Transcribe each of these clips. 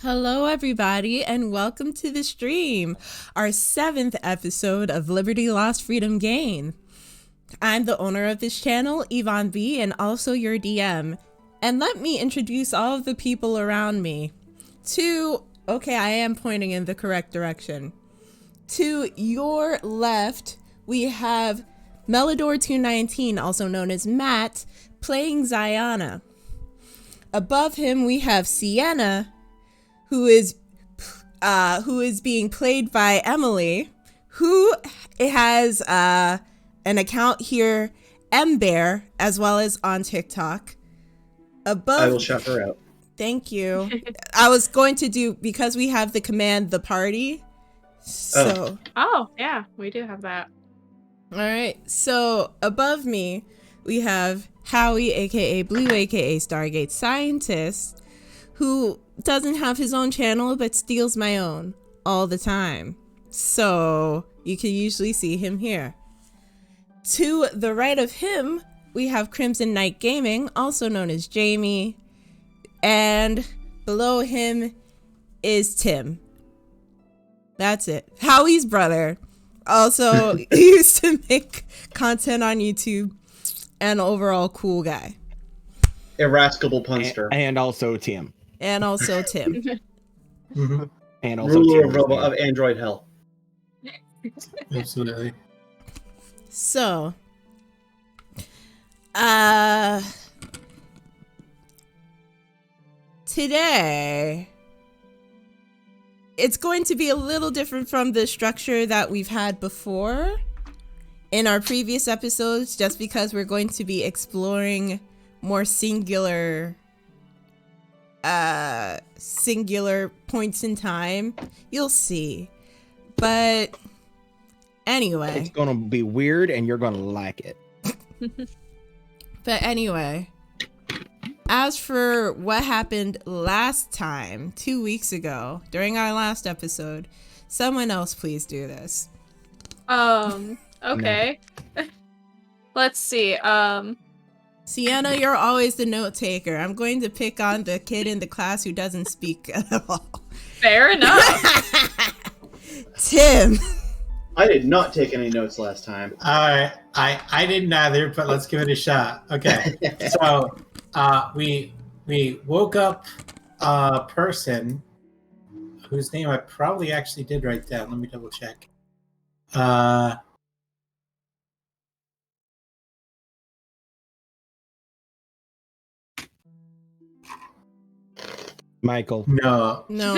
Hello, everybody, and welcome to the stream, our 7th episode of Liberty Lost Freedom Gain. I'm the owner of this channel, Yvonne B, and also your DM. And let me introduce all of the people around me. Okay, I am pointing in the correct direction. To your left, we have Melodor219, also known as Matt, playing Ziana. Above him, we have Sienna, who is being played by Emily, who has an account here, mbear, as well as on TikTok. Above, I will shout her out. Thank you. I was going to do, because we have the command the party. So. Oh, yeah, we do have that. All right. So above me, we have Howie, aka Blue, aka Strgtscntst, who doesn't have his own channel but steals my own all the time. So you can usually see him here. To the right of him, we have KrimzonKnight Gaming, also known as Jamey. And below him is Tim. That's it. Howie's brother. Also, he used to make content on YouTube. An overall cool guy. Irascible punster. And also Tim. And also Tim. Mm-hmm. And also Ruler of Android hell. Absolutely. So, today, it's going to be a little different from the structure that we've had before in our previous episodes, just because we're going to be exploring more singular points in time. You'll see. But anyway. It's gonna be weird and you're gonna like it. But anyway, as for what happened last time, 2 weeks ago, during our last episode, someone else please do this. Okay. No. Let's see. Sienna, you're always the note taker. I'm going to pick on the kid in the class who doesn't speak at all. Fair enough. Tim. I did not take any notes last time. I didn't either, but let's give it a shot. Okay. So we woke up a person whose name I probably actually did write down. Let me double check. Michael. No. No.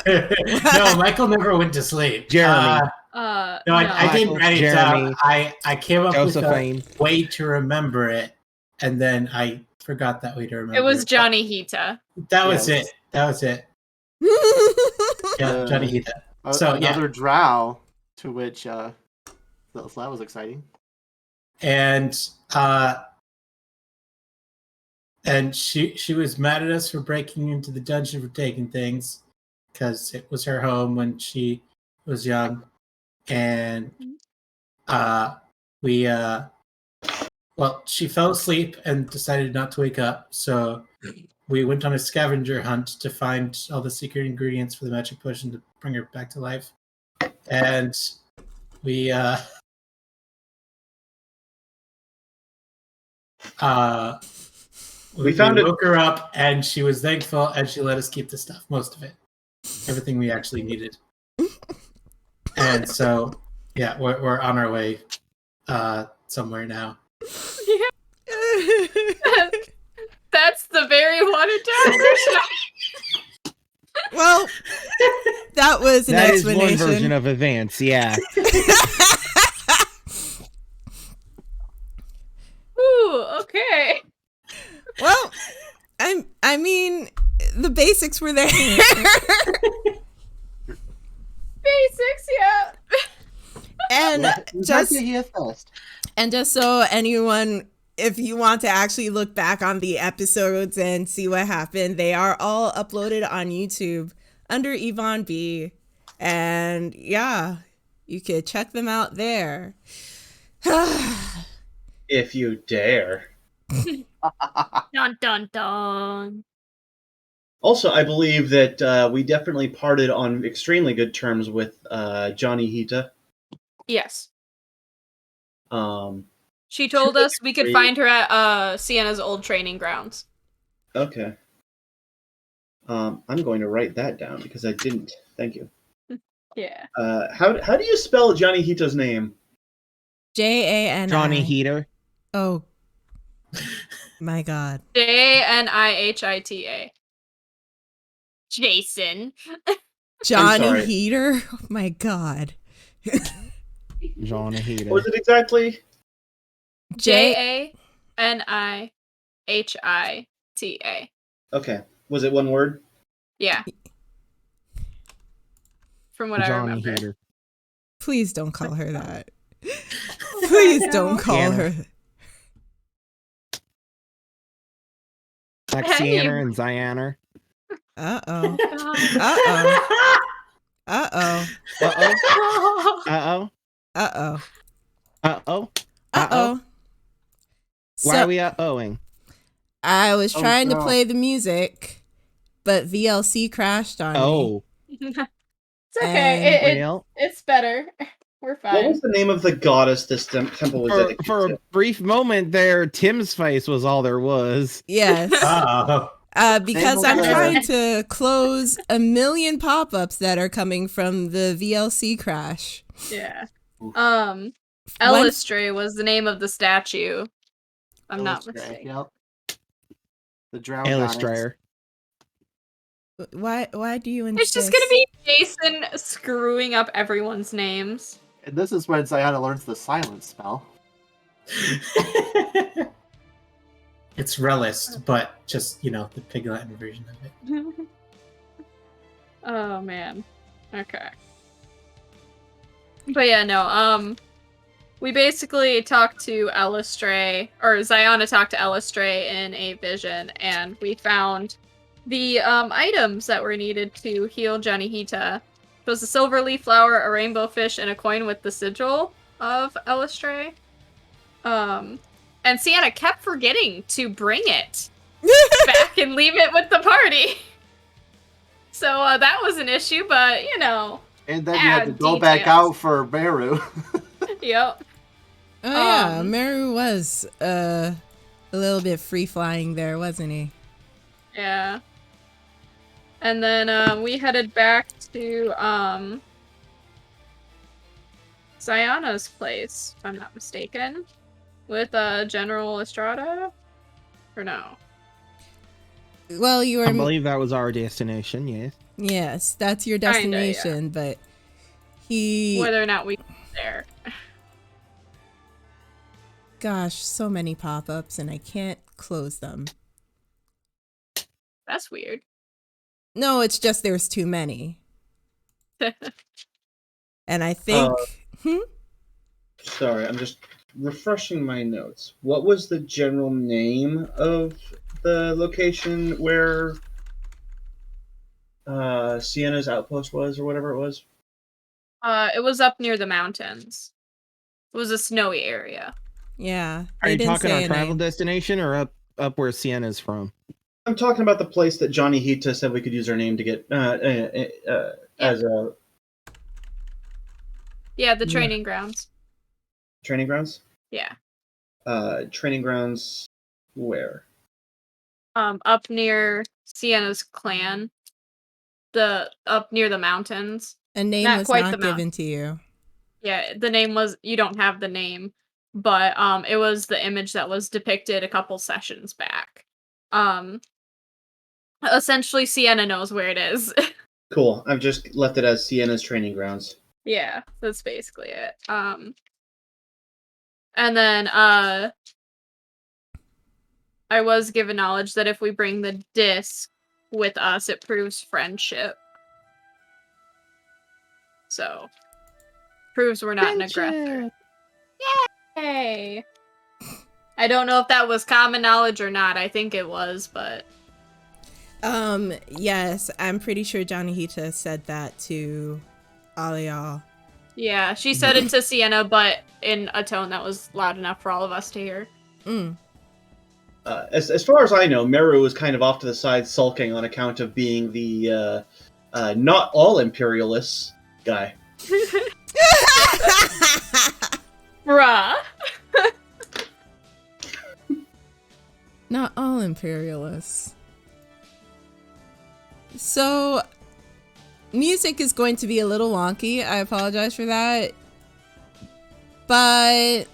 No, Michael never went to sleep. Jeremy. No, I didn't write it Jeremy, down. I came up Josephine. with a way to remember it, and then I forgot that way to remember it. Was Johnny Hita. That was it. That was it. Yeah, Johnny Hita. So another drow, to which so that was exciting. And she was mad at us for breaking into the dungeon for taking things, because it was her home when she was young. And she fell asleep and decided not to wake up, so we went on a scavenger hunt to find all the secret ingredients for the magic potion to bring her back to life. And we woke her up, and she was thankful, and she let us keep the stuff, most of it, everything we actually needed. And so, yeah, we're on our way somewhere now. Yeah. That's the very watered down version. Well, that was an explanation. That is one version of events, yeah. Ooh, okay. Well, I mean, the basics were there. Basics, yeah. And just so anyone, if you want to actually look back on the episodes and see what happened, they are all uploaded on YouTube under Yvonne B. And yeah, you could check them out there. If you dare. Dun dun dun. Also, I believe that we definitely parted on extremely good terms with Johnny Hita. Yes. Um, She told us we could Great. find her at Sienna's old training grounds. okay. I'm going to write that down because I didn't. Thank you. Yeah. How do you spell Johnny Hita's name? Jani. Johnny Heater. Oh, my God. Jnihita. Jason. Johnny sorry. Heater? Oh, my God. Johnny What Heater. was it exactly? Jnihita. Okay. Was it one word? Yeah. From what I Johnny remember. Heater. Please don't call her that. Please don't call Sienna. her. Like Hey. Sienna and Zianna. Uh-oh. God. Uh-oh. Uh-oh. Uh-oh. Uh-oh. Uh-oh. Uh-oh. Why are we uh-ohing? I was Oh, trying to no. play the music, but VLC crashed on me. Oh. It's okay. Well, It's better. We're What fine. was the name of the goddess this temple was dedicated for to? a brief moment there, Tim's face was all there was. Yes. Oh. Because Name I'm of the- trying to close a million pop-ups that are coming from the VLC crash. Yeah. One- Elistray was the name of the statue. I'm not Illustrate, mistaken. Yep. The drowned goddess. Illustrator. Why do you insist? It's just gonna be Jason screwing up everyone's names. And this is when Ziana learns the silence spell. It's Relist, but just, the Pig Latin version of it. Oh man. Okay. But yeah, no, we basically talked to Elistray, or Ziana talked to Elistray in a vision, and we found the items that were needed to heal Johnny Hita. It was a silver leaf flower, a rainbow fish, and a coin with the sigil of Elistray. And Sienna kept forgetting to bring it back and leave it with the party. So that was an issue, but And then you had to Add go back details. out for Meru. Yep. Oh yeah, Um, Meru was a little bit free flying there, wasn't he? Yeah. And then we headed back to Ziana's place, if I'm not mistaken, with General Estrada, or no? Well, you I were believe that was our destination, yes. yes, that's your Kinda, destination, but he Whether or not we there. gosh, so many pop-ups and I can't close them. That's weird. No, it's just there's too many. And I think Sorry, I'm just refreshing my notes. What was the general name of the location where Sienna's outpost was, or whatever it was? It was up near the mountains. It was a snowy area. yeah. Are they you didn't talking say our a travel name. destination or up where Sienna's from? I'm talking about the place that Johnny Hita said we could use our name to get as a Yeah, the training grounds. training grounds. Yeah. Training grounds where? Up near Sienna's clan. Up near the mountains. A name Not was quite not the mountain. given to you. Yeah, the name was, you don't have the name, but it was the image that was depicted a couple sessions back. Essentially Sienna knows where it is. Cool. I've just left it as Sienna's training grounds. Yeah, that's basically it. And then I was given knowledge that if we bring the disc with us, it proves friendship. So, proves we're not an aggressor. Yay! I don't know if that was common knowledge or not. I think it was, but Yes, I'm pretty sure Johnny Hita said that to all of y'all. yeah, she said it to Sienna, but in a tone that was loud enough for all of us to hear. Mm. as far as I know, Meru is kind of off to the side, sulking on account of being the not all imperialists guy. Bruh. Not all imperialists. So, music is going to be a little wonky. I apologize for that. But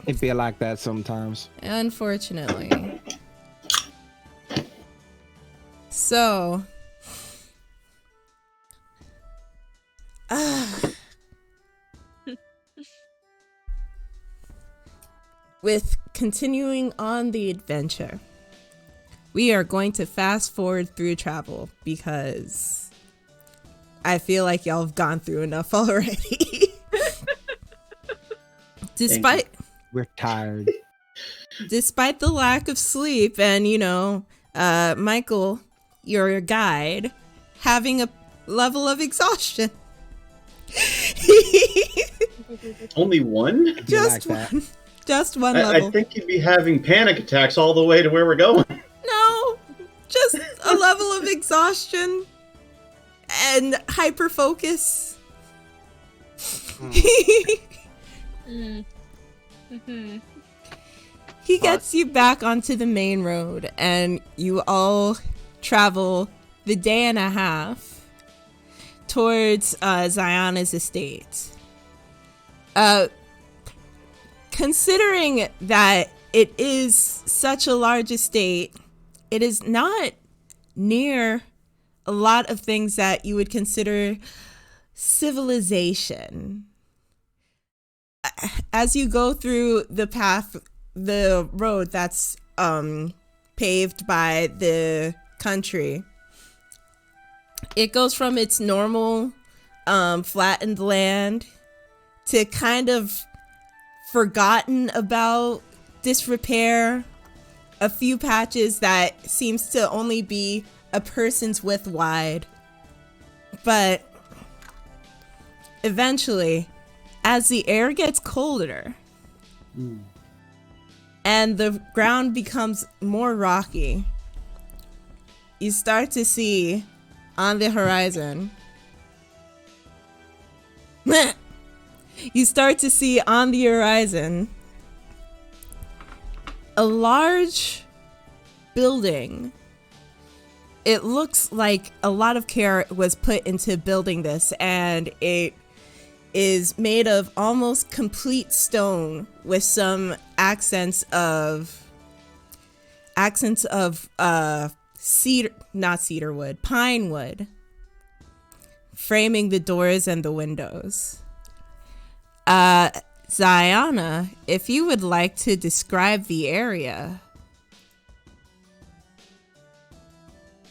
It feel like that sometimes. unfortunately. So, with continuing on the adventure, we are going to fast forward through travel because I feel like y'all have gone through enough already. Despite We're tired. despite the lack of sleep and, Michael, your guide, having a level of exhaustion. Only one? Just like that. one. Just one I level. think you'd be having panic attacks all the way to where we're going. No, just a level of exhaustion and hyper focus. He gets you back onto the main road, and you all travel the day and a half towards Ziana's estate. Considering that it is such a large estate, it is not near a lot of things that you would consider civilization. As you go through the road that's paved by the country, it goes from its normal flattened land to kind of forgotten about disrepair, a few patches that seems to only be a person's width wide. But eventually, as the air gets colder and the ground becomes more rocky, you start to see on the horizon a large building. It looks like a lot of care was put into building this, and it is made of almost complete stone with some accents of pine wood framing the doors and the windows. Ziana, if you would like to describe the area.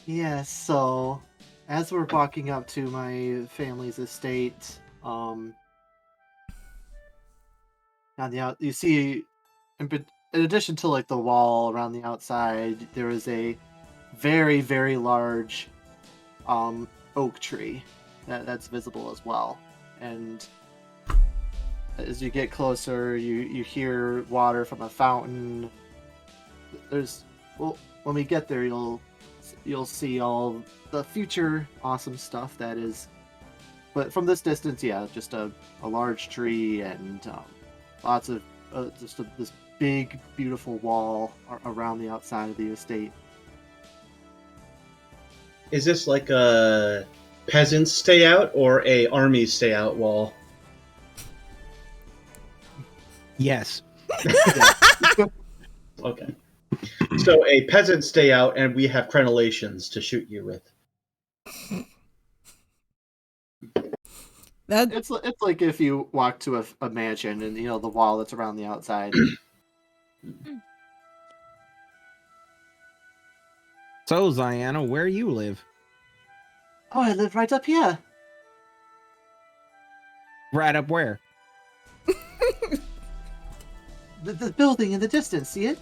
Yes, so as we're walking up to my family's estate, now you see, in addition to like the wall around the outside, there is a very, very large oak tree that's visible as well. And as you get closer, you hear water from a fountain. When we get there, you'll see all the future awesome stuff that is. But from this distance, yeah, just a large tree and lots of this big, beautiful wall around the outside of the estate. Is this like a peasants stay out or a army stay out wall? Yes. Okay. So a peasant stay out, and we have crenellations to shoot you with. It's like if you walk to a mansion and the wall that's around the outside. So, Ziana, where you live? Oh, I live right up here. Right up where? The building in the distance, see it?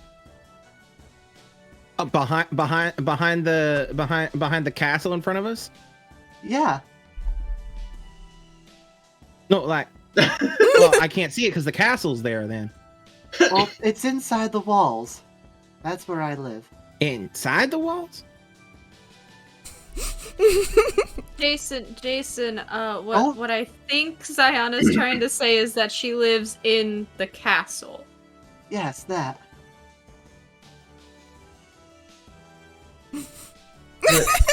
Behind the castle in front of us? Yeah. No, like, well, I can't see it because the castle's there. Then. Well, it's inside the walls. That's where I live. Inside the walls? Jason, what I think Zayana's trying to say is that she lives in the castle. Yes, that.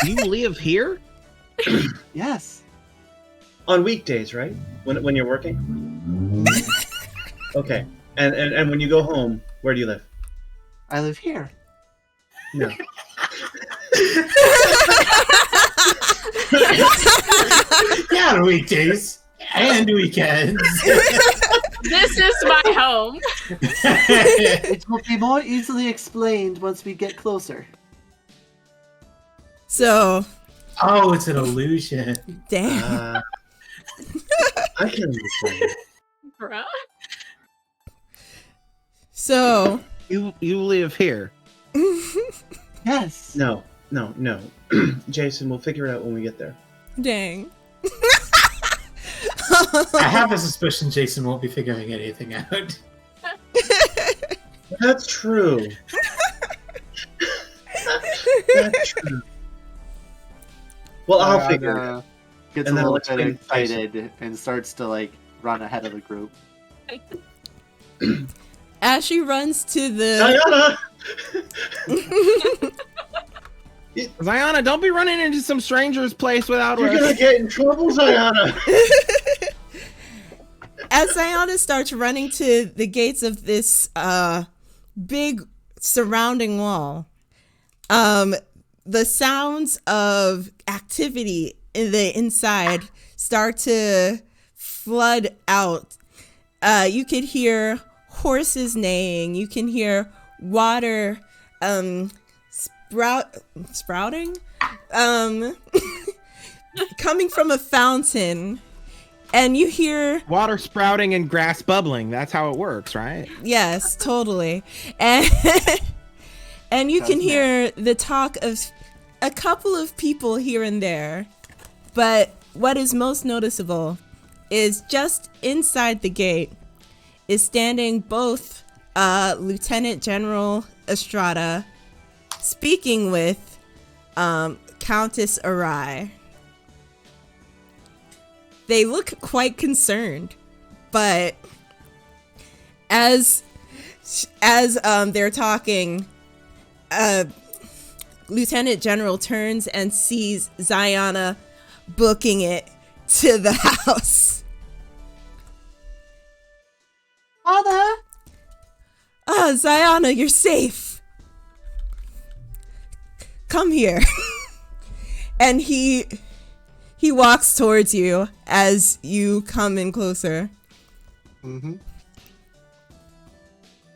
You live here? Yes. On weekdays, right? When you're working? Okay. And when you go home, where do you live? I live here. No. Yeah, on weekdays and weekends. This is my home. It will be more easily explained once we get closer. So, Oh, it's an illusion. damn. I can understand. Bruh. So you live here. Yes. No. Jason, we'll figure it out when we get there. Dang. I have a suspicion Jason won't be figuring anything out. That's true. That's true. Well, I'll figure it out. Gets And a then little I'll bit explain it to Tyson. excited and starts to like run ahead of the group. As she runs to the Diana! Zayana, don't be running into some stranger's place without You're us. gonna get in trouble, Diana! as Zayana starts running to the gates of this big surrounding wall, the sounds of activity in the inside start to flood out. You could hear horses neighing. You can hear water sprouting coming from a fountain. And you hear Water sprouting and grass bubbling. That's how it works, right? yes, totally. And and you can hear the talk of a couple of people here and there. But what is most noticeable is just inside the gate is standing both Lieutenant General Estrada speaking with Countess Arai. They look quite concerned, but as they're talking, Lieutenant General turns and sees Zayana booking it to the house. Mother! Zayana, you're safe. Come here. And he walks towards you as you come in closer. Mm-hmm.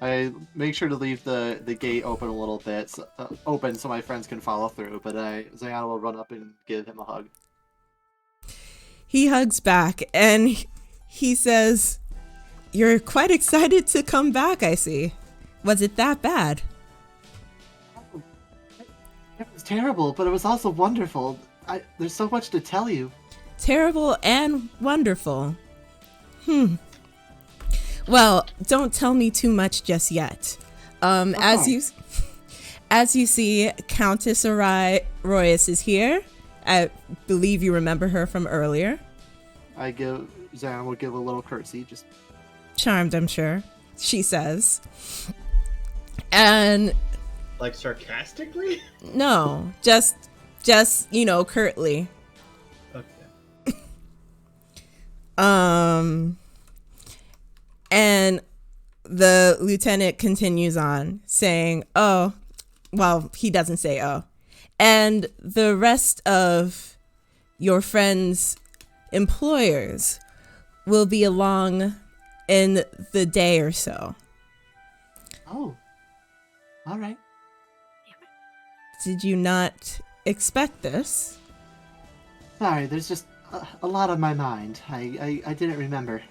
I make sure to leave the gate open a little bit, open so my friends can follow through, but Zayana will run up and give him a hug. He hugs back and he says, "You're quite excited to come back, I see. Was it that bad?" It was terrible, but it was also wonderful. There's so much to tell you. Terrible and wonderful. Well, don't tell me too much just yet. As you see, Countess Royas is here. I believe you remember her from earlier. Zayana will give a little curtsy, just Charmed, I'm sure, she says. And Like sarcastically? no, just curtly. Okay. And the lieutenant continues on saying, "Oh, well, he doesn't say oh. And the rest of your friends' employers will be along in the day or so." Oh. All right. Did you not expect this? Sorry, there's just a lot on my mind. I didn't remember.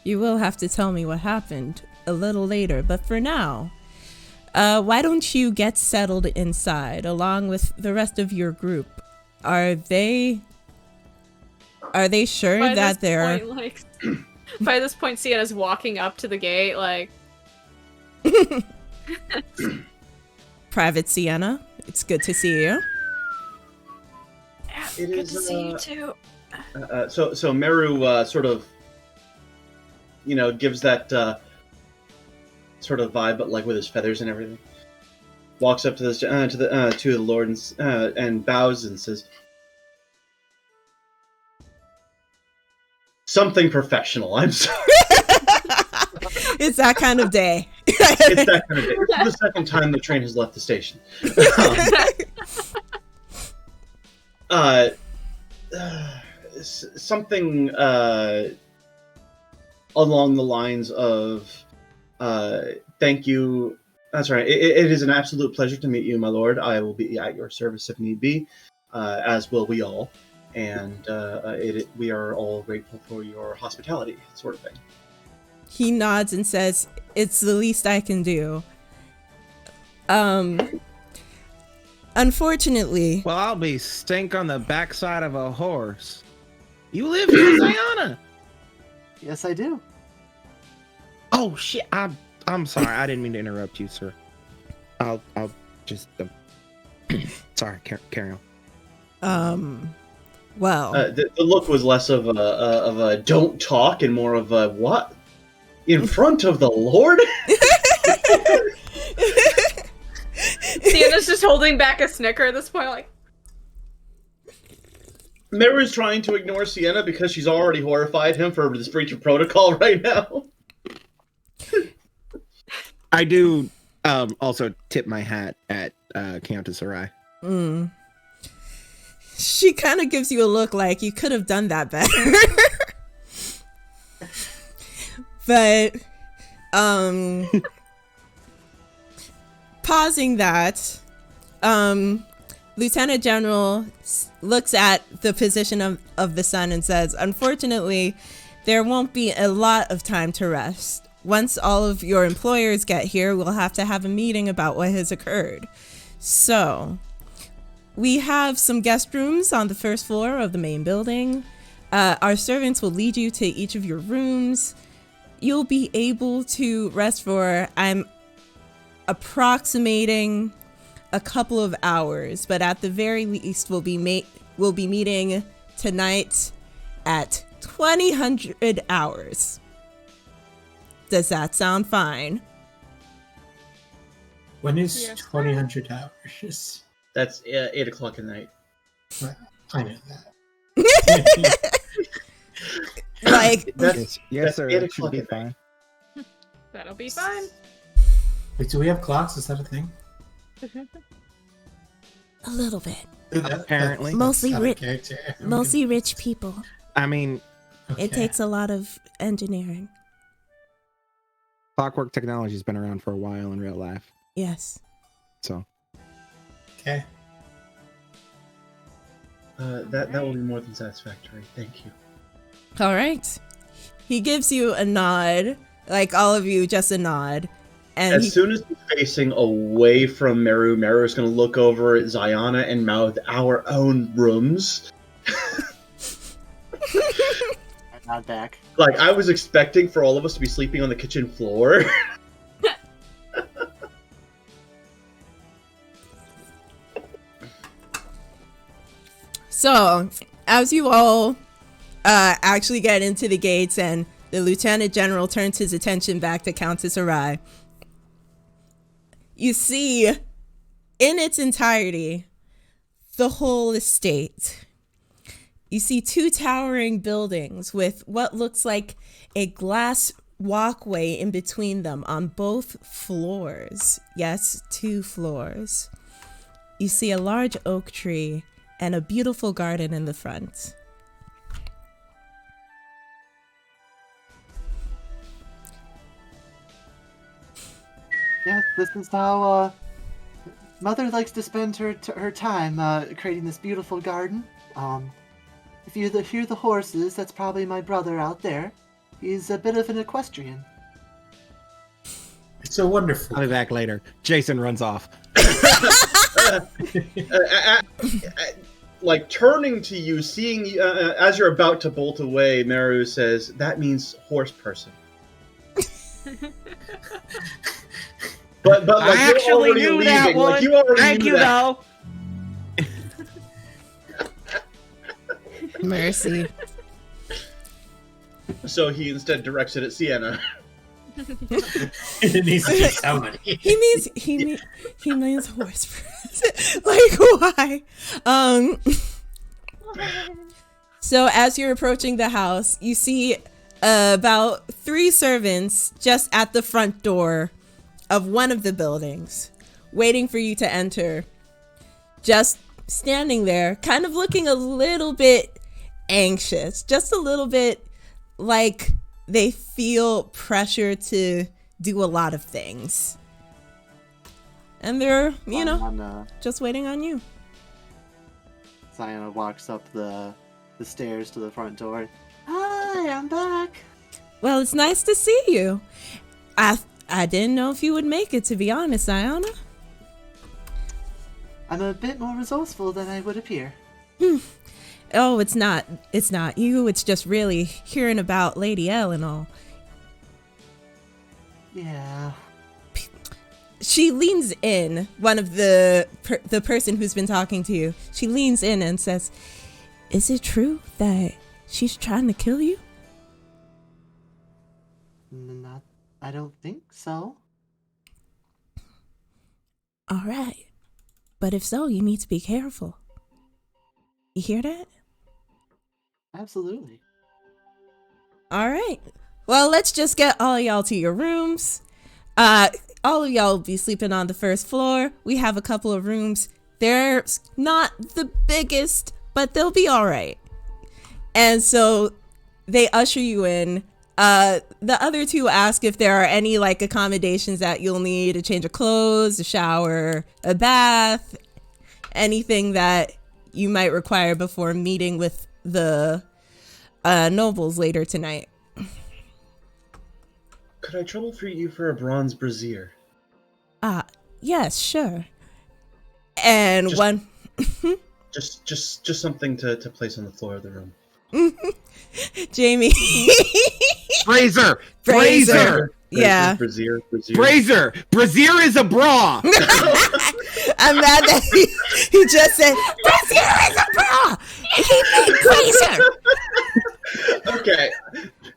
You will have to tell me what happened a little later, but for now, why don't you get settled inside along with the rest of your group? Are they sure By that this they're point, by this point, Sienna's walking up to the gate, like, Private Sienna, it's good to see you. Yeah, It good is, to see you too. So Meru sort of, gives that sort of vibe, but like with his feathers and everything. Walks up to this to the Lord and bows and says, "Something professional. I'm sorry." It's that kind of day. It's that kind of day. This is the second time the train has left the station. Something along the lines of, "Thank you. That's right. It is an absolute pleasure to meet you, my lord. I will be at your service if need be, as will we all. And we are all grateful for your hospitality," sort of thing. He nods and says, "It's the least I can do." Unfortunately, Well, I'll be stink on the backside of a horse. You live here, Ziana? Yes, I do. Oh shit! I'm sorry. I didn't mean to interrupt you, sir. I'll just. Sorry. Carry on. Well, The look was less of a don't talk and more of a what? In front of the Lord? Sienna's just holding back a snicker at this point, like. Meru's trying to ignore Sienna because she's already horrified him for this breach of protocol right now. I do also tip my hat at Countess Arai. she kind of gives you a look like you could have done that better. But, pausing that, Lieutenant General looks at the position of the sun and says, "Unfortunately, there won't be a lot of time to rest. Once all of your employers get here, we'll have to have a meeting about what has occurred. So, we have some guest rooms on the first floor of the main building. Our servants will lead you to each of your rooms. You'll be able to rest for, I'm approximating, a couple of hours, but at the very least we'll be meeting tonight at 2000 hours. Does that sound fine?" When is Yes, sir. 2000 hours? That's 8 o'clock at night. I know that. Like, Yes, sir. That's 8 It should o'clock be at night. fine. That'll be fine. Wait, do we have clocks? Is that a thing? a little bit. Apparently. Mostly out of rich- character. Mostly rich people. I mean, Okay. It takes a lot of engineering. clockwork technology's been around for a while in real life, Yes. so. Okay. That will be more than satisfactory. Thank you. All right. He gives you a nod, like all of you, just a nod. And As soon as he's facing away from Meru, Meru is going to look over at Ziana and mouth our own rooms. I nod back. Like, I was expecting for all of us to be sleeping on the kitchen floor. So, as you all actually get into the gates and the Lieutenant General turns his attention back to Countess Arai, you see in its entirety the whole estate. You see two towering buildings with what looks like a glass walkway in between them on both floors. Yes, 2 floors. You see a large oak tree and a beautiful garden in the front. Yes, this is how Mother likes to spend her time creating this beautiful garden. If you hear the horses, that's probably my brother out there. He's a bit of an equestrian. It's so wonderful. I'll be back later. Jason runs off. Like, turning to you, seeing you, as you're about to bolt away, Meru says, "That means horse person." But like, I you're actually already knew leaving. that one. Like, you already Thank knew you, that. though. Mercy. So he instead directs it at Sienna. It needs to be somebody. He means horse person. Like, why? So as you're approaching the house, you see about 3 servants just at the front door of one of the buildings, waiting for you to enter. Just standing there, kind of looking a little bit anxious, just a little bit like they feel pressure to do a lot of things. And they're, just waiting on you. Sienna walks up the stairs to the front door. Hi, I'm back. Well, it's nice to see you. I didn't know if you would make it, to be honest, Iona. I'm a bit more resourceful than I would appear. Oh, it's not you. It's just really hearing about Lady L and all. Yeah. She leans in, one of the person who's been talking to you. She leans in and says, "Is it true that she's trying to kill you?" I don't think so. All right. But if so, you need to be careful. You hear that? Absolutely. All right. Well, let's just get all y'all to your rooms. All of y'all will be sleeping on the first floor. We have a couple of rooms. They're not the biggest, but they'll be all right. And so they usher you in. The other 2 ask if there are any like accommodations that you'll need: a change of clothes, a shower, a bath, anything that you might require before meeting with the nobles later tonight. Could I trouble you for a bronze brazier? Yes, sure. And just something to place on the floor of the room. Jamey. Brazier. Yeah. Brazier. Brazier is a bra. I'm mad that he just said brazier is a bra. He meant brazier. Okay.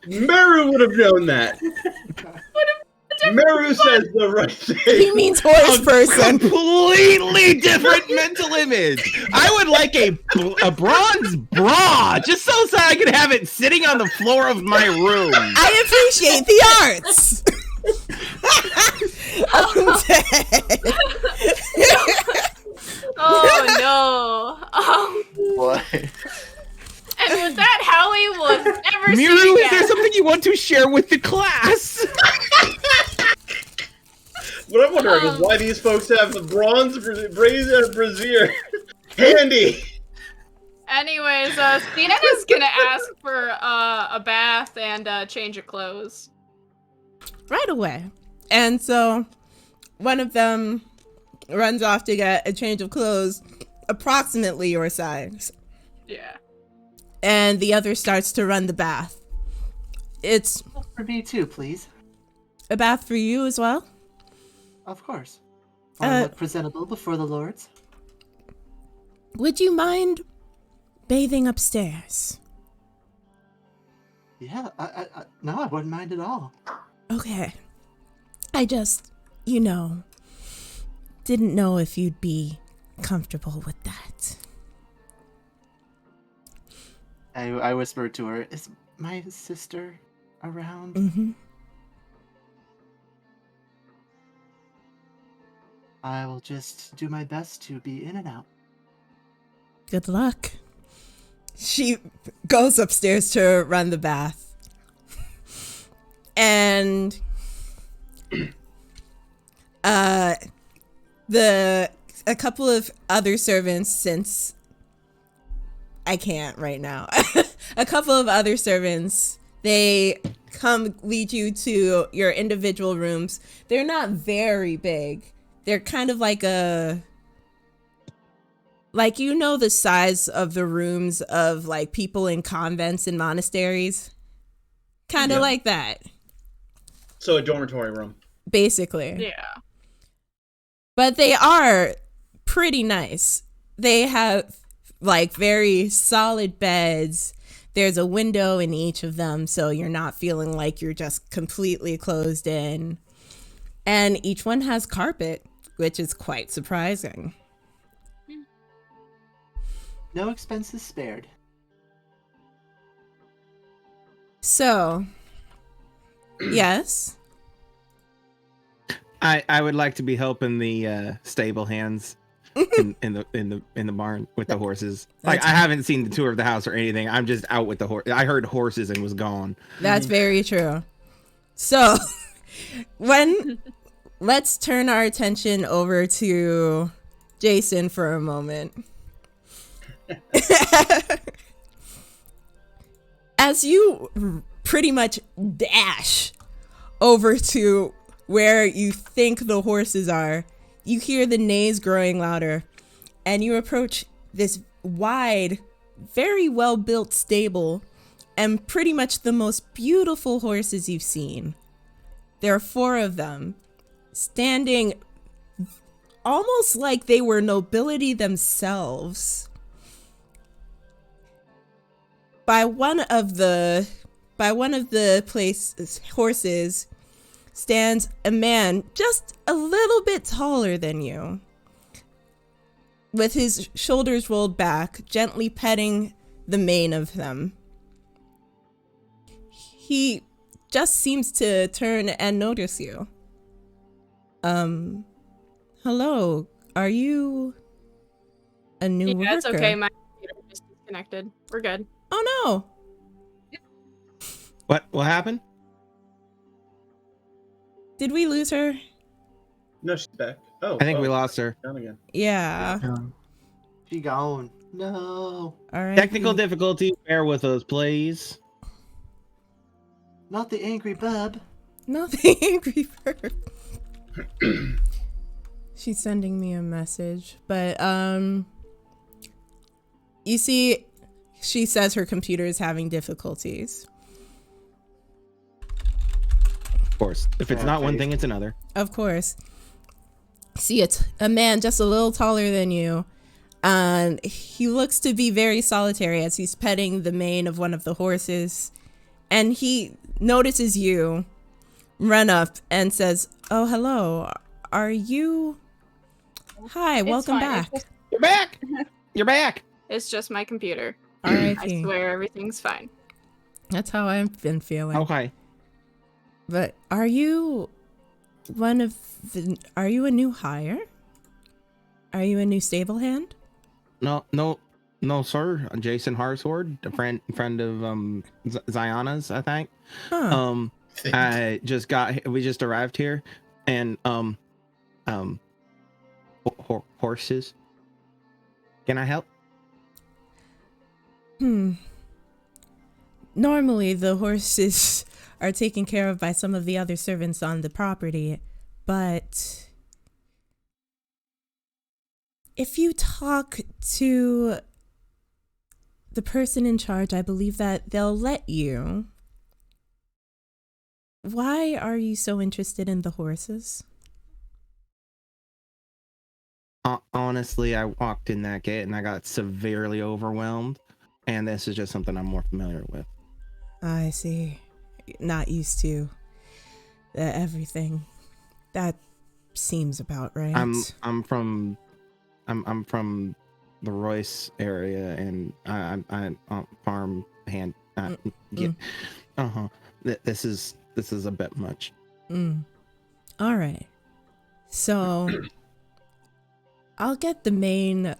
Meru would have known that. Meru says the right thing. He means horse person. Completely different mental image. I would like a bronze bra, just so I could have it sitting on the floor of my room. I appreciate the arts. I'm dead. Oh no. What? And with that, Howie was never Miru, seen is again. there something you want to share with the class? What I'm wondering is why these folks have the bronze brazier handy. Anyways, Sienna's gonna ask for a bath and a change of clothes. Right away. And so one of them runs off to get a change of clothes approximately your size. Yeah. And the other starts to run the bath. It's For me too, please. a bath for you as well? Of course. I look presentable before the lords. Would you mind bathing upstairs? Yeah, no, I wouldn't mind at all. Okay. I just, didn't know if you'd be comfortable with that. I whispered to her, "Is my sister around?" Mm-hmm. I will just do my best to be in and out. Good luck. She goes upstairs to run the bath. And a couple of other servants, since I can't right now, a couple of other servants, they come lead you to your individual rooms. They're not very big. They're kind of like the size of the rooms of like people in convents and monasteries. Kind of like that. So a dormitory room. Basically. Yeah. but they are pretty nice. They have like very solid beds. There's a window in each of them, so you're not feeling like you're just completely closed in. And each one has carpet, which is quite surprising. No expenses spared. So, yes. I would like to be helping the stable hands in the barn with the horses. Like, I haven't seen the tour of the house or anything. I'm just out with the horse. I heard horses and was gone. That's very true. So, let's turn our attention over to Jason for a moment. As you pretty much dash over to where you think the horses are, you hear the neighs growing louder, and you approach this wide, very well-built stable, and pretty much the most beautiful horses you've seen. There are 4 of them, standing almost like they were nobility themselves. By one of the horses stands a man just a little bit taller than you, with his shoulders rolled back, gently petting the mane of them. He just seems to turn and notice you. Hello, are you a new worker? Yeah, it's okay. My computer just disconnected. We're good. Oh no. What happened? Did we lose her? No, she's back. Oh, I think we lost her. Down again. Yeah. She gone. No. All right. Technical difficulty. Bear with us, please. Not the angry bub. Not the angry bird. She's sending me a message, but you see, she says her computer is having difficulties. Of course. If it's not one thing, it's another. Of course. See, it's a man just a little taller than you. And he looks to be very solitary as he's petting the mane of one of the horses. And he notices you, run up, and says, "Oh, hello. Are you... Hi, welcome back." You're back! You're back! It's just my computer. I I swear everything's fine. That's how I've been feeling. Okay. But are you are you a new hire? Are you a new stable hand? No, sir. I'm Jason Harsword, a friend of Ziana's, I think. Huh. We just arrived here, and horses. Can I help? Normally the horses are taken care of by some of the other servants on the property, but if you talk to the person in charge, I believe that they'll let you. Why are you so interested in the horses? Honestly, I walked in that gate and I got severely overwhelmed, and this is just something I'm more familiar with. I see. Not used to everything. That seems about right. I'm from the Royce area, and I'm farm hand. This is a bit much. All right. So I'll get the main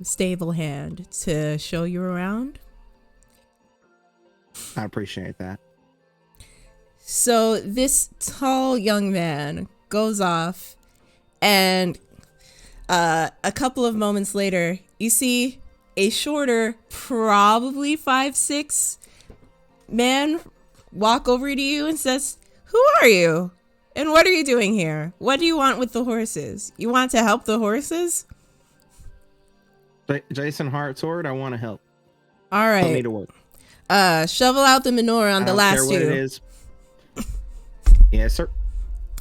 stable hand to show you around. I appreciate that. So this tall young man goes off, and a couple of moments later, you see a shorter, probably 5'6" man walk over to you and says, "Who are you? And what are you doing here? What do you want with the horses? You want to help the horses?" Jason Hartsword, I want to help. All right. Tell me to work. Shovel out the manure on the last two. It is. Yes, sir.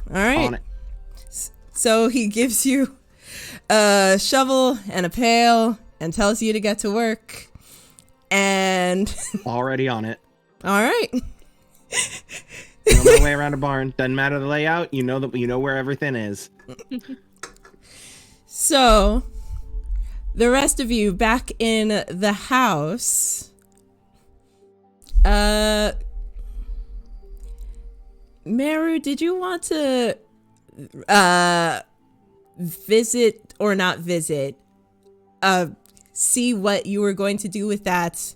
All right. On it. So he gives you a shovel and a pail and tells you to get to work. And Already on it. all right. On my way around a barn. Doesn't matter the layout. You know where everything is. So the rest of you back in the house. Meru, did you want to visit or not visit? See what you were going to do with that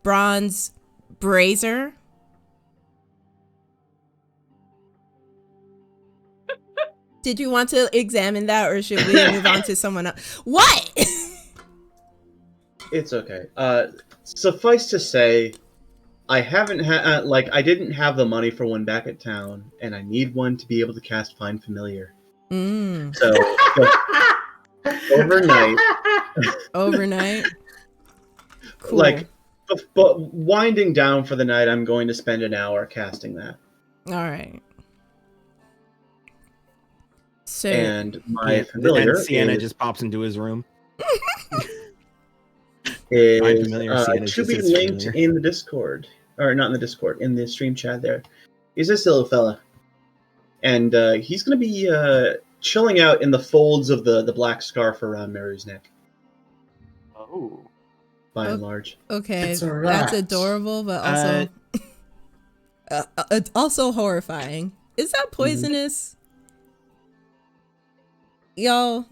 bronze brazier? Did you want to examine that, or should we move on to someone else? What? It's okay. Suffice to say, I haven't had I didn't have the money for one back at town, and I need one to be able to cast Find Familiar. So overnight. Overnight. Cool. But winding down for the night, I'm going to spend an hour casting that. All right. So And my familiar And Sienna is, just pops into his room. is Find Familiar, Sienna's to just be his linked familiar. in the Discord, or not in the Discord, in the stream chat. There, he's this little fella, and he's going to be chilling out in the folds of the black scarf around Mary's neck. Oh. By and large. okay, It's a that's rat. adorable, but also also horrifying. Is that poisonous? Yo,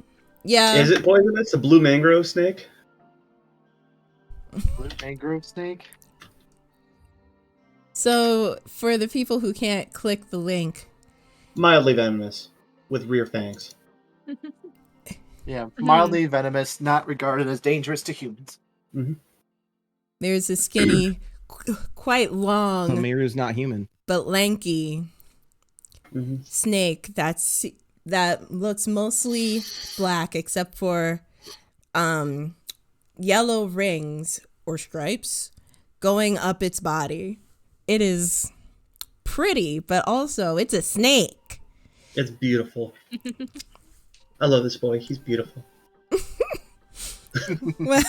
yeah. Is it poisonous? The blue mangrove snake? Blue mangrove snake? So for the people who can't click the link, Mildly venomous, with rear fangs. Yeah, mildly venomous, not regarded as dangerous to humans. there's a skinny, quite long, Miru's not human. but lanky Mhm. snake that looks mostly black except for yellow rings or stripes going up its body. It is pretty, but also it's a snake. It's beautiful. I love this boy. He's beautiful. Well,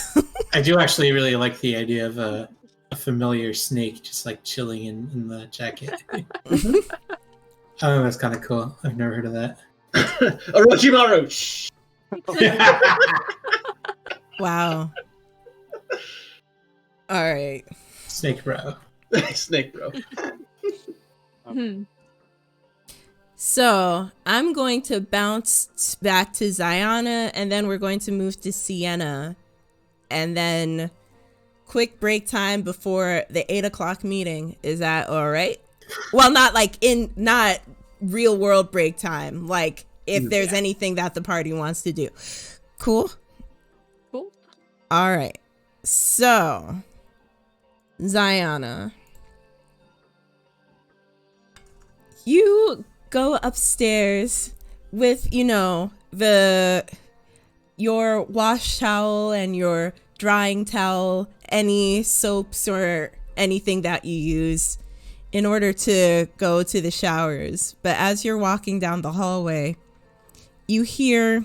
I do actually really like the idea of a familiar snake just like chilling in the jacket. I think that's kind of cool. I've never heard of that. Orochimaru! Shh! wow. All right. Snake bro. Snake bro. So I'm going to bounce back to Ziana, and then we're going to move to Sienna, and then quick break time before the 8 o'clock meeting. Is that all right? Well, not real world break time. Like if there's anything that the party wants to do. Cool. Cool. All right. So Ziana, you go upstairs with, your wash towel and your drying towel, any soaps or anything that you use in order to go to the showers. But as you're walking down the hallway, you hear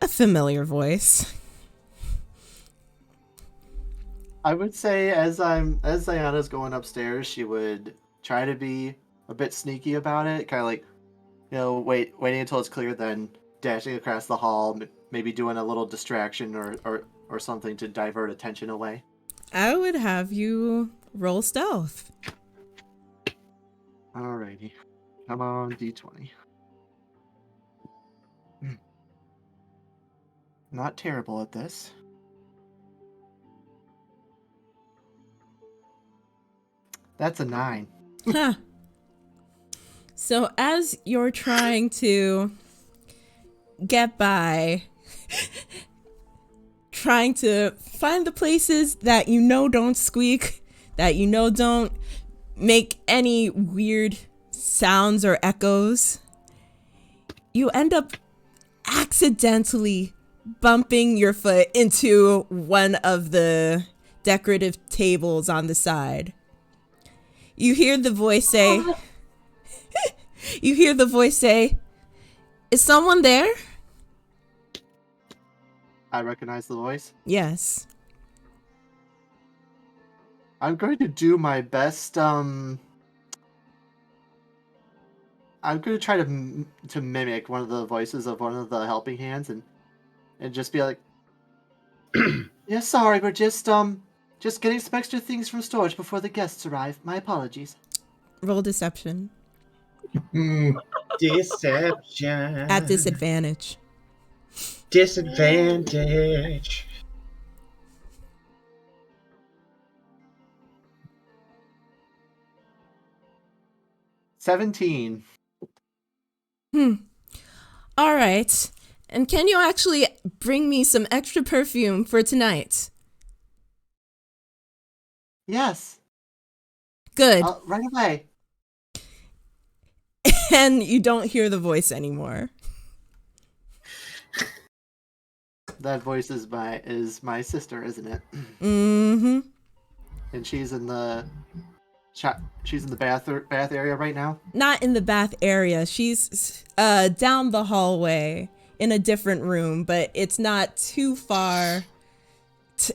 a familiar voice. I would say as Ziana's going upstairs, she would try to be a bit sneaky about it, kind of like, waiting until it's clear, then dashing across the hall, maybe doing a little distraction or something to divert attention away. I would have you roll stealth. Alrighty. Come on, D20. Not terrible at this. That's a 9. Huh. So as you're trying to get by, trying to find the places that don't squeak, that don't make any weird sounds or echoes, you end up accidentally bumping your foot into one of the decorative tables on the side. You hear the voice say, Is someone there? I recognize the voice. Yes. I'm going to do my best. I'm going to try to mimic one of the voices of one of the helping hands and just be like, "Yeah, sorry, we're just getting some extra things from storage before the guests arrive. My apologies." Roll deception. Deception. At disadvantage. Disadvantage. 17. All right. And can you actually bring me some extra perfume for tonight? Yes. Good. Right away. And you don't hear the voice anymore. That voice is my sister, isn't it? Mm-hmm. And she's in the bath area right now. Not in the bath area. She's down the hallway in a different room, but it's not too far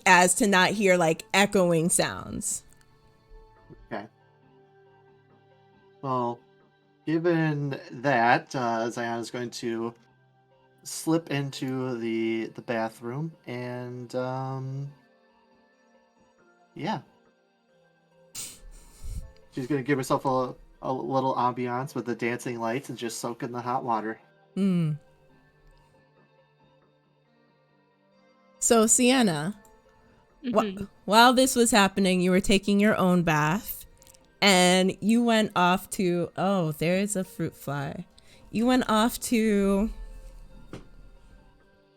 as to not hear like echoing sounds. Okay. Well, given that, Zion is going to slip into the bathroom and yeah. She's gonna give herself a little ambiance with the dancing lights and just soak in the hot water. So Sienna, while this was happening, you were taking your own bath and you went off to, oh, there's a fruit fly. You went off to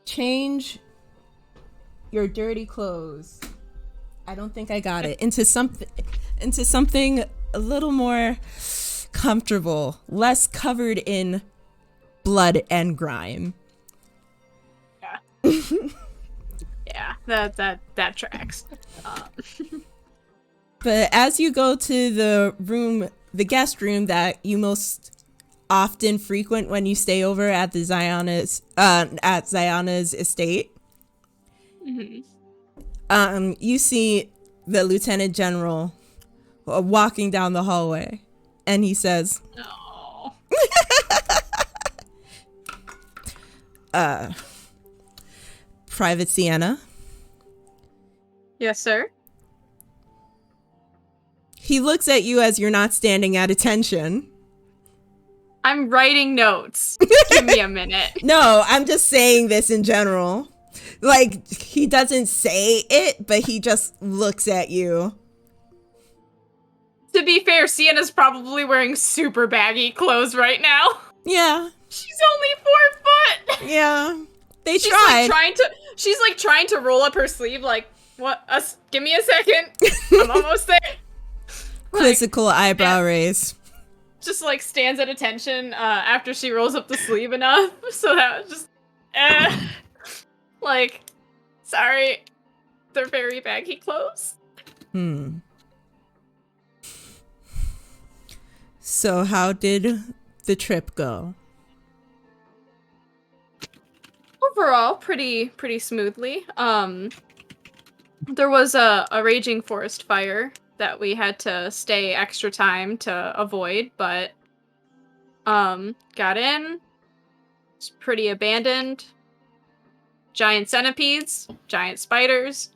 change your dirty clothes. I don't think I got it. Into something a little more comfortable, less covered in blood and grime. Yeah. Yeah, that tracks. But as you go to the guest room that you most often frequent when you stay over at the Zayana's estate, you see the Lieutenant General walking down the hallway, and he says, "No." Private Sienna. Yes, sir. He looks at you as you're not standing at attention. I'm writing notes. Give me a minute. No, I'm just saying this in general. Like, he doesn't say it, but he just looks at you. To be fair, Sienna's probably wearing super baggy clothes right now. Yeah. She's only 4 foot. Yeah. They She's tried. like trying to roll up her sleeve like, what? Give me a second. I'm almost there. Quizzical eyebrow raise. Just like stands at attention after she rolls up the sleeve enough. So that was just like, sorry. They're very baggy clothes. So how did the trip go? Overall, pretty smoothly. There was a raging forest fire that we had to stay extra time to avoid, but got in. It's pretty abandoned. Giant centipedes, giant spiders.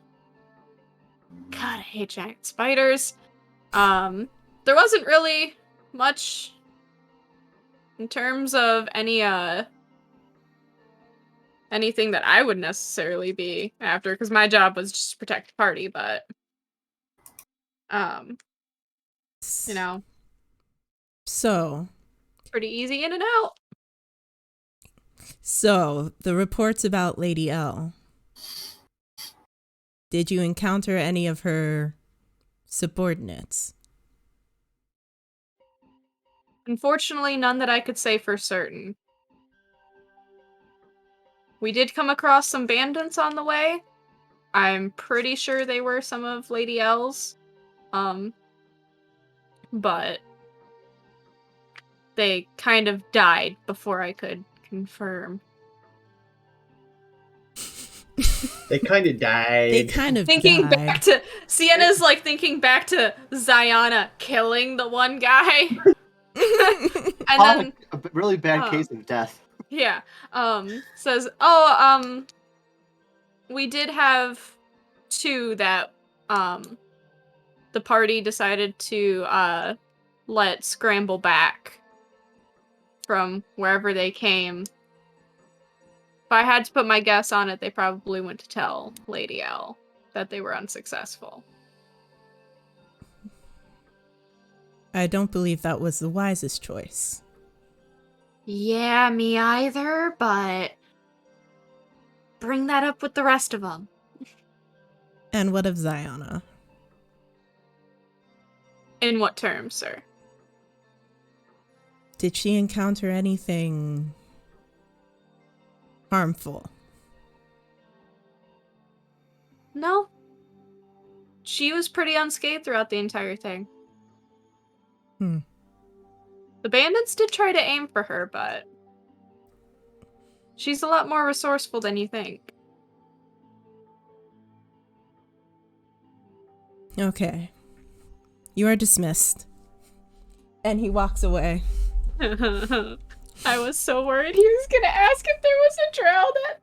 God, I hate giant spiders. There wasn't really much in terms of anything that I would necessarily be after, because my job was just to protect the party, but you know, So pretty easy in and out. So the reports about Lady L. Did you encounter any of her subordinates? Unfortunately, none that I could say for certain. We did come across some bandits on the way. I'm pretty sure they were some of Lady L's. But they kind of died before I could confirm. They kind of died. They kind of Thinking died. back to Sienna's like thinking back to Ziana killing the one guy. And then A really bad case of death. yeah, says, we did have 2 that the party decided to let scramble back from wherever they came. If I had to put my guess on it, they probably went to tell Lady L that they were unsuccessful. I don't believe that was the wisest choice. Yeah, me either, but bring that up with the rest of them. And what of Ziana? In what terms, sir? Did she encounter anything harmful? No. She was pretty unscathed throughout the entire thing. The bandits did try to aim for her, but she's a lot more resourceful than you think. Okay. You are dismissed. And he walks away. I was so worried he was gonna ask if there was a drow that...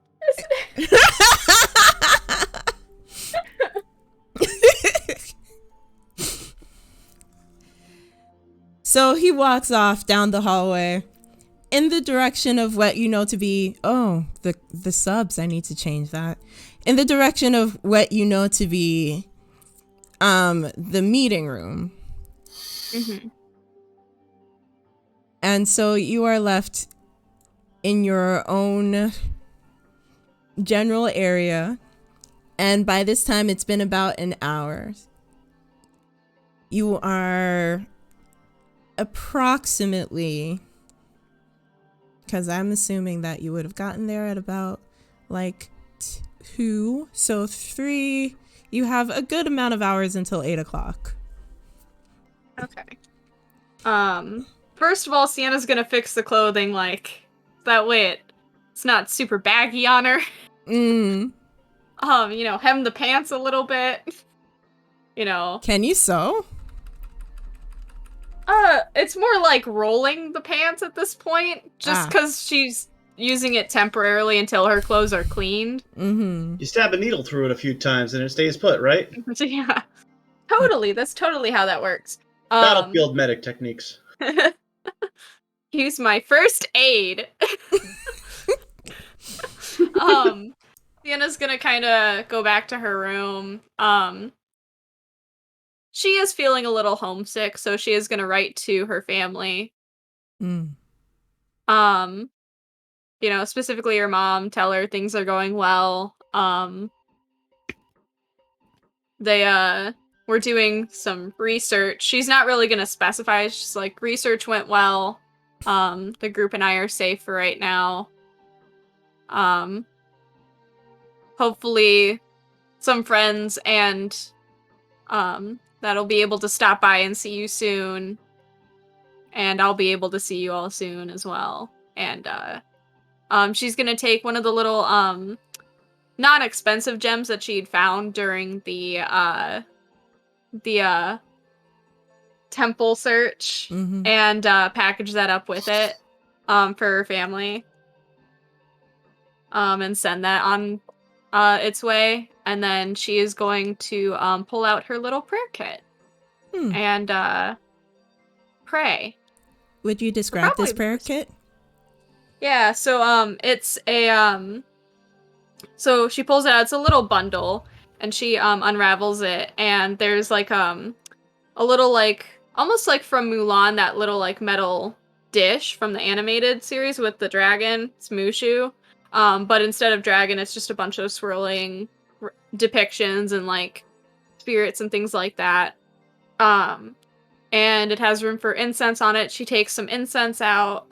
So he walks off down the hallway in the direction of what you know to be, the subs, I need to change that. In the direction of what you know to be the meeting room. Mm-hmm. And so you are left in your own general area. And by this time, it's been about an hour. You are approximately, because I'm assuming that you would have gotten there at about like 2, so 3. You have a good amount of hours until 8 o'clock. Okay. First of all, Sienna's gonna fix the clothing, like, that way it's not super baggy on her. Mm. Hem the pants a little bit. Can you sew? It's more like rolling the pants at this point, just because she's using it temporarily until her clothes are cleaned. Mm-hmm. You stab a needle through it a few times and it stays put, right? Yeah. Totally, that's totally how that works. Battlefield medic techniques. Use my first aid. Sienna's gonna kind of go back to her room. She is feeling a little homesick, so she is gonna write to her family. Mm. Specifically her mom, tell her things are going well. They were doing some research. She's not really gonna specify, she's like, research went well. The group and I are safe for right now. Hopefully some friends and that'll be able to stop by and see you soon. And I'll be able to see you all soon as well. And she's gonna take one of the little non-expensive gems that she'd found during the temple search, Mm-hmm. and package that up with it for her family, and send that on its way. And then she is going to pull out her little prayer kit and pray. Would you describe this prayer kit? Yeah, so it's a so she pulls it out. It's a little bundle, and she unravels it, and there's like a little, like, almost like from Mulan, that little like metal dish from the animated series with the dragon. It's Mushu. But instead of dragon, it's just a bunch of swirling depictions and like spirits and things like that. And it has room for incense on it. She takes some incense out,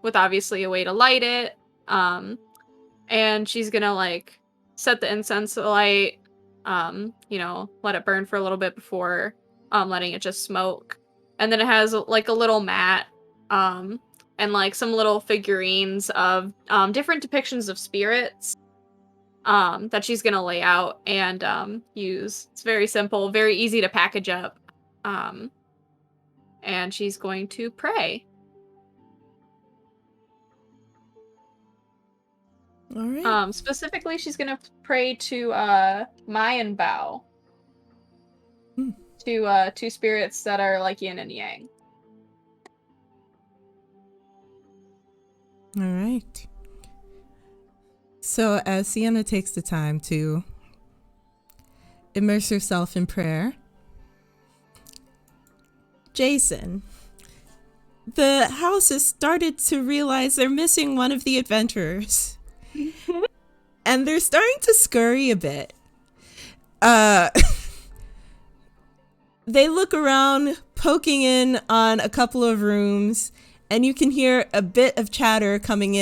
with obviously a way to light it. And she's gonna like set the incense alight, let it burn for a little bit before letting it just smoke. And then it has like a little mat, and and like some little figurines of different depictions of spirits that she's gonna lay out and use. It's very simple, very easy to package up. And she's going to pray. All right. Specifically, she's gonna pray to Mayan Bao. To two spirits that are like yin and yang. All right. So as Sienna takes the time to immerse herself in prayer, Jason, the house has started to realize they're missing one of the adventurers. And they're starting to scurry a bit. They look around, poking in on a couple of rooms, and you can hear a bit of chatter coming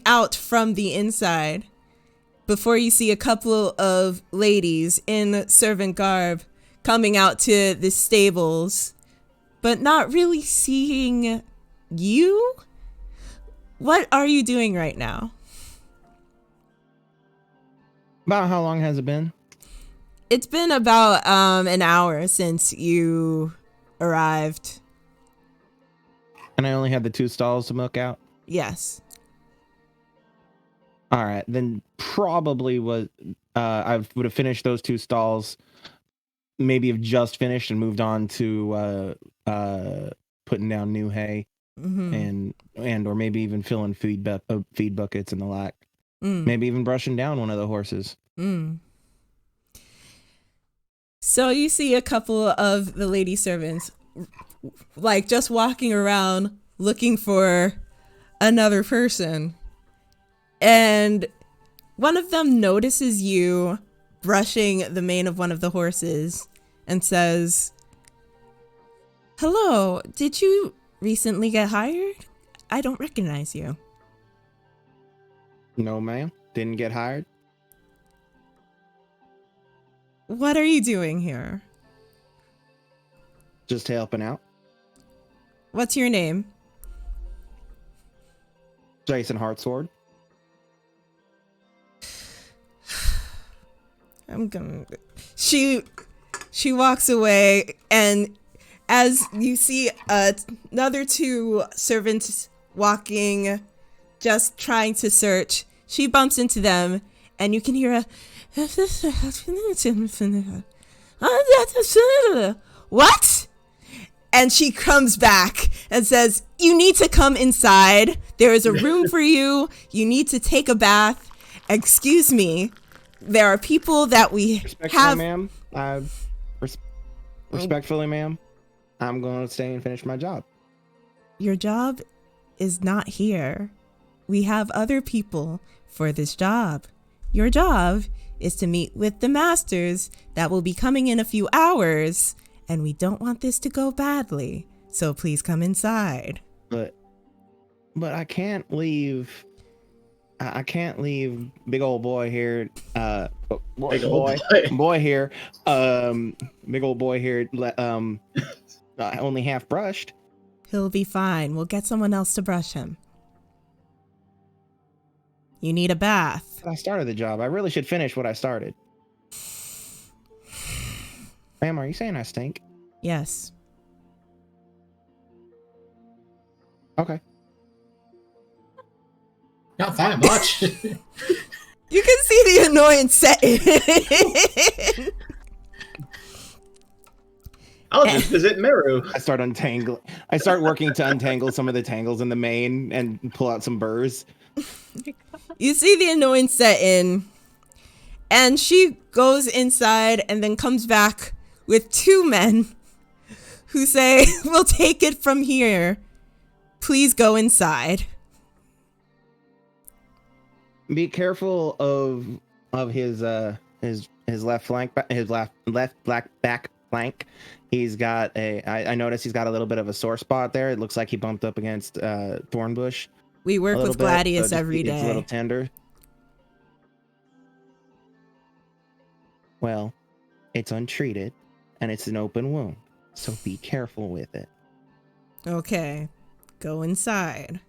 out from the inside before you see a couple of ladies in servant garb coming out to the stables, but not really seeing you. What are you doing right now? About how long has it been? It's been about an hour since you arrived. And I only had the 2 stalls to milk out? Yes. All right, then probably was I would have finished those 2 stalls, maybe have just finished and moved on to putting down new hay, and or maybe even filling feed buckets and the like. Maybe even brushing down one of the horses. So you see a couple of the lady servants like just walking around looking for another person. And one of them notices you brushing the mane of one of the horses and says, "Hello, did you recently get hired? I don't recognize you." No, ma'am. Didn't get hired. What are you doing here? Just helping out. What's your name? Jason Hartsword. She walks away, and as you see another 2 servants walking, just trying to search, she bumps into them, and you can hear a "What?" And she comes back and says, "You need to come inside. There is a room for you. You need to take a bath. Excuse me. There are people that we have." Ma'am. Respectfully, ma'am. I'm going to stay and finish my job. Your job is not here. We have other people for this job. Your job is to meet with the masters that will be coming in a few hours, and we don't want this to go badly. So please come inside. But I can't leave. I can't leave big old boy here. Big old boy here. Big old boy here. Only half brushed. He'll be fine. We'll get someone else to brush him. You need a bath. I started the job. I really should finish what I started. Ma'am, are you saying I stink? Yes. Okay. Not that much. You can see the annoyance set in. I'll just visit Meru. I start working to untangle some of the tangles in the mane and pull out some burrs. You see the annoyance set in, and she goes inside and then comes back with 2 men who say, "We'll take it from here. Please go inside." Be careful of his left flank, his left back flank. He's got I noticed he's got a little bit of a sore spot there. It looks like he bumped up against Thornbush. We work with Gladius every day. It's a little tender. Well, it's untreated, and it's an open wound, so be careful with it. Okay. go inside.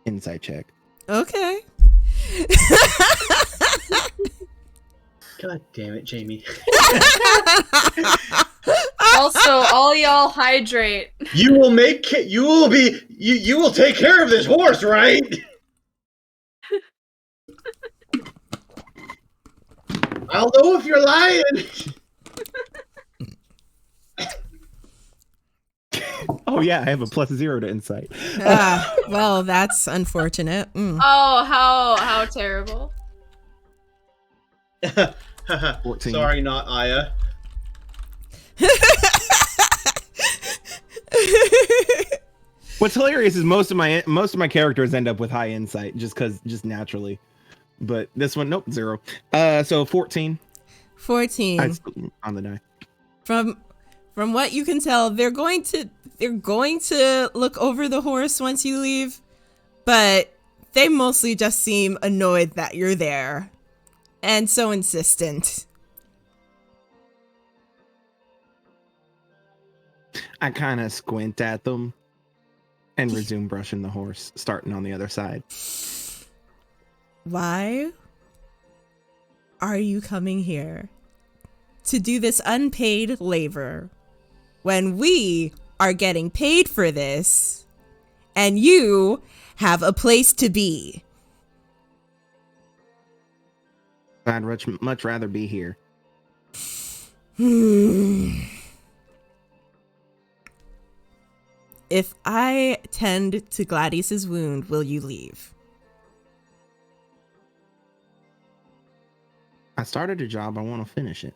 Insight check. Okay. God damn it, Jamey. Also, all y'all hydrate. You will make it. You will take care of this horse, right? I'll know if you're lying. Oh yeah, I have a +0 to insight. Well, that's unfortunate. Mm. Oh, how terrible. 14. Sorry, not Aya. What's hilarious is most of my characters end up with high insight just naturally, but this one, nope, 0. So 14. 14. On the die. From what you can tell, they're going to look over the horse once you leave, but they mostly just seem annoyed that you're there, and so insistent. I kind of squint at them and resume brushing the horse, starting on the other side. Why are you coming here to do this unpaid labor when we are getting paid for this and you have a place to be? I'd much rather be here. If I tend to Gladys's wound, will you leave? I started a job. I want to finish it.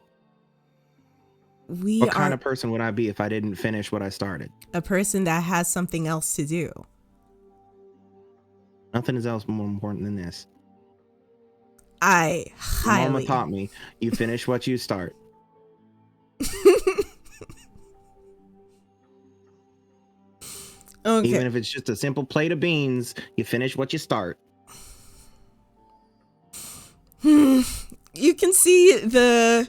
We What are kind of person would I be if I didn't finish what I started? a person that has something else to do. Nothing is else more important than this. I Mama highly taught me, you finish what you start. Okay. Even if it's just a simple plate of beans, you finish what you start. You can see the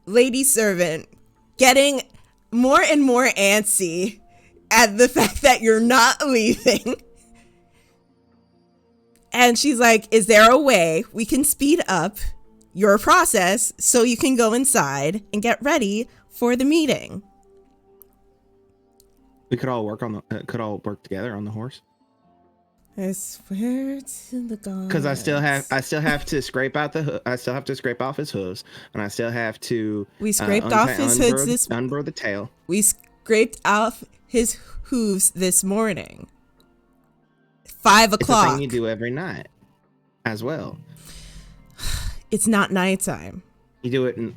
lady servant getting more and more antsy at the fact that you're not leaving. And she's like, is there a way we can speed up your process so you can go inside and get ready for the meeting? We could all work together on the horse. I swear to the gods. Because I still have to scrape off his hooves, and I still have to. We scraped off his hooves unburr the tail. We scraped off his hooves this morning. 5 It's a o'clock. thing you do every night, as well. It's not nighttime. You do it, and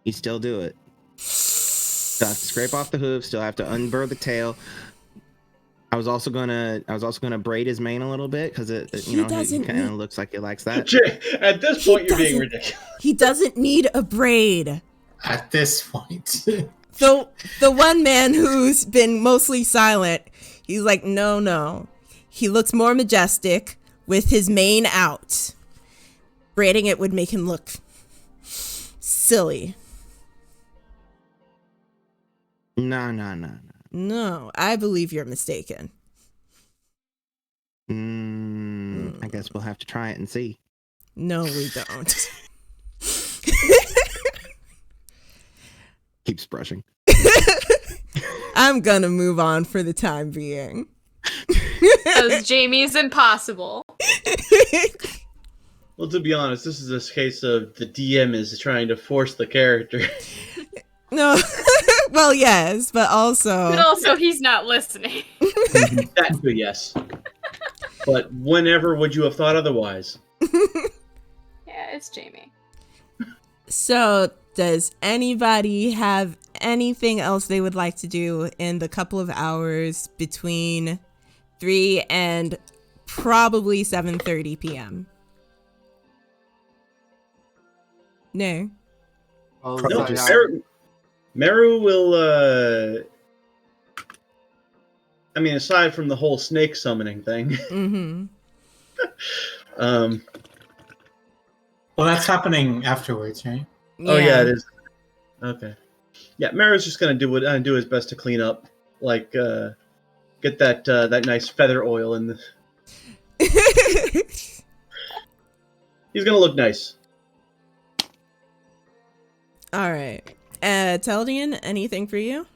you still do it. Still have to scrape off the hooves. Still have to unburr the tail. I was also gonna braid his mane a little bit because it kind of looks like he likes that. At this point, you're being ridiculous. He doesn't need a braid. At this point. So the one man who's been mostly silent, he's like, no. He looks more majestic with his mane out. Braiding it would make him look silly. No. No, I believe you're mistaken. I guess we'll have to try it and see. No, we don't. Keeps brushing. I'm gonna move on for the time being. Because Jamey's impossible. Well, to be honest, this is a case of the DM is trying to force the character. No, well, yes, but also... But also, he's not listening. That too, yes. But whenever would you have thought otherwise? Yeah, it's Jamey. So, does anybody have anything else they would like to do in the couple of hours between 3 and probably 7:30 p.m.? No. Well, No, so, Meru will, I mean, aside from the whole snake summoning thing, Mm-hmm. Well, that's happening afterwards, right? Oh yeah, it is. Okay. Yeah, Maru's just gonna do his best to clean up, like get that nice feather oil in the. He's gonna look nice. All right. Teldian, anything for you?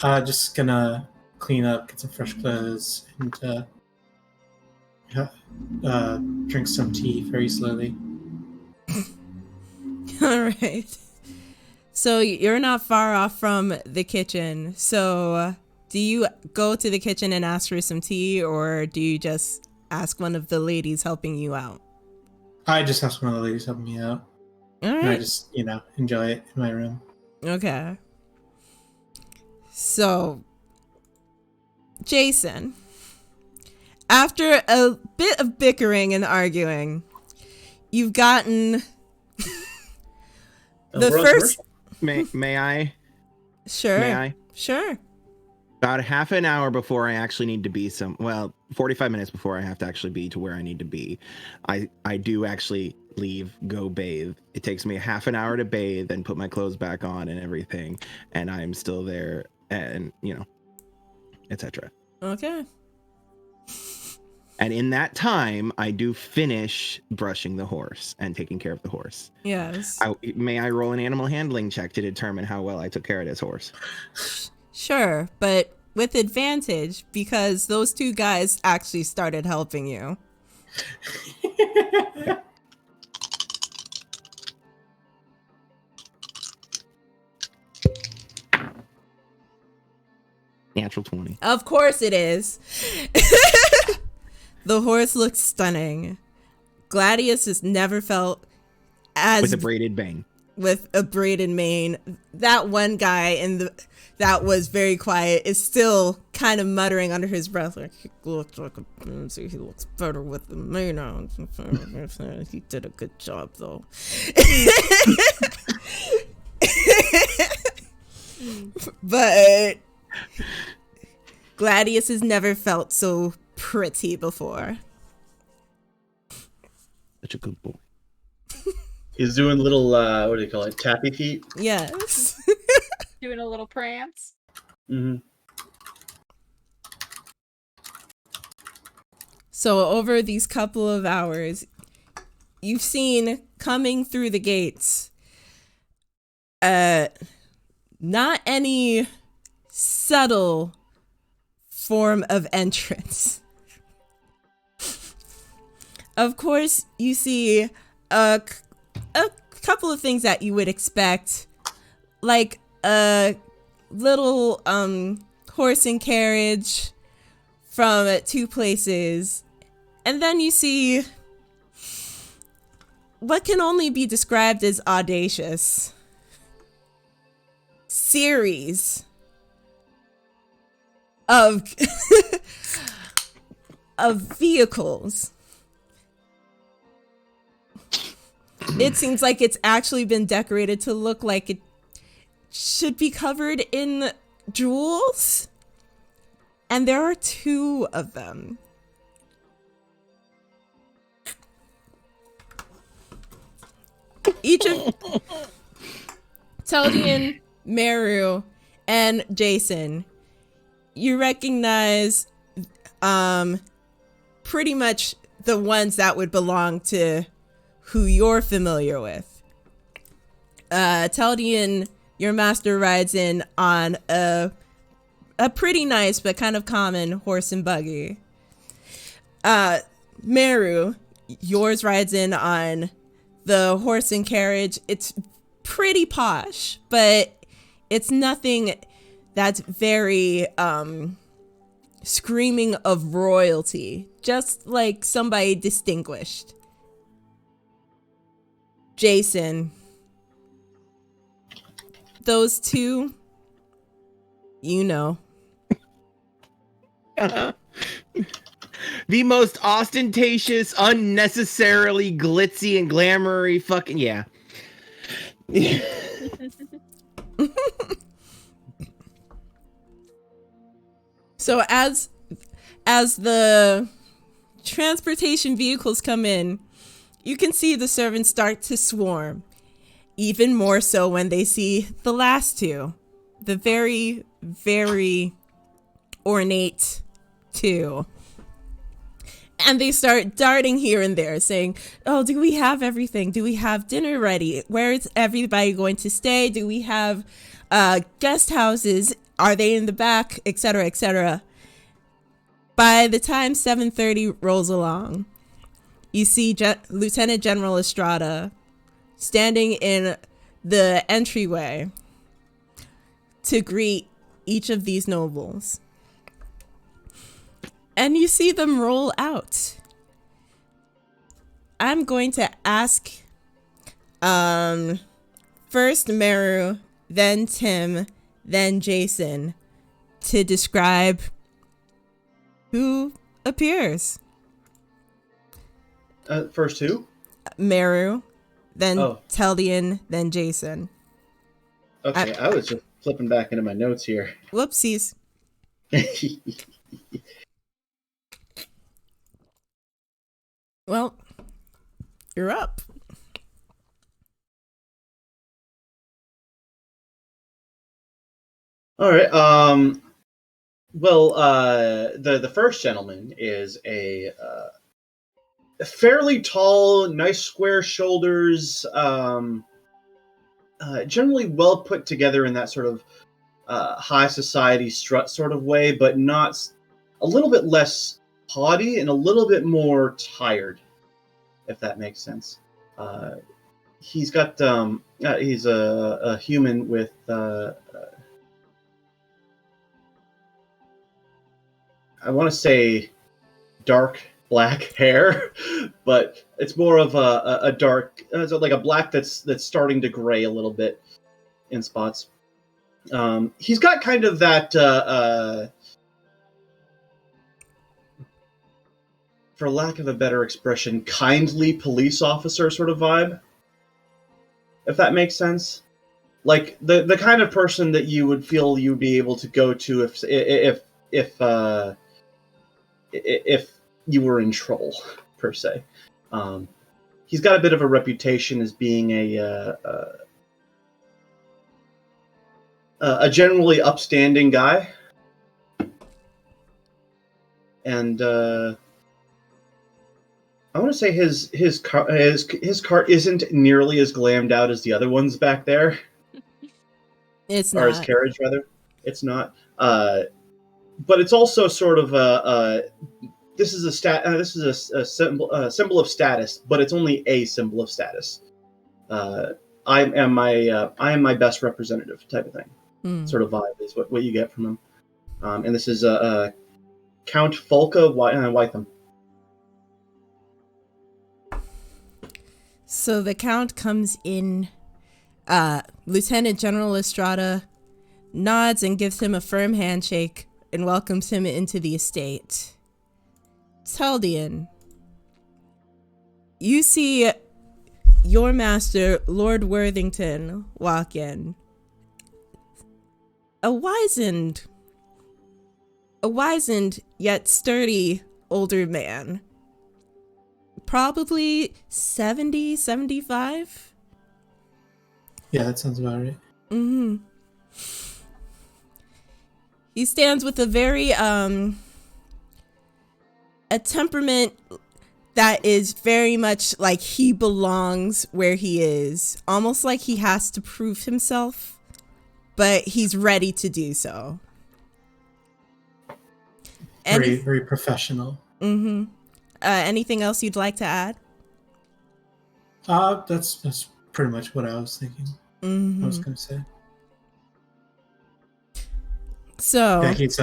Just gonna clean up, get some fresh clothes, and drink some tea very slowly. All right. So you're not far off from the kitchen. So do you go to the kitchen and ask for some tea, or do you just ask one of the ladies helping you out? I just asked one of the ladies helping me out. All And I right. just, enjoy it in my room. Okay. So, Jason, after a bit of bickering and arguing, you've gotten the first. May I? Sure. May I? Sure. About half an hour before I actually need to be 45 minutes before I have to actually be to where I need to be, I do actually leave, go bathe. It takes me a half an hour to bathe and put my clothes back on and everything, and I'm still there, and etc. Okay. And in that time, I do finish brushing the horse and taking care of the horse. Yes. May I roll an animal handling check to determine how well I took care of this horse? Sure, but with advantage because those two guys actually started helping you. Natural 20. Of course it is. The horse looks stunning. Gladius has never felt as With a braided bang. with a braided mane. That one guy that was very quiet is still kind of muttering under his breath, like, he looks like a pansy. He looks better with the mane on. He did a good job though. But Gladius has never felt so pretty before. Such a good boy. He's doing little what do you call it? Tappy feet. Yes. Doing a little prance. Mm-hmm. So over these couple of hours, you've seen coming through the gates, not any subtle form of entrance. Of course, you see a couple of things that you would expect, like a little horse and carriage from two places. And then you see what can only be described as audacious series of of vehicles. It seems like it's actually been decorated to look like it should be covered in jewels. And there are two of them. Each of Teldian, Meru, and Jason, you recognize pretty much the ones that would belong to who you're familiar with. Teldian, your master rides in on a pretty nice but kind of common horse and buggy. Meru, yours rides in on the horse and carriage. It's pretty posh, but it's nothing that's very screaming of royalty, just like somebody distinguished. Jason, those two, you know. The most ostentatious, unnecessarily glitzy and glamoury fucking yeah. So as the transportation vehicles come in, You can see the servants start to swarm, even more so when they see the last two, the very, very ornate two. And they start darting here and there saying, oh, do we have everything? Do we have dinner ready? Where is everybody going to stay? Do we have guest houses? Are they in the back? Etc., etc. By the time 7:30 rolls along, you see Lieutenant General Estrada standing in the entryway to greet each of these nobles. And you see them roll out. I'm going to ask first Meru, then Tim, then Jason to describe who appears. First who? Meru, then Teldian, then Jason. Okay, I was just flipping back into my notes here. Whoopsies. Well, you're up. All right. Well, the first gentleman is a fairly tall, nice square shoulders, generally well put together in that sort of high society strut sort of way, but not a little bit less haughty and a little bit more tired, if that makes sense. He's got he's a human with I want to say dark black hair, but it's more of a dark, like a black that's starting to gray a little bit in spots. He's got kind of that, for lack of a better expression, kindly police officer sort of vibe, if that makes sense. Like the kind of person that you would feel you'd be able to go to if you were in trouble, per se. He's got a bit of a reputation as being a generally upstanding guy, and I want to say his car isn't nearly as glammed out as the other ones back there. It's or not. His carriage, rather. It's not. But it's also sort of this is a symbol of status, but it's only a symbol of status. I am my best representative type of thing. Sort of vibe is what you get from him. And this is Count Folka Wytham. So the Count comes in. Lieutenant General Estrada nods and gives him a firm handshake and welcomes him into the estate. Teldian, you see your master, Lord Worthington, walk in. A wizened yet sturdy older man. Probably 70, 75? Yeah, that sounds about right. Mm-hmm. He stands with a very, a temperament that is very much like he belongs where he is. Almost like he has to prove himself, but he's ready to do so. Very professional. Mm-hmm. Anything else you'd like to add? That's pretty much what I was thinking. Mm-hmm. I was gonna say. So yeah, he's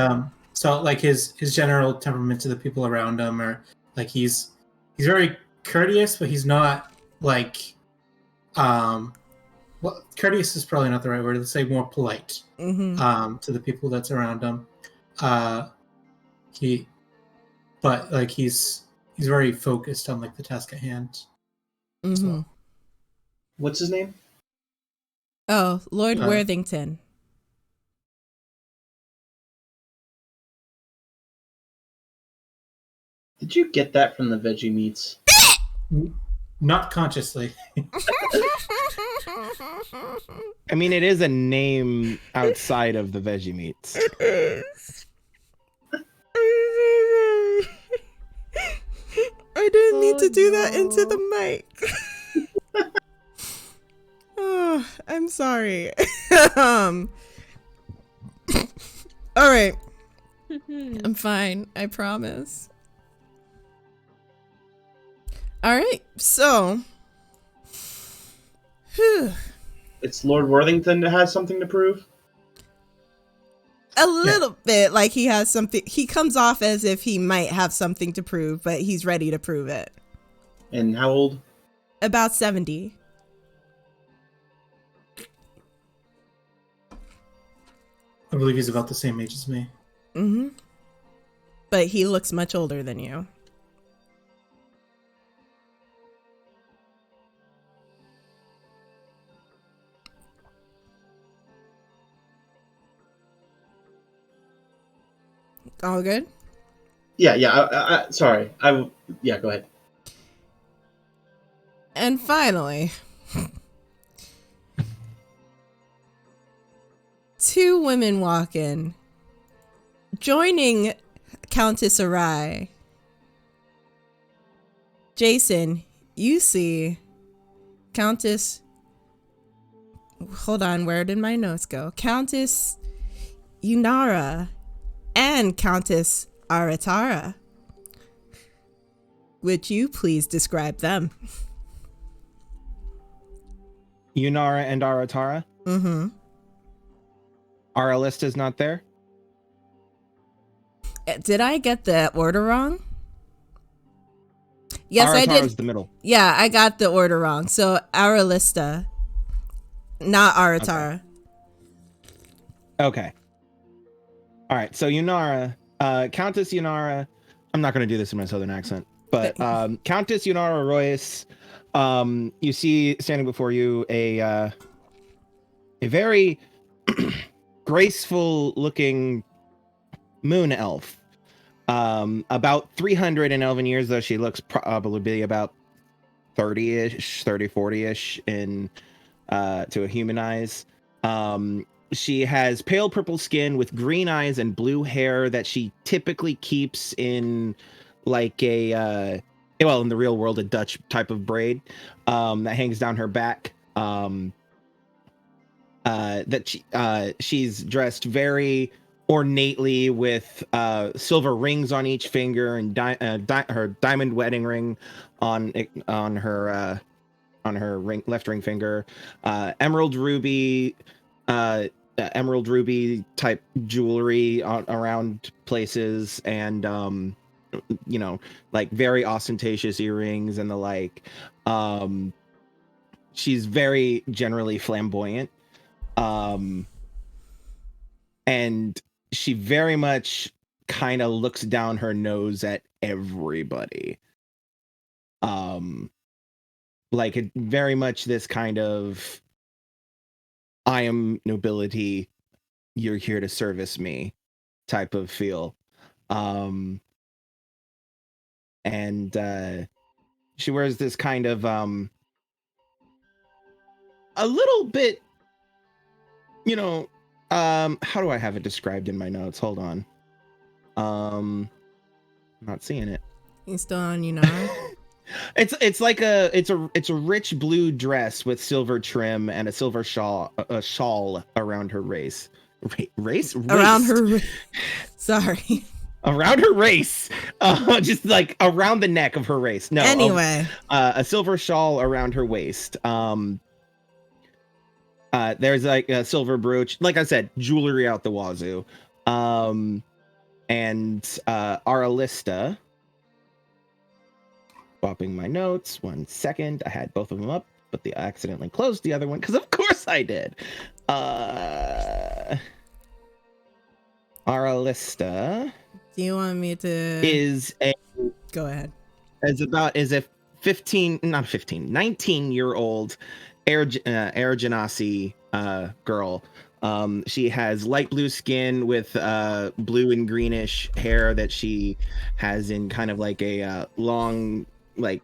so like his general temperament to the people around him, or like he's very courteous, but he's not like well, courteous is probably not the right word. Let's say more polite to the people that's around him. He's very focused on like the task at hand. So. What's his name? Oh, Lord Worthington. Did you get that from the veggie meats? Not consciously. I mean, it is a name outside of the veggie meats. I didn't mean to do that into the mic. Oh, I'm sorry. All right. I'm fine. I promise. All right. So, It's Lord Worthington that has something to prove. a little bit like he has something. He comes off as if he might have something to prove, but he's ready to prove it. And how old? About 70. I believe he's about the same age as me. Mm-hmm. But he looks much older than you. All good? Yeah. Sorry. Yeah, go ahead. And finally, two women walk in, joining Countess Arai. Jason, you see Countess... Hold on, where did my notes go? Countess Yunara and Countess Aratara. Would you please describe them? Yunara and Aratara? Mm-hmm. Aralista's not there? Did I get the order wrong? Yes, I Aratara's did. the middle. Yeah, I got the order wrong. So Aralista, not Aratara. Okay. All right. So Yunara, Countess Yunara. I'm not going to do this in my southern accent, but Countess Yunara Royce. You see standing before you a very graceful looking moon elf. About 300 in elven years, though she looks probably about 30-ish, 40-ish in to a human eyes. She has pale purple skin with green eyes and blue hair that she typically keeps in like a in the real world, a Dutch type of braid that hangs down her back. She's dressed very ornately with silver rings on each finger and her diamond wedding ring on her left ring finger, emerald ruby type jewelry around places, and like very ostentatious earrings and the like. She's very generally flamboyant, and she very much kind of looks down her nose at everybody. Like it very much this kind of, I am nobility, you're here to service me type of feel. And she wears this kind of a little bit, how do I have it described in my notes? Hold on. I'm not seeing it. You still on Yunara? It's like it's a rich blue dress with silver trim and a silver shawl around her waist. Around her. Sorry. Around her waist, just like around the neck of her waist. No. Anyway, a silver shawl around her waist. There's like a silver brooch. Like I said, jewelry out the wazoo. And Aralista. Swapping my notes. 1 second. I had both of them up, but I accidentally closed the other one because of course I did. Aralista. do you want me to go ahead? Is a 19-year-old Air Genasi girl. She has light blue skin with blue and greenish hair that she has in kind of like a long, like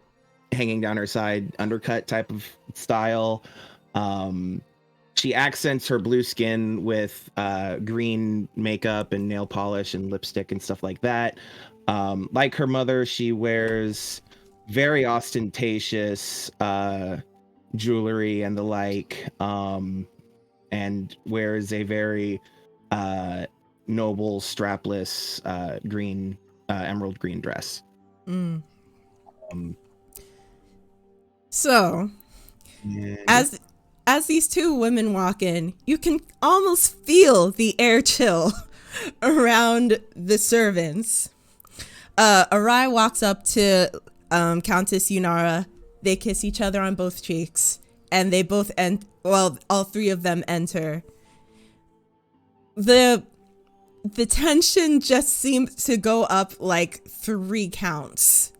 hanging down her side undercut type of style. She accents her blue skin with green makeup and nail polish and lipstick and stuff like that. Like her mother, she wears very ostentatious jewelry and the like, and wears a very noble strapless green emerald green dress. So as these two women walk in, you can almost feel the air chill around the servants. Arai walks up to Countess Yunara. They kiss each other on both cheeks, and they both all three of them enter. The tension just seems to go up like 3 counts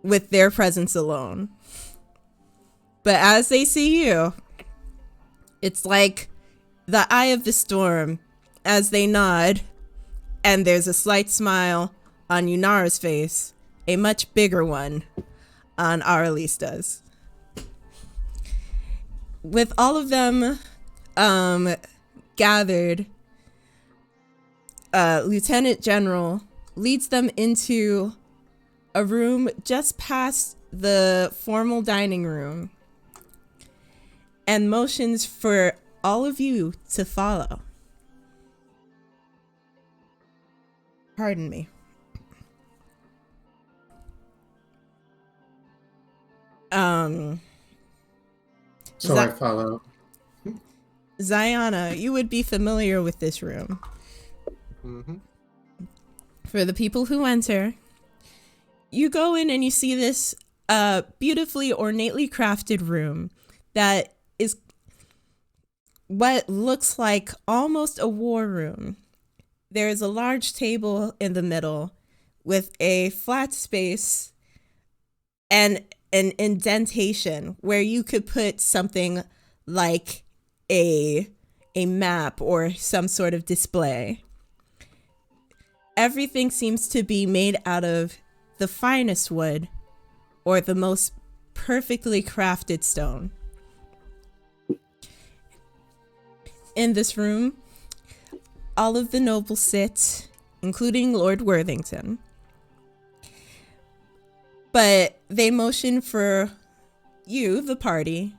with their presence alone. But as they see you, it's like the eye of the storm as they nod, and there's a slight smile on Yunara's face, a much bigger one on Aralista's. With all of them gathered, Lieutenant General leads them into a room just past the formal dining room and motions for all of you to follow. Pardon me. So I follow. Ziana, you would be familiar with this room. Mm-hmm. For the people who enter, you go in and you see this beautifully ornately crafted room that is what looks like almost a war room. There is a large table in the middle with a flat space and an indentation where you could put something like a map or some sort of display. Everything seems to be made out of the finest wood or the most perfectly crafted stone. In this room, all of the nobles sit, including Lord Worthington. But they motion for you, the party,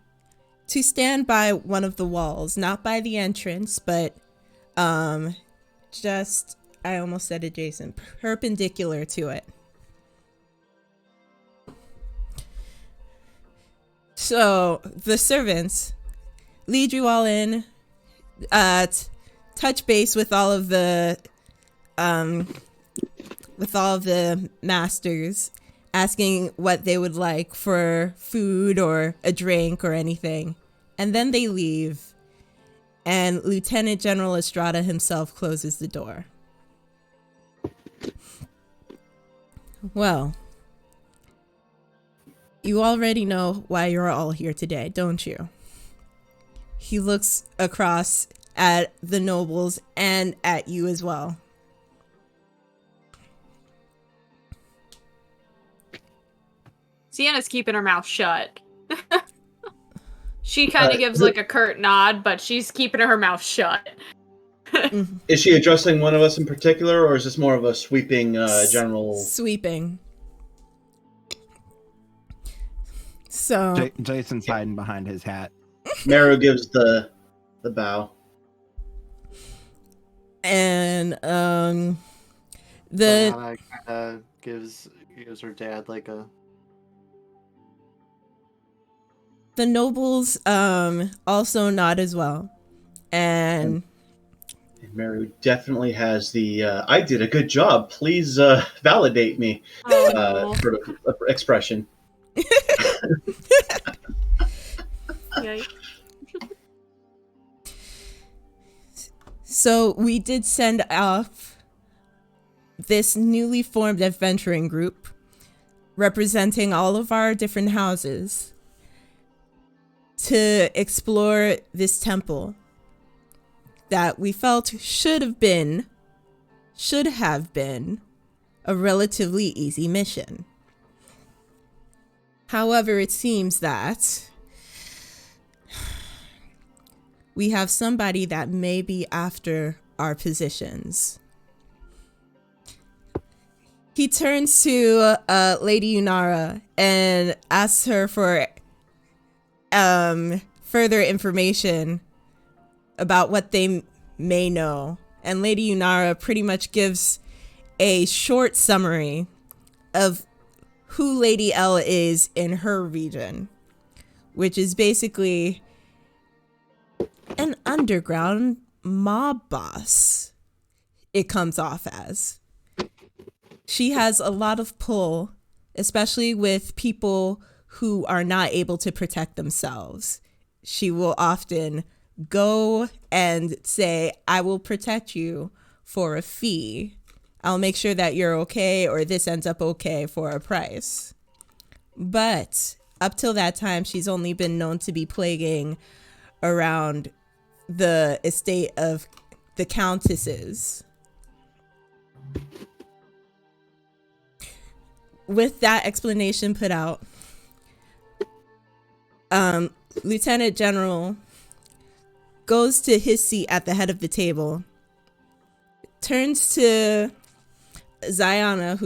to stand by one of the walls, not by the entrance, but just, I almost said adjacent, perpendicular to it. So the servants lead you all in, touch base with all of the masters, asking what they would like for food or a drink or anything, and then they leave, and Lieutenant General Estrada himself closes the door. Well, you already know why you're all here today, don't you? He looks across at the nobles and at you as well. Sienna's keeping her mouth shut. She kind of gives like a curt nod, but she's keeping her mouth shut. Is she addressing one of us in particular, or is this more of a sweeping general? Sweeping. So Jason's hiding behind his hat. Meru gives the bow. And Hannah kind of gives her dad like a. the nobles also nod as well, and Meru definitely has the "I did a good job. Please validate me" sort of expression. Yikes. So we did send off this newly formed adventuring group representing all of our different houses to explore this temple that we felt should have been a relatively easy mission. However, it seems that we have somebody that may be after our positions. He turns to Lady Unara and asks her for further information about what they may know. And Lady Unara pretty much gives a short summary of who Lady L is in her region, which is basically an underground mob boss, it comes off as. She has a lot of pull, especially with people who are not able to protect themselves. She will often go and say, I will protect you for a fee. I'll make sure that you're okay, or this ends up okay for a price. But up till that time, she's only been known to be plaguing around the estate of the countesses. With that explanation put out, Lieutenant General goes to his seat at the head of the table, turns to Ziana,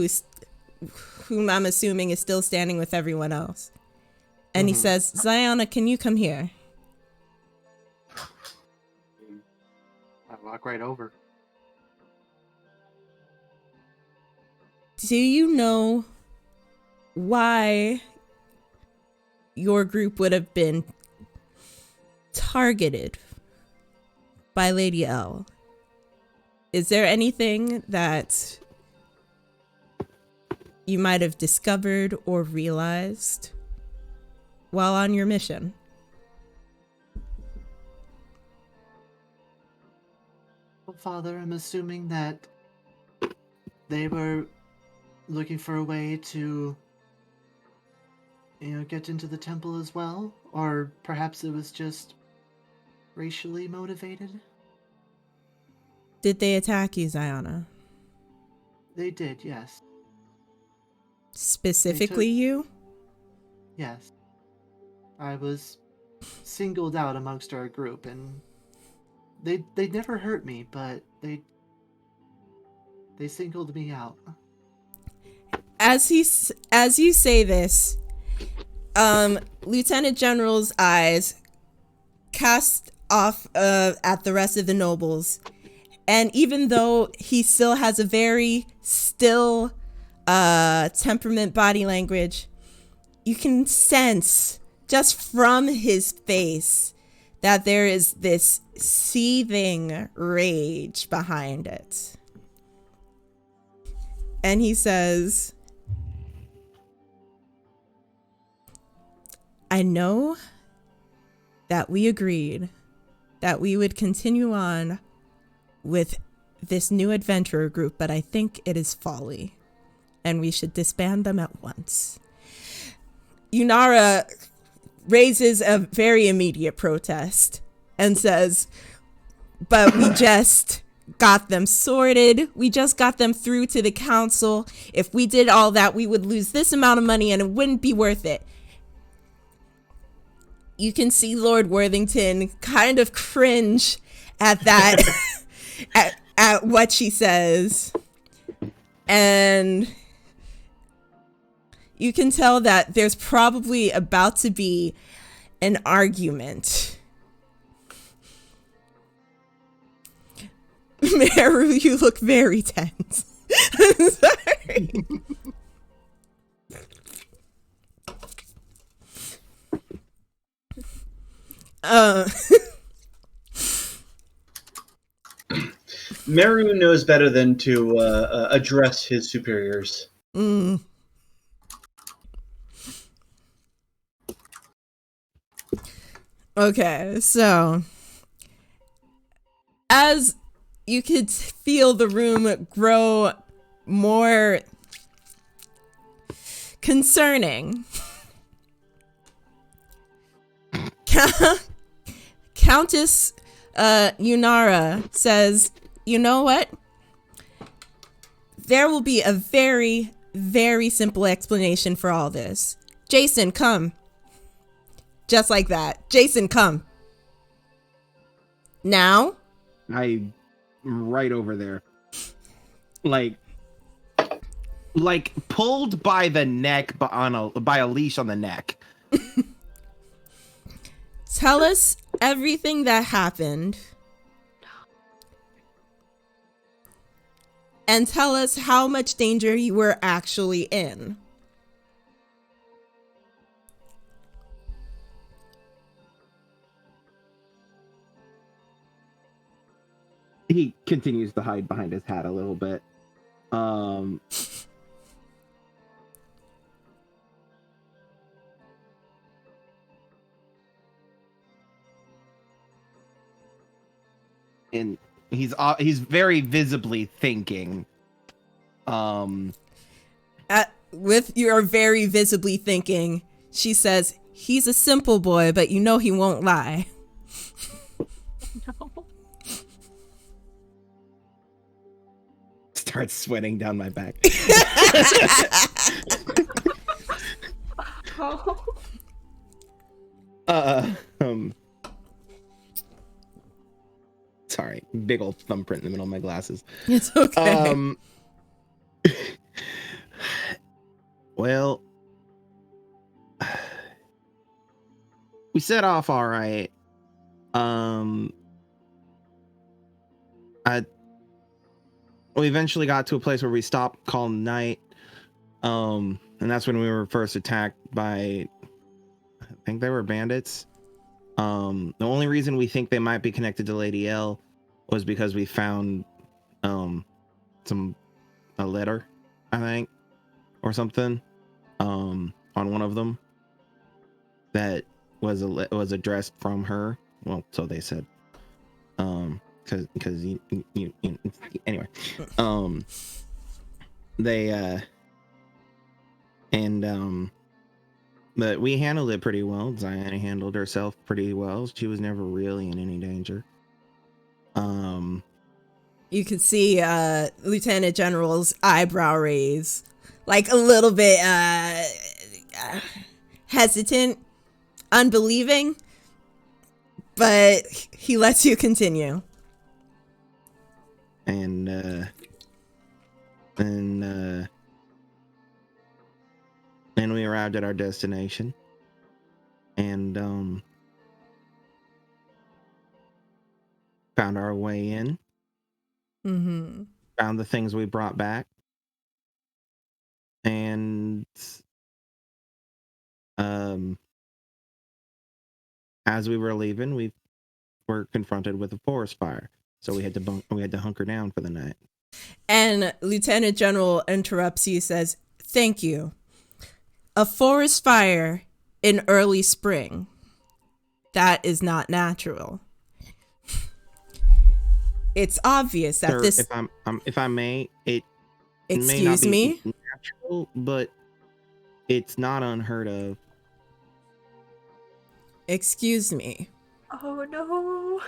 whom I'm assuming is still standing with everyone else, and he says, Ziana, can you come here? I walk right over. Do you know why your group would have been targeted by Lady L? Is there anything that you might have discovered or realized while on your mission? Well, Father, I'm assuming that they were looking for a way to, get into the temple as well? Or perhaps it was just racially motivated? Did they attack you, Ziana? They did, yes. Specifically you? Yes. I was singled out amongst our group, and they never hurt me, but they singled me out. As you say this, Lieutenant General's eyes cast off at the rest of the nobles, and even though he still has a very still temperament body language, you can sense just from his face that there is this seething rage behind it. And he says, I know that we agreed that we would continue on with this new adventurer group, but I think it is folly, and we should disband them at once. Unara raises a very immediate protest and says, but we just got them sorted. We just got them through to the council. If we did all that, we would lose this amount of money and it wouldn't be worth it. You can see Lord Worthington kind of cringe at that, at what she says. And you can tell that there's probably about to be an argument. Meru, you look very tense. I'm sorry. Meru knows better than to address his superiors. Okay, so as you could feel the room grow more concerning, Countess Unara says, you know what? There will be a very, very simple explanation for all this. Jason, come. Just like that. Jason, come. Now? I'm right over there. Like pulled by the neck, but by a leash on the neck. Tell us everything that happened. And tell us how much danger you were actually in. He continues to hide behind his hat a little bit. And he's very visibly thinking. With your very visibly thinking, she says, he's a simple boy, but you know he won't lie. No. Starts sweating down my back. Oh. Sorry, big old thumbprint in the middle of my glasses. It's okay. Well, we set off all right. We eventually got to a place where we stopped calling night. And that's when we were first attacked by, I think they were bandits. The only reason we think they might be connected to Lady L was because we found a letter, I think, or something, on one of them that was addressed from her. Well, so they said. Because you anyway, but we handled it pretty well. Diana handled herself pretty well. She was never really in any danger. You could see Lieutenant General's eyebrow raise, like a little bit hesitant, unbelieving, but he lets you continue. And then we arrived at our destination, and found our way in. Mm-hmm. Found the things we brought back, and as we were leaving, we were confronted with a forest fire, so we had to hunker down for the night. And Lieutenant General interrupts you, says, "Thank you. A forest fire in early spring. That is not natural. It's obvious that Sir, this." if I may, it Excuse may not be me? natural, but it's not unheard of. Excuse me. Oh no.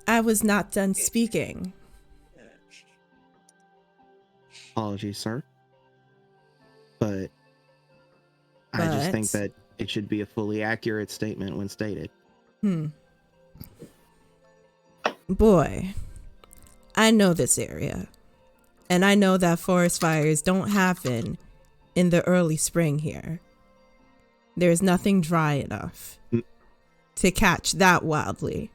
I was not done speaking. Apologies, sir. But I just think that it should be a fully accurate statement when stated. Boy, I know this area. And I know that forest fires don't happen in the early spring here. There's nothing dry enough to catch that wildly.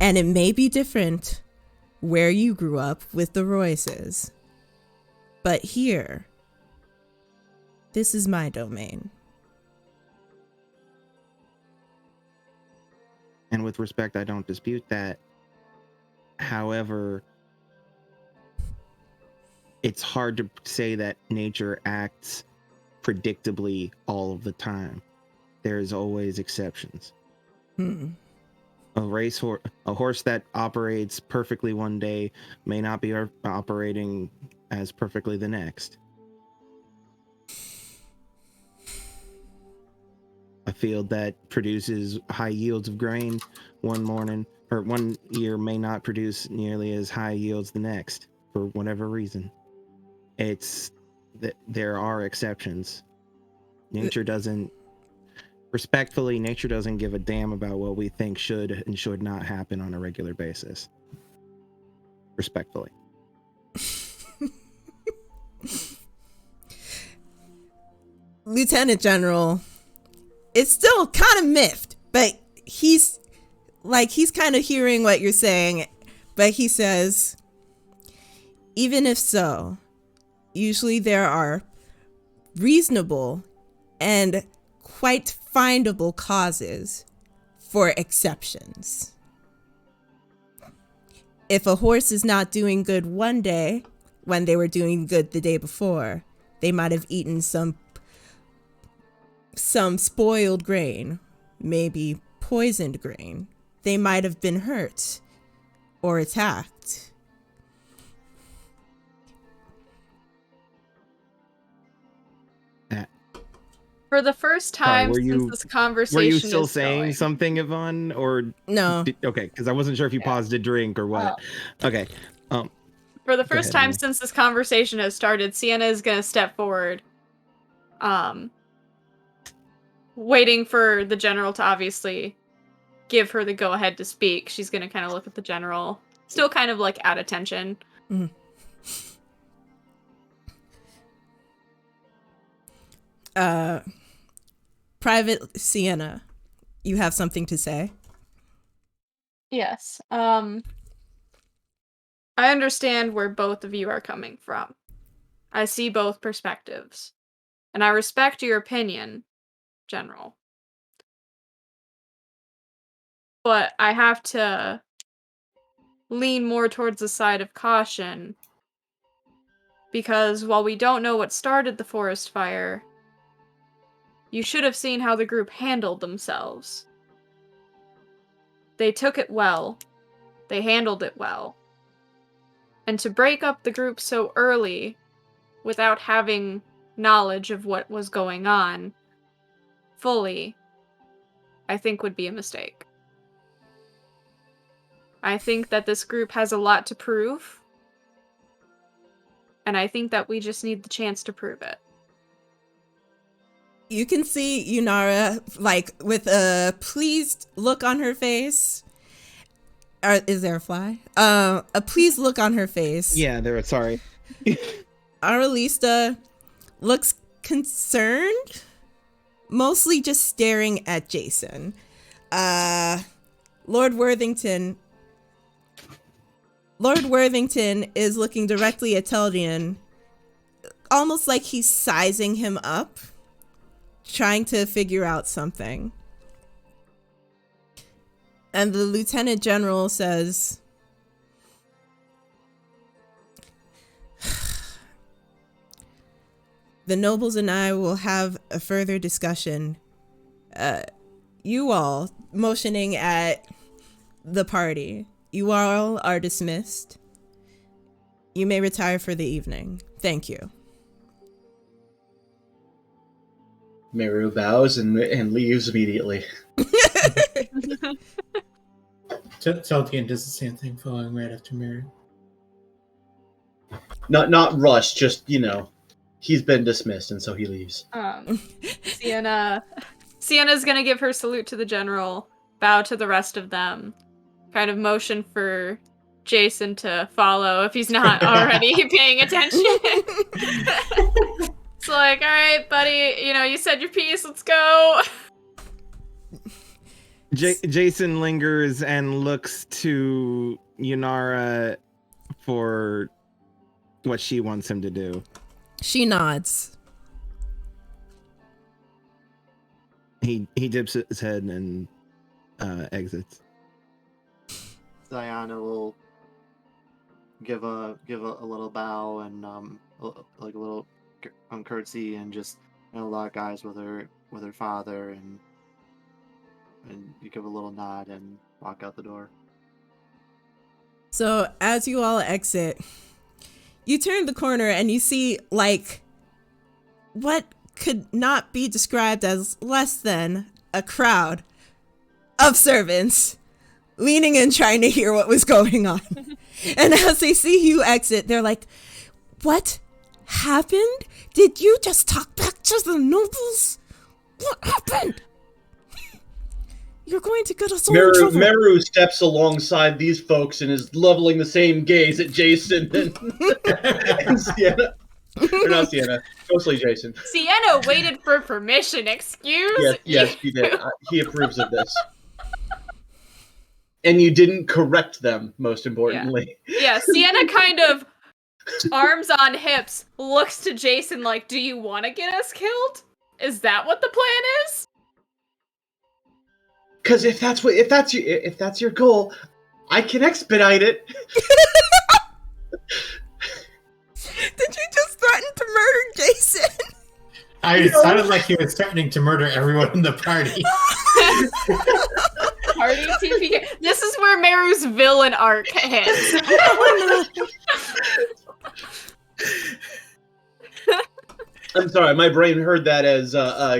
And it may be different where you grew up with the Royces. But here, this is my domain. And with respect, I don't dispute that. However, it's hard to say that nature acts predictably all of the time. There's always exceptions. A horse that operates perfectly one day may not be operating as perfectly the next. A field that produces high yields of grain one year may not produce nearly as high yields the next, for whatever reason. It's there are exceptions. Nature doesn't give a damn about what we think should and should not happen on a regular basis. Respectfully. Lieutenant General is still kind of miffed, but he's kind of hearing what you're saying, but he says, even if so, usually there are reasonable and quite findable causes for exceptions. If a horse is not doing good one day when they were doing good the day before, they might have eaten some spoiled grain, maybe poisoned grain. They might have been hurt or attacked. For the first time since this conversation were you still is saying going. something, Yvonne, or no? Okay, because I wasn't sure if you paused to drink or what. Okay. For the first time since this conversation has started, Sienna is going to step forward, waiting for the general to obviously give her the go-ahead to speak. She's going to kind of look at the general, still kind of like at attention. Mm. Private Sienna, you have something to say? Yes. I understand where both of you are coming from. I see both perspectives. And I respect your opinion, General. But I have to lean more towards the side of caution. Because while we don't know what started the forest fire, you should have seen how the group handled themselves. They took it well. They handled it well. And to break up the group so early, without having knowledge of what was going on fully, I think would be a mistake. I think that this group has a lot to prove, and I think that we just need the chance to prove it. You can see Yunara, like, with a pleased look on her face. Or, is there a fly? A pleased look on her face. Yeah, sorry. Aralista looks concerned, mostly just staring at Jason. Lord Worthington is looking directly at Teldian, almost like he's sizing him up, trying to figure out something. And the Lieutenant General says, the nobles and I will have a further discussion. You all, motioning at the party, you all are dismissed. You may retire for the evening. Thank you. Meru bows and leaves immediately. Teltian does the same thing, following right after Meru. Not rushed, just, he's been dismissed, and so he leaves. Sienna's gonna give her salute to the general, bow to the rest of them, kind of motion for Jason to follow if he's not already paying attention. It's like, all right, buddy, you said your piece, let's go. Jason lingers and looks to Yunara for what she wants him to do. She nods. He dips his head and exits. Diana will give a little bow and like a little curtsy and just lock eyes with her father and you give a little nod and walk out the door. So as you all exit, you turn the corner and you see like what could not be described as less than a crowd of servants leaning in trying to hear what was going on. And as they see you exit, they're like, what happened? Did you just talk back to the nobles? What happened? You're going to get us all in trouble. Meru steps alongside these folks and is leveling the same gaze at Jason and Sienna. Or not Sienna, mostly Jason. Sienna waited for permission, excuse Yes, he did. He approves of this. And you didn't correct them, most importantly. Yeah, Sienna kind of, arms on hips, looks to Jason like, do you want to get us killed? Is that what the plan is? Because if that's your goal, I can expedite it. Did you just threaten to murder Jason? It sounded like he was threatening to murder everyone in the party. Party TPK. This is where Meru's villain arc hits. I'm sorry, my brain heard that as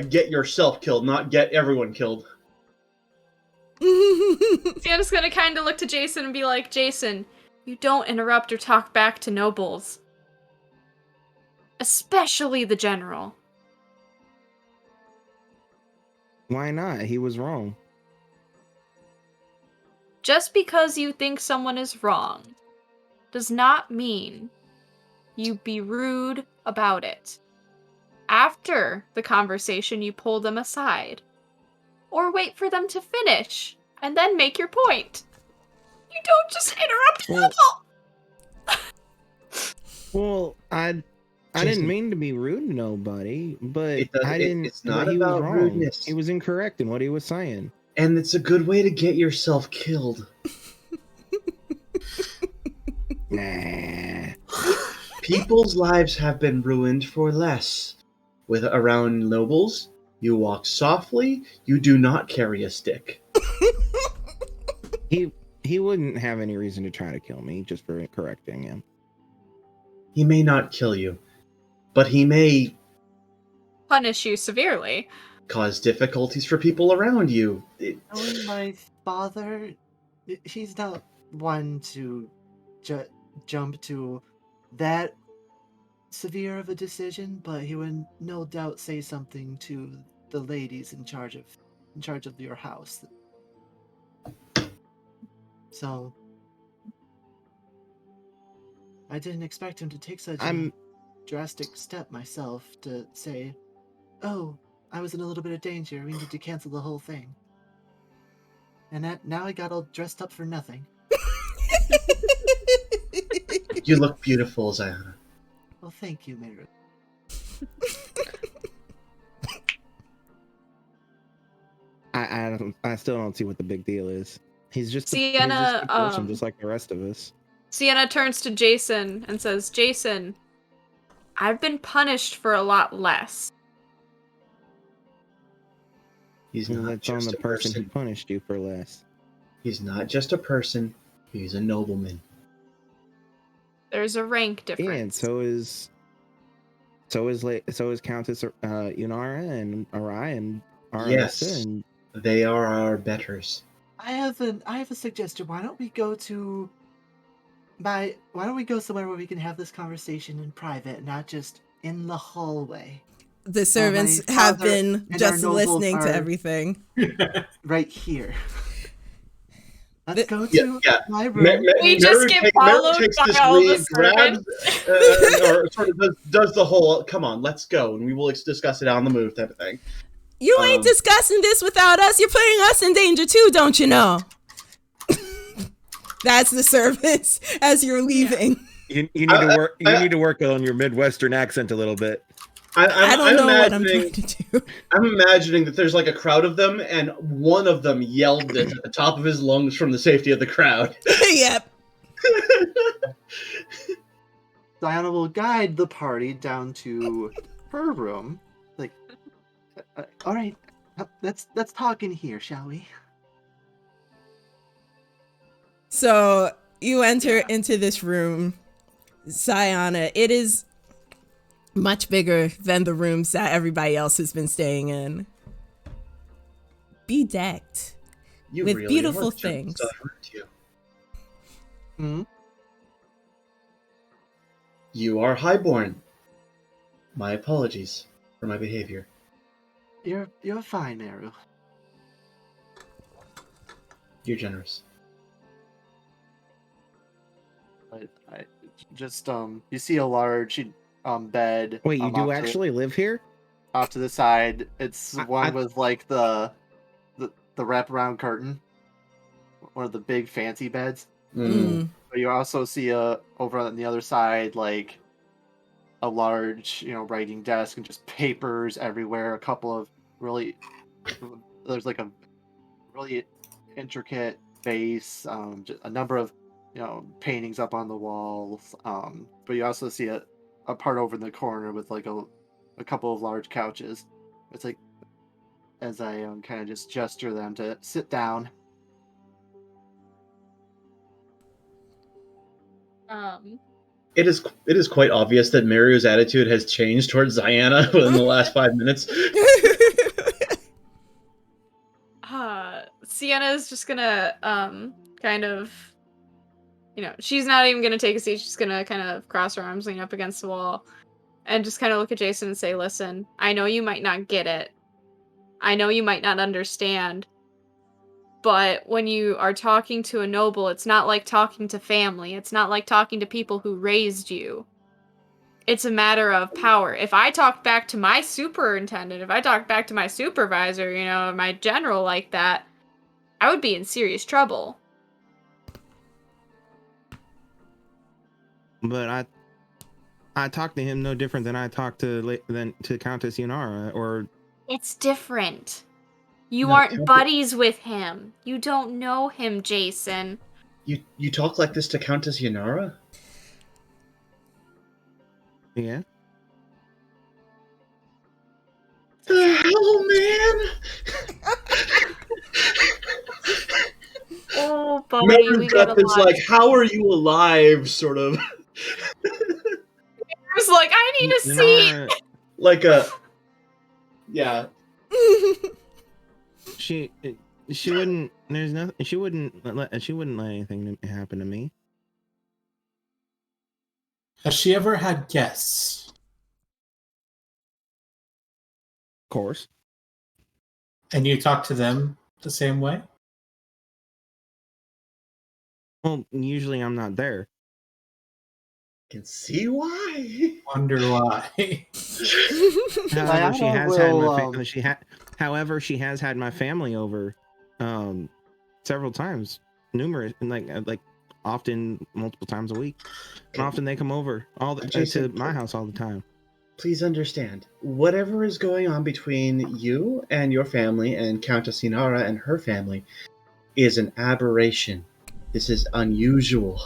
get yourself killed, not get everyone killed. Sienna's gonna kind of look to Jason and be like, Jason, you don't interrupt or talk back to nobles. Especially the general. Why not? He was wrong. Just because you think someone is wrong does not mean you be rude about it. After the conversation, you pull them aside. Or wait for them to finish, and then make your point. You don't just interrupt people! Well, I didn't mean to be rude to nobody, but I didn't. It's not he about was wrong. rudeness. He was incorrect in what he was saying. And it's a good way to get yourself killed. Nah. People's lives have been ruined for less. With around nobles, you walk softly, you do not carry a stick. He wouldn't have any reason to try to kill me just for correcting him. He may not kill you, but he may Punish you severely. cause difficulties for people around you. Knowing my father, he's not one to jump to that severe of a decision, but he would no doubt say something to the ladies in charge of your house. So I didn't expect him to take such a drastic step myself to say, "Oh, I was in a little bit of danger. We need to cancel the whole thing." And now I got all dressed up for nothing. You look beautiful, Ziana. Well, thank you, Meru. I still don't see what the big deal is. He's just Sienna, a person, just like the rest of us. Sienna turns to Jason and says, Jason, I've been punished for a lot less. He's Well, not that's on just the a person who person. punished you for less. He's not just a person. He's a nobleman. There's a rank Yeah, difference. and so is Countess Yunara and Arai and Arisa Yes. and They are our betters. I have a suggestion. Why don't we go somewhere where we can have this conversation in private, not just in the hallway? The servants my have father been and just our nobles listening to are- everything. Right here. Let's go Yeah, to yeah. my room. We just get followed by all the grabs, or sort of does the whole, come on, let's go, and we will discuss it on the move type of thing. You ain't discussing this without us. You're putting us in danger too, don't you know? That's the servants as you're leaving. you need to work. You need to work on your Midwestern accent a little bit. I don't know what I'm trying to do. I'm imagining that there's like a crowd of them, and one of them yelled this at the top of his lungs from the safety of the crowd. Yep. Diana will guide the party down to her room. Like, all right, let's talk in here, shall we? So you enter into this room, Ziana. It is much bigger than the rooms that everybody else has been staying in. Bedecked You with really beautiful were just things. aren't you? Hmm? You are highborn. My apologies for my behavior. You're fine, Meru. You're generous. I just you see a large bed. Wait, you do off actually live here? off to the side. It's one I- with like the wraparound curtain, one of the big fancy beds. Mm. But you also see over on the other side like a large, writing desk and just papers everywhere. A couple of there's like a really intricate vase, a number of paintings up on the walls. But you also see a part over in the corner with like a couple of large couches. It's like as I kind of just gesture them to sit down. It is quite obvious that Mario's attitude has changed towards Ziana within the last 5 minutes. Sienna is just gonna kind of, she's not even gonna take a seat. She's gonna kind of cross her arms, lean up against the wall, and just kind of look at Jason and say, "Listen, I know you might not get it. I know you might not understand. But when you are talking to a noble, it's not like talking to family. It's not like talking to people who raised you. It's a matter of power. If I talked back to my superintendent, if I talked back to my supervisor, my general like that, I would be in serious trouble." But I talked to him no different than I talked to Countess Yunara, or It's different. You No, aren't buddies with him. You don't know him, Jason. You talk like this to Countess Yunara? yeah. The hell, man! Oh, buddy, Mary's we got got a this, lot. like, how are you alive, sort of. I was like, I need a seat. Like a... Yeah. She wouldn't. There's nothing. She wouldn't let anything happen to me. Has she ever had guests? Of course. And you talk to them the same way? Well, usually I'm not there. Can see why. Wonder why. However, she has had will, However, she has had my family over, several times, numerous, and like often multiple times a week. And often they come over to my house all the time. Please understand, whatever is going on between you and your family and Countess Inara and her family is an aberration. This is unusual.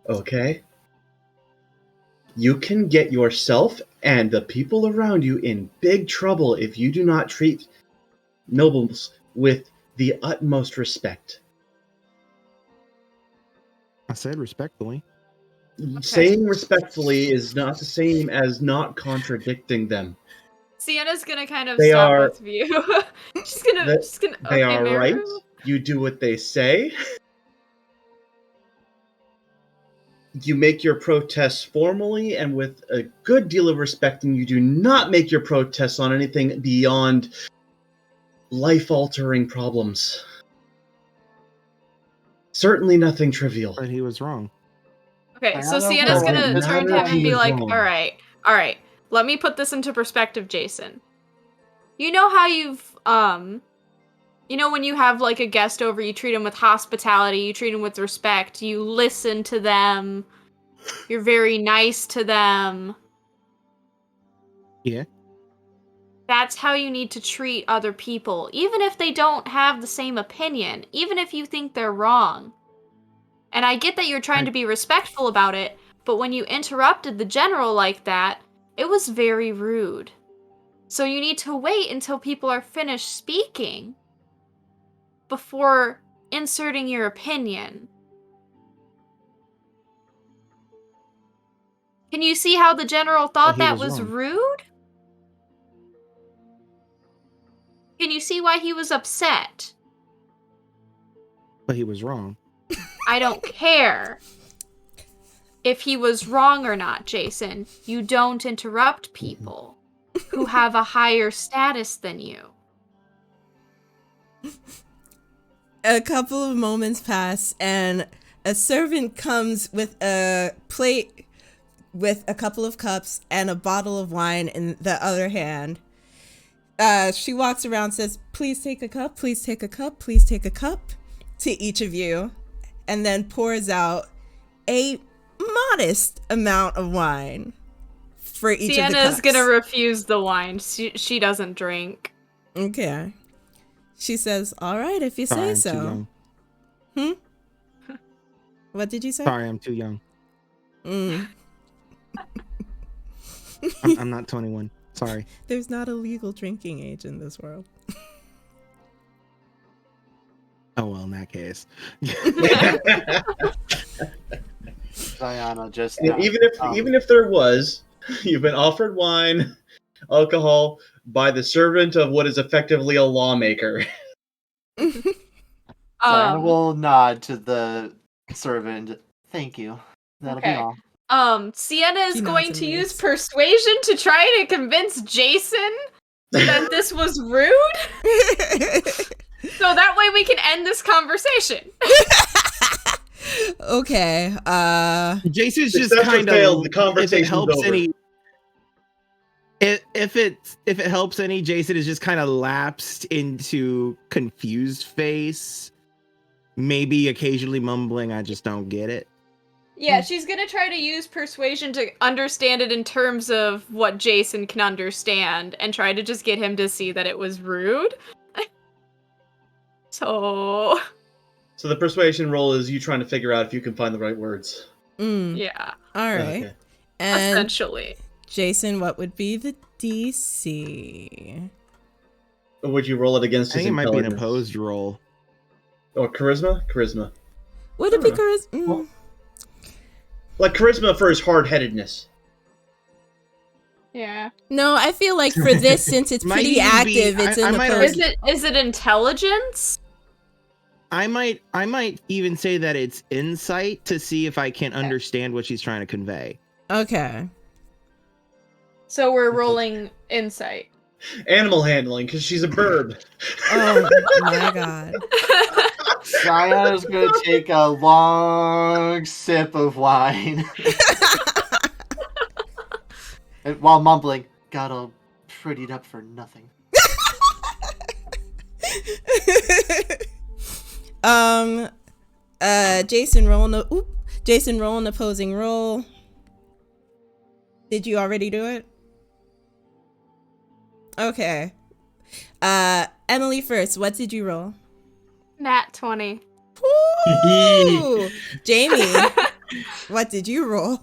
Okay? You can get yourself and the people around you in big trouble if you do not treat nobles with the utmost respect. I said respectfully. Saying respectfully is not the same as not contradicting them. Sienna's gonna kind of They stop are- both of you. She's gonna. They okay, are Meru. right. You do what they say. You make your protests formally and with a good deal of respect, and you do not make your protests on anything beyond life-altering problems. Certainly nothing trivial. But he was wrong. Okay, so Diana Sienna's will- gonna It's turn to him not and be even like, wrong. all right, let me put this into perspective, Jason. You know how when you have like a guest over, you treat them with hospitality, you treat them with respect, you listen to them, you're very nice to them. Yeah. That's how you need to treat other people, even if they don't have the same opinion, even if you think they're wrong. And I get that you're trying to be respectful about it, but when you interrupted the general like that, it was very rude. So you need to wait until people are finished speaking before inserting your opinion. Can you see how the general thought he that was was wrong. rude? Can you see why he was upset? But he was wrong. I don't care. if he was wrong or not, Jason. You don't interrupt people who have a higher status than you. A couple of moments pass, and a servant comes with a plate with a couple of cups and a bottle of wine in the other hand. She walks around, says, "Please take a cup, please take a cup, please take a cup," to each of you, and then pours out a modest amount of wine for each of the cups. Sienna's gonna refuse the wine. She doesn't drink. Okay. She says, "All right, if you Sorry, say I'm too young. What did you say? Sorry, I'm too young. Mm. I'm not 21. Sorry. There's not a legal drinking age in this world. Oh, well, in that case. Diana just And even if there was, you've been offered wine, alcohol by the servant of what is effectively a lawmaker. Diana will nod to the servant. Thank you. That'll be Okay. all. Sienna is She going nods to and use waves. persuasion to try to convince Jason that this was rude, so that way we can end this conversation. Okay. Jason's just Success or kind fail, of. the conversation's over. If it helps any, Jason is just kind of lapsed into confused face, maybe occasionally mumbling, "I just don't get it." Yeah, she's gonna try to use persuasion to understand it in terms of what Jason can understand, and try to just get him to see that it was rude. So the persuasion roll is you trying to figure out if you can find the right words. yeah, All right. Okay. And essentially. Jason, what would be the DC? Would you roll it I against think his it might be an intelligence? opposed roll. Or charisma? Charisma. Would it be Huh. charisma? Well- Like charisma for his hard-headedness. Yeah. No, I feel like for this, since it's Might pretty even be- active, it's I in might opposed. Is it intelligence? I might even say that it's insight to see if I can understand what she's trying to convey. Okay. So we're rolling insight. Animal handling, because she's a bird. Oh my god. Diana's gonna take a long sip of wine. And while mumbling, "Got all prettied up for nothing." Jason roll an opposing roll. Did you already do it? Okay. Emily first, what did you roll? Nat 20. Ooh! Jamey, what did you roll?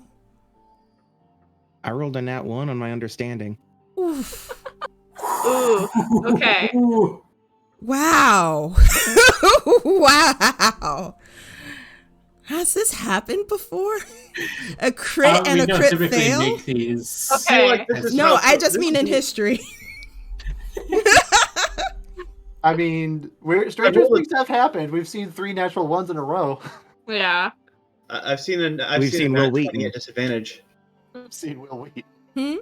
I rolled a nat 1 on my understanding. Oof. Ooh. Okay. Ooh. Wow. Wow. Has this happened before? A crit and We a don't crit typically fail? make these. Okay. I feel like this is No, how- I just this mean is- in history. I mean, stranger rolled things have happened. We've seen 3 natural ones in a row. Yeah. I've seen We've a seen nat Will 20 Wheaton. at disadvantage. We've seen Will Wheaton.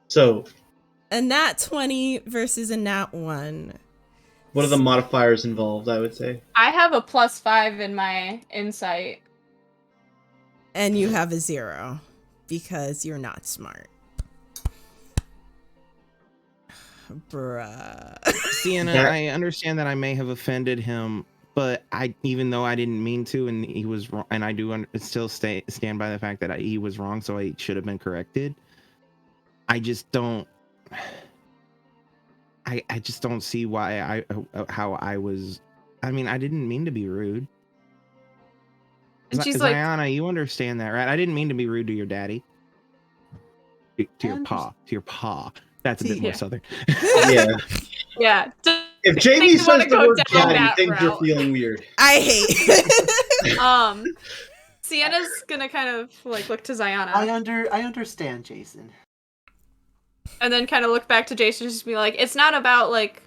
So, A nat 20 versus a nat 1. what are the modifiers involved, I would say? I have a +5 in my insight. And you have a 0 because you're not smart. Bruh. Sienna, That- I understand that I may have offended him, but even though I didn't mean to, and he was wrong, and I do still stand by the fact that he was wrong, so I should have been corrected. I just don't. I just don't see why how I was. I mean, I didn't mean to be rude. And she's like, Ziana, you understand that, right? I didn't mean to be rude to your daddy. To your paw. To your paw. That's a bit more Yeah. southern. Yeah. yeah. If Think Jamie you says wanna the go word down daddy, that things are route. feeling weird. I hate. Sienna's gonna kind of like look to Ziana I understand, Jason. and then kind of look back to Jason and just be like, it's not about like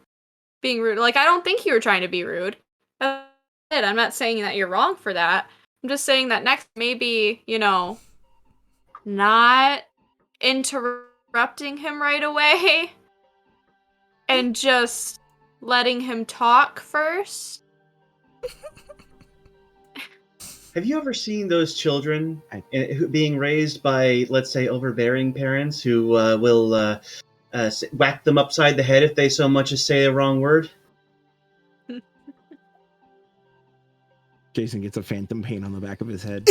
being rude. Like, I don't think you were trying to be rude. That's I'm not saying that you're wrong for that. I'm just saying that next, maybe, not interrupting him right away and just letting him talk first. Have you ever seen those children being raised by, let's say, overbearing parents who will whack them upside the head if they so much as say a wrong word? Jason gets a phantom pain on the back of his head.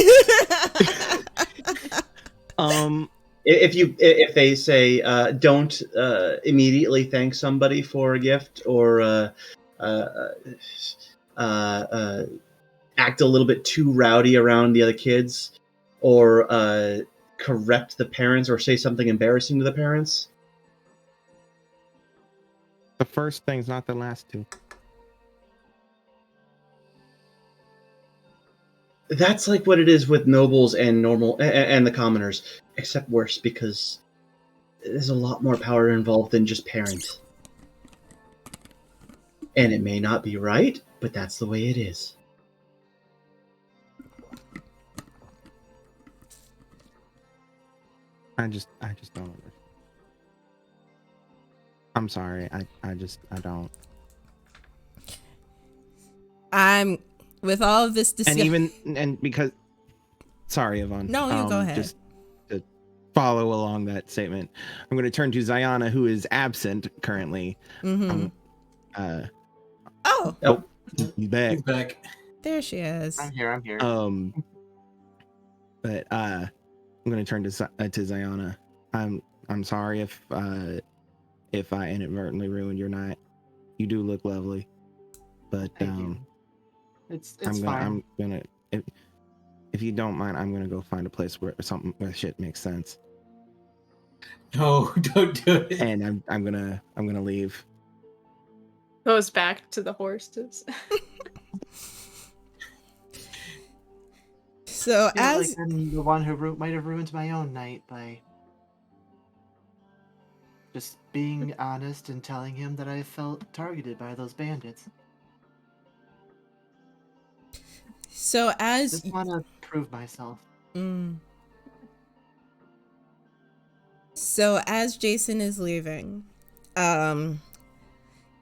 If they say don't immediately thank somebody for a gift, or act a little bit too rowdy around the other kids, or correct the parents, or say something embarrassing to the parents. The first thing's not the last two. That's like what it is with nobles and normal and the commoners, except worse, because there's a lot more power involved than just parent. And it may not be right, but that's the way it is. I just don't understand. I'm sorry. I don't. I'm with all of this discussion. And because, sorry, Yvonne. No, you go ahead. Just to follow along that statement, I'm going to turn to Ziana, who is absent currently. Mm-hmm. Oh, He's back. He's back. There she is. I'm here. But I'm going to turn to Ziana. I'm sorry if I inadvertently ruined your night. You do look lovely, but It's fine. fine. I'm gonna, if you don't mind, I'm gonna go find a place where shit makes sense. No, don't do it. And I'm gonna leave. Goes back to the horses. So I feel as like I'm the one who might have ruined my own night by just being honest and telling him that I felt targeted by those bandits. so as Just want to prove myself. So as Jason is leaving,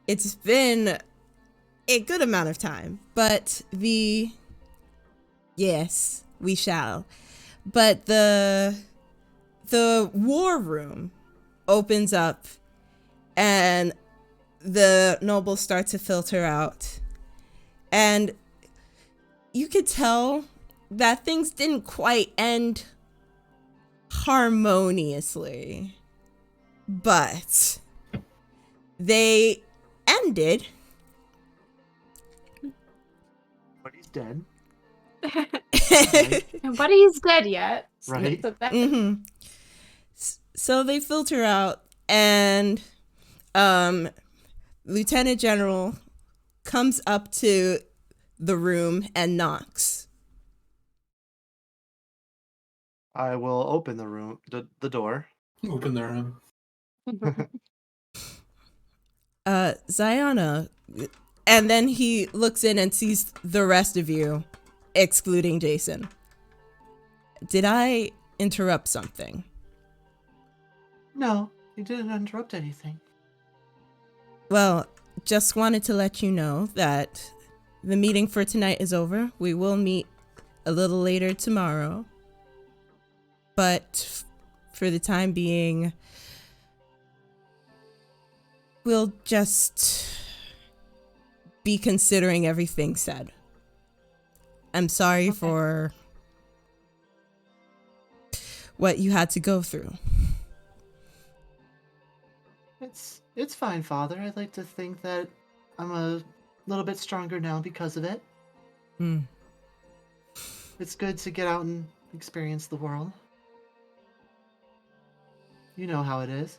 it's been a good amount of time, but yes, we shall. But the war room opens up and the nobles start to filter out. And you could tell that things didn't quite end harmoniously, but they ended. But he's dead. Nobody's dead yet. Right. Mm-hmm. So they filter out, and Lieutenant General comes up to the room and knocks. I will open the room, the door. Open the room. Ziana, and then he looks in and sees the rest of you, excluding Jason. Did I interrupt something? No, you didn't interrupt anything. Well, just wanted to let you know that the meeting for tonight is over. We will meet a little later tomorrow. But for the time being, we'll just be considering everything said. I'm sorry for what you had to go through. It's fine, Father. I'd like to think that I'm a little bit stronger now because of it. It's good to get out and experience the world. You know how it is.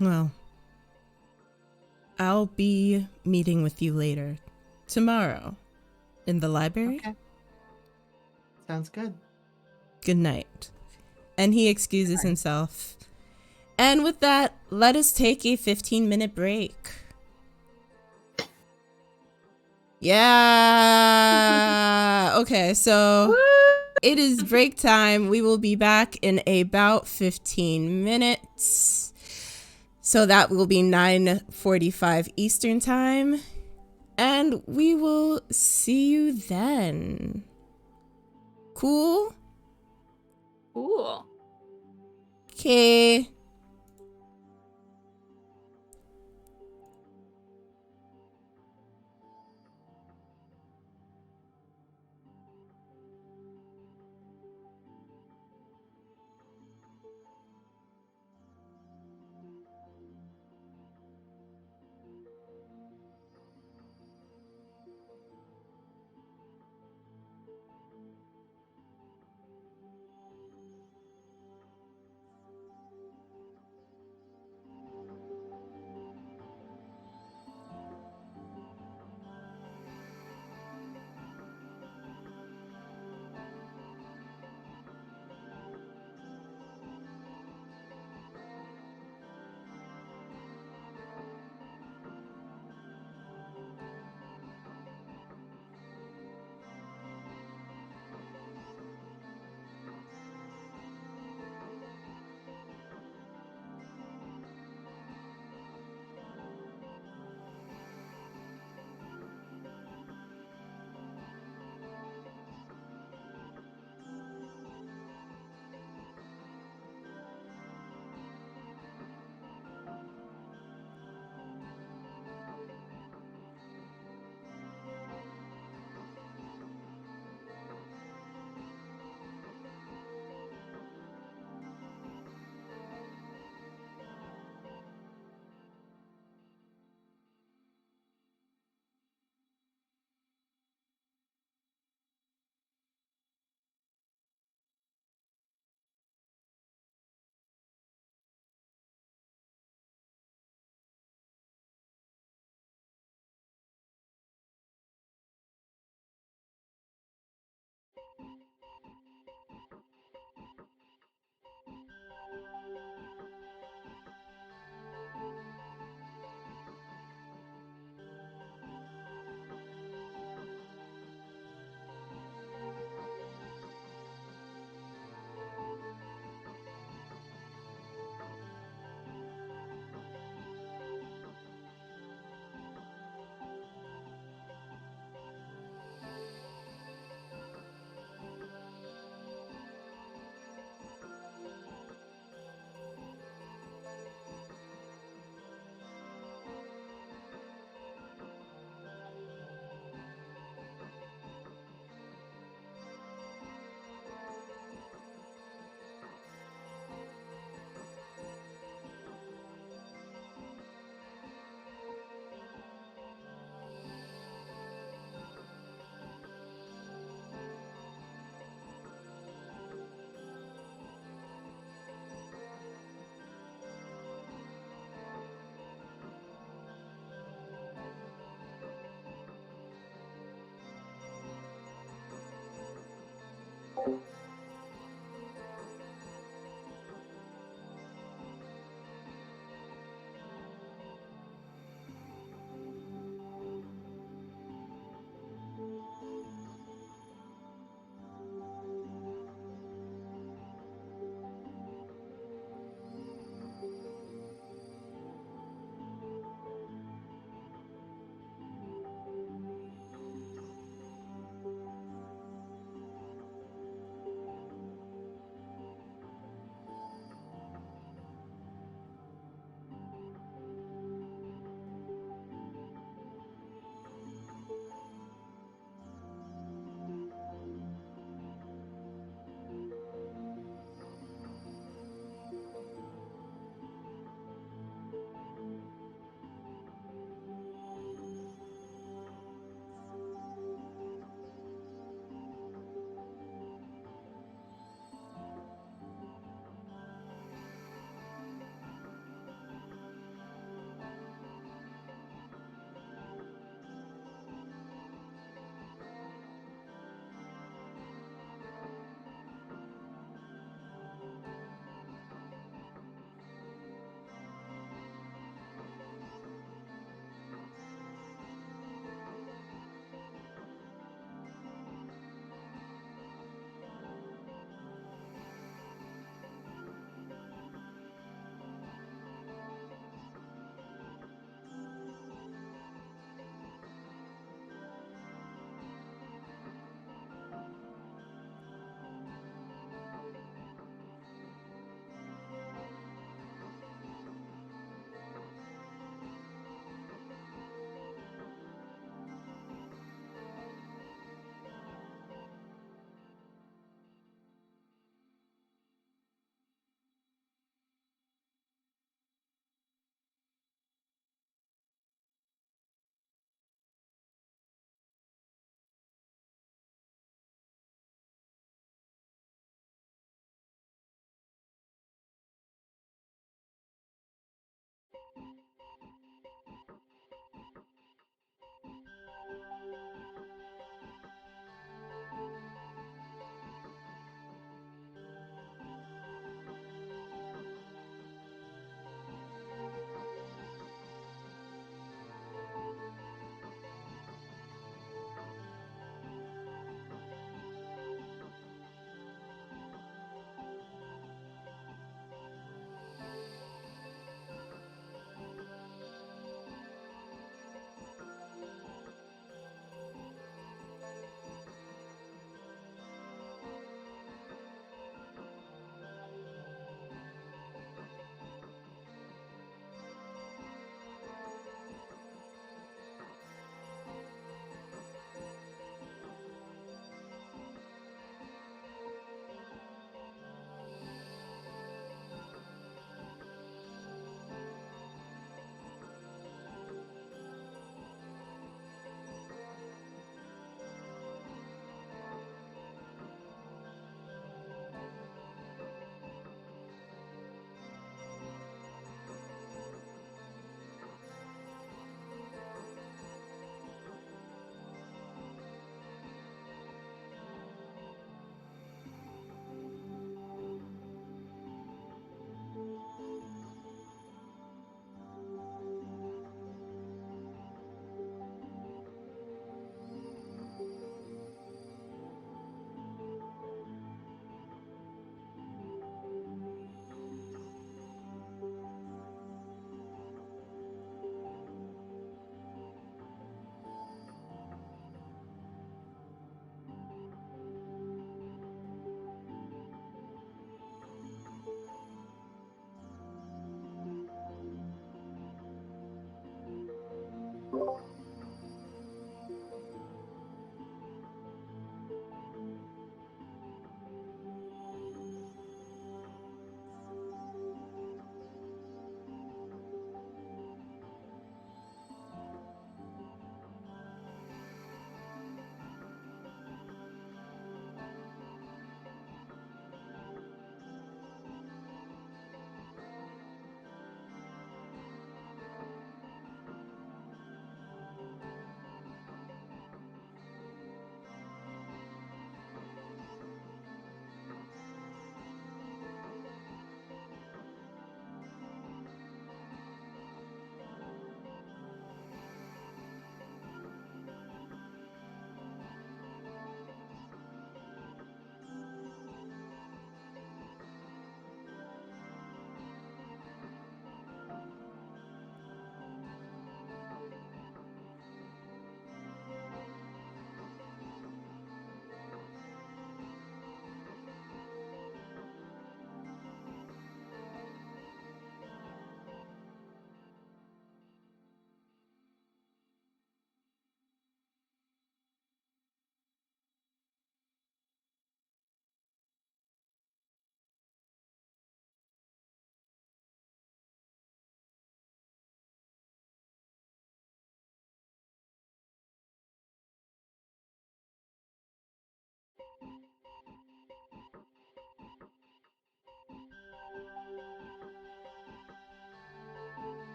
Well, I'll be meeting with you later. Tomorrow. In the library? Okay. Sounds good. Good night. And he excuses himself. And with that, let us take a 15-minute break. Yeah. Okay, so Woo! it is break time. We will be back in about 15 minutes. So that will be 9:45 Eastern time. And we will see you then. Cool? Cool. Okay.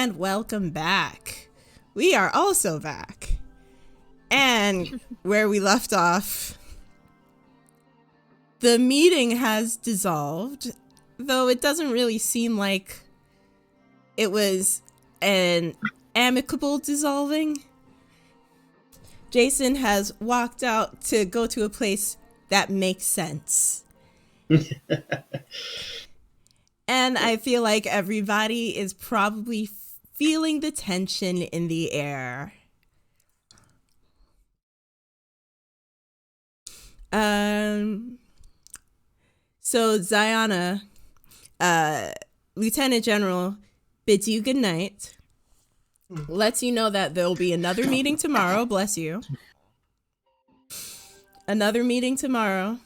and welcome back. We are also back. And where we left off, the meeting has dissolved, though it doesn't really seem like it was an amicable dissolving. Jason has walked out to go to a place that makes sense. And I feel like everybody is probably feeling the tension in the air. So Ziana, Lieutenant General, bids you good night. Lets you know that there'll be another meeting tomorrow. Bless you. Another meeting tomorrow.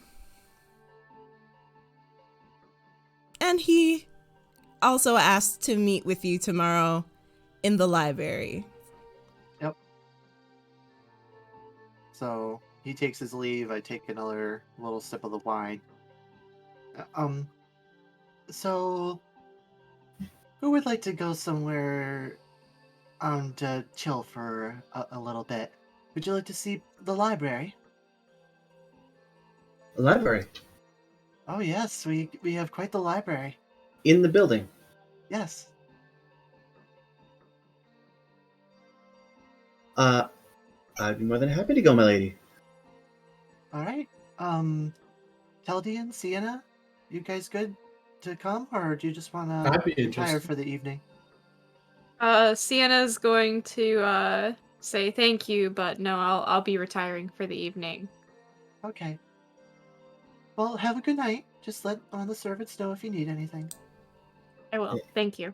And he also asked to meet with you tomorrow in the library. Yep. So he takes his leave. I take another little sip of the wine. So who would like to go somewhere to chill for a little bit? Would you like to see the library? The library. Oh yes, we have quite the library. In the building. Yes. I'd be more than happy to go, my lady. All right. Teldian, Sienna, you guys good to come, or do you just want to I'd be retire interested. for the evening? Sienna's going to say thank you, but no, I'll be retiring for the evening. Okay. Well, have a good night. Just let the servants know if you need anything. I will. Thank you.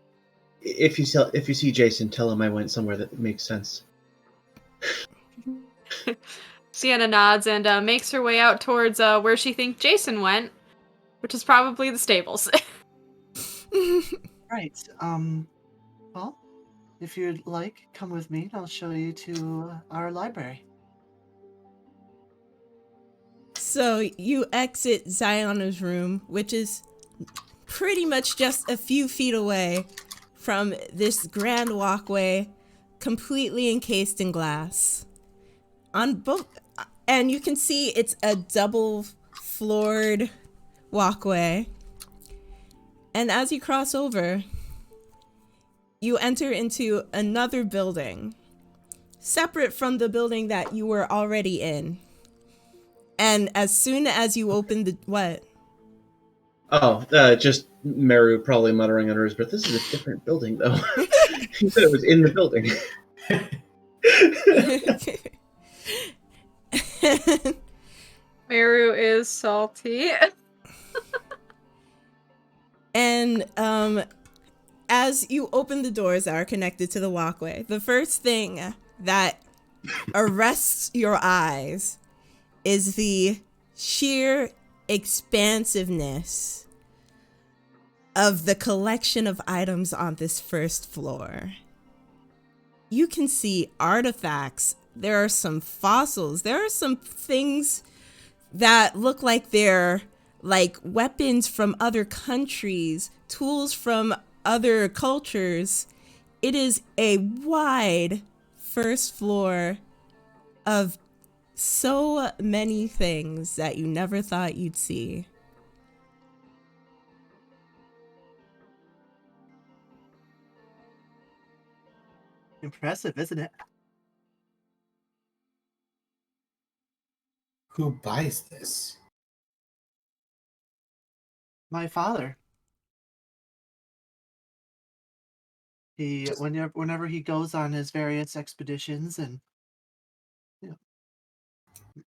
If you see Jason, tell him I went somewhere that makes sense. Sienna nods and makes her way out towards where she thinks Jason went, which is probably the stables. Right. Well, if you'd like, come with me and I'll show you to our library. So you exit Ziana's room, which is pretty much just a few feet away from this grand walkway, completely encased in glass. On both, and you can see it's a double-floored walkway. And as you cross over, you enter into another building, separate from the building that you were already in. And as soon as you open the... What? Oh, just Meru probably muttering under his breath. This is a different building, though. He said it was in the building. Meru is salty. And as you open the doors that are connected to the walkway, the first thing that arrests your eyes is the sheer expansiveness of the collection of items on this first floor. You can see artifacts. There are some fossils. There are some things that look like they're like weapons from other countries, tools from other cultures. It is a wide first floor of so many things that you never thought you'd see. Impressive, isn't it? Who buys this? My father. Whenever he goes on his various expeditions, and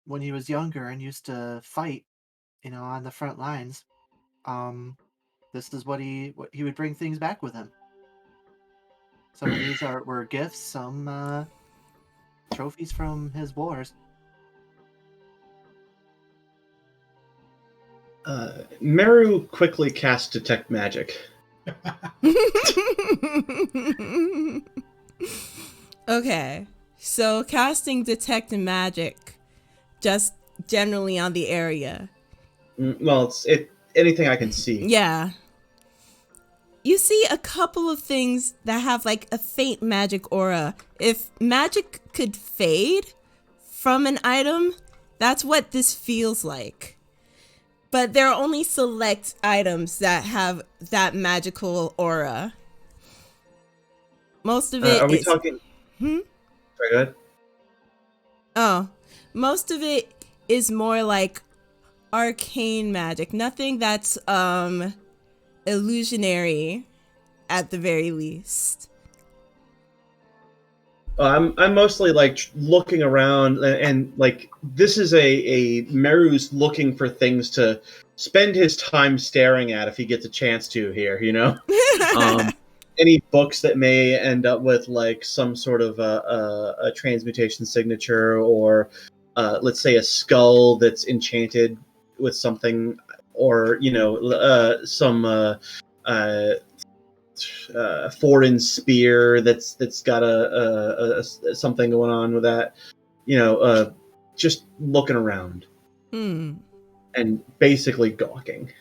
when he was younger and used to fight, on the front lines, this is what he would bring things back with him. Some of these were gifts, some trophies from his wars. Meru quickly casts Detect Magic. Okay, so casting Detect Magic just generally on the area. Well, it's anything I can see. Yeah. you see a couple of things that have like a faint magic aura. If magic could fade from an item, that's what this feels like. But there are only select items that have that magical aura. Most of it are we is... talking? Sorry, go ahead. Oh, most of it is more like arcane magic. Nothing that's illusionary, at the very least. I'm mostly like looking around, and like this is a Meru's looking for things to spend his time staring at if he gets a chance to here, you know. Any books that may end up with like some sort of a transmutation signature, or let's say a skull that's enchanted with something, or you know some foreign spear that's got a something going on with that, you know, just looking around and basically gawking,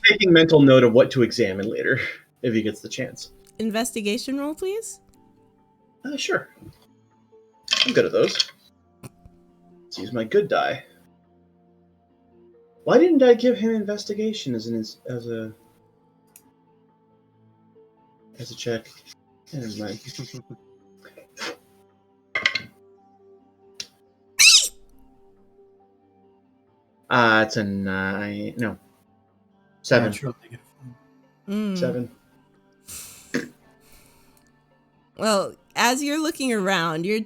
taking mental note of what to examine later if he gets the chance. Investigation roll, please. Sure, I'm good at those. Let's use my good die. Why didn't I give him investigation as a check? Never mind. It's a 9. No, 7. Natural negative. 7. Well, as you're looking around, you're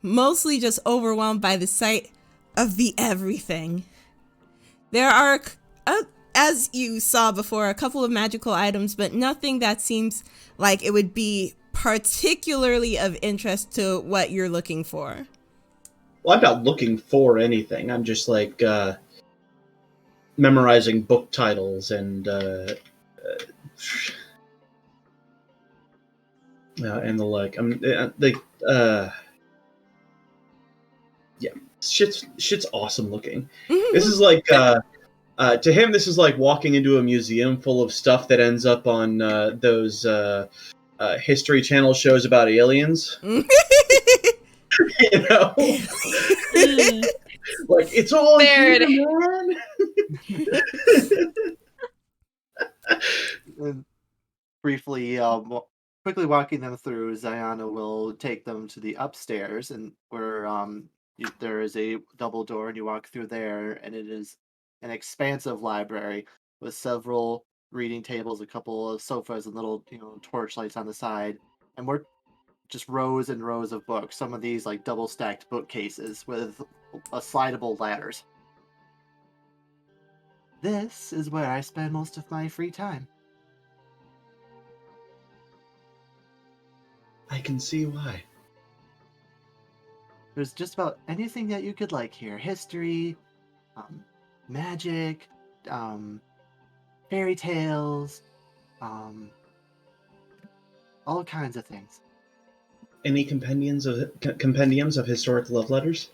mostly just overwhelmed by the sight of the everything. There are, as you saw before, a couple of magical items, but nothing that seems like it would be particularly of interest to what you're looking for. Well, I'm not looking for anything. I'm just like memorizing book titles and the like. I'm yeah, shit's awesome looking. This is like to him, this is like walking into a museum full of stuff that ends up on those History Channel shows about aliens. You know, like it's all There it here, man. And briefly, quickly walking them through, Ziana will take them to the upstairs, and where there is a double door, and you walk through there, and it is an expansive library with several reading tables, a couple of sofas, and little torch lights on the side, and we're just rows and rows of books. Some of these like double stacked bookcases with slidable ladders. This is where I spend most of my free time. I can see why. There's just about anything that you could like here. History, magic, fairy tales, all kinds of things. Any compendiums of historic love letters?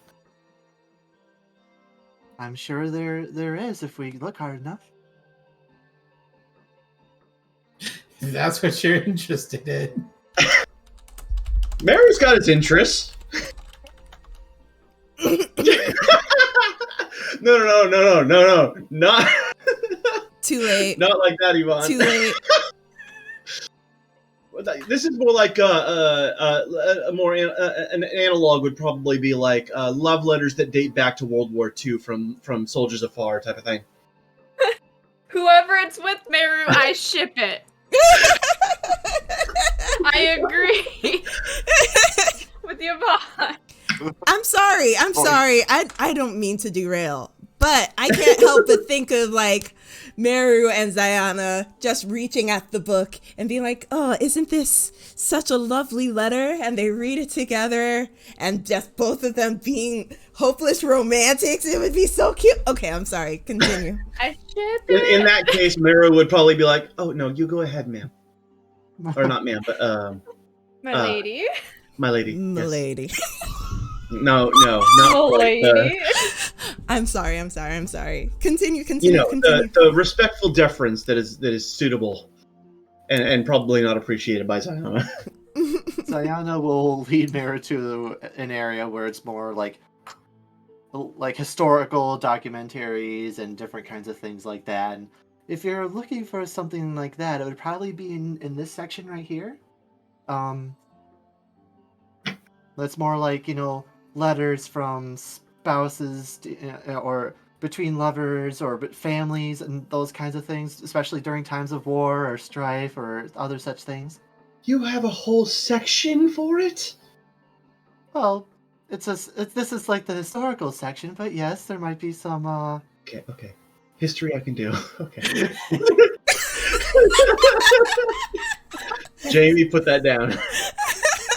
I'm sure there is if we look hard enough. That's what you're interested in. Mary's got its interests. No, not Too late. not like that, Yvonne. Too late. This is more like an analog would probably be like love letters that date back to World War II from Soldiers Afar type of thing. Whoever it's with, Meru, I ship it. I agree with Yvonne. I'm sorry. I don't mean to derail, but I can't help but think of like Meru and Ziana just reaching at the book and being like, oh, isn't this such a lovely letter? And they read it together, and just both of them being hopeless romantics. It would be so cute. Okay, I'm sorry. Continue. I ship it. In that case, Meru would probably be like, oh, no, you go ahead, ma'am. Or not ma'am, but My lady. my lady. My Yes. lady. No, not My quite, lady. I'm sorry. Continue. You know, the respectful deference that is suitable and probably not appreciated by Zayana. Zayana will lead Mira to an area where it's more like historical documentaries and different kinds of things like that. And if you're looking for something like that, it would probably be in this section right here. That's more like, letters from spouses or between lovers or families and those kinds of things, especially during times of war or strife or other such things. You have a whole section for it? Well, this is like the historical section, but yes, there might be some. Okay. History I can do. Okay. Jamie, put that down.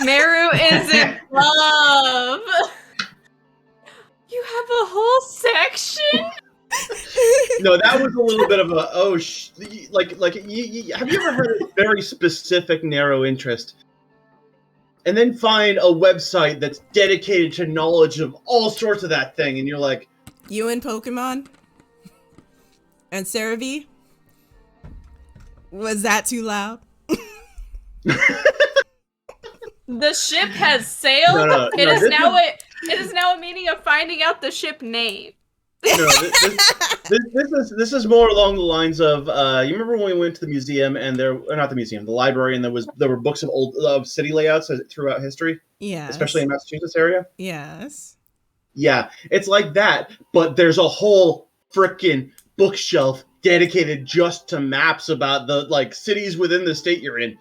Meru is in love. You have a whole section? No, that was a little bit of a have you ever heard of a very specific narrow interest, and then find a website that's dedicated to knowledge of all sorts of that thing, and you're like, you and Pokemon and Cerebi? Was that too loud? The ship has sailed. It is now a meaning of finding out the ship name. No, this is more along the lines of you remember when we went to the museum and not the museum, the library, and there were books of city layouts throughout history, especially in Massachusetts area. Yes. Yeah, it's like that, but there's a whole frickin' bookshelf dedicated just to maps about the cities within the state you're in,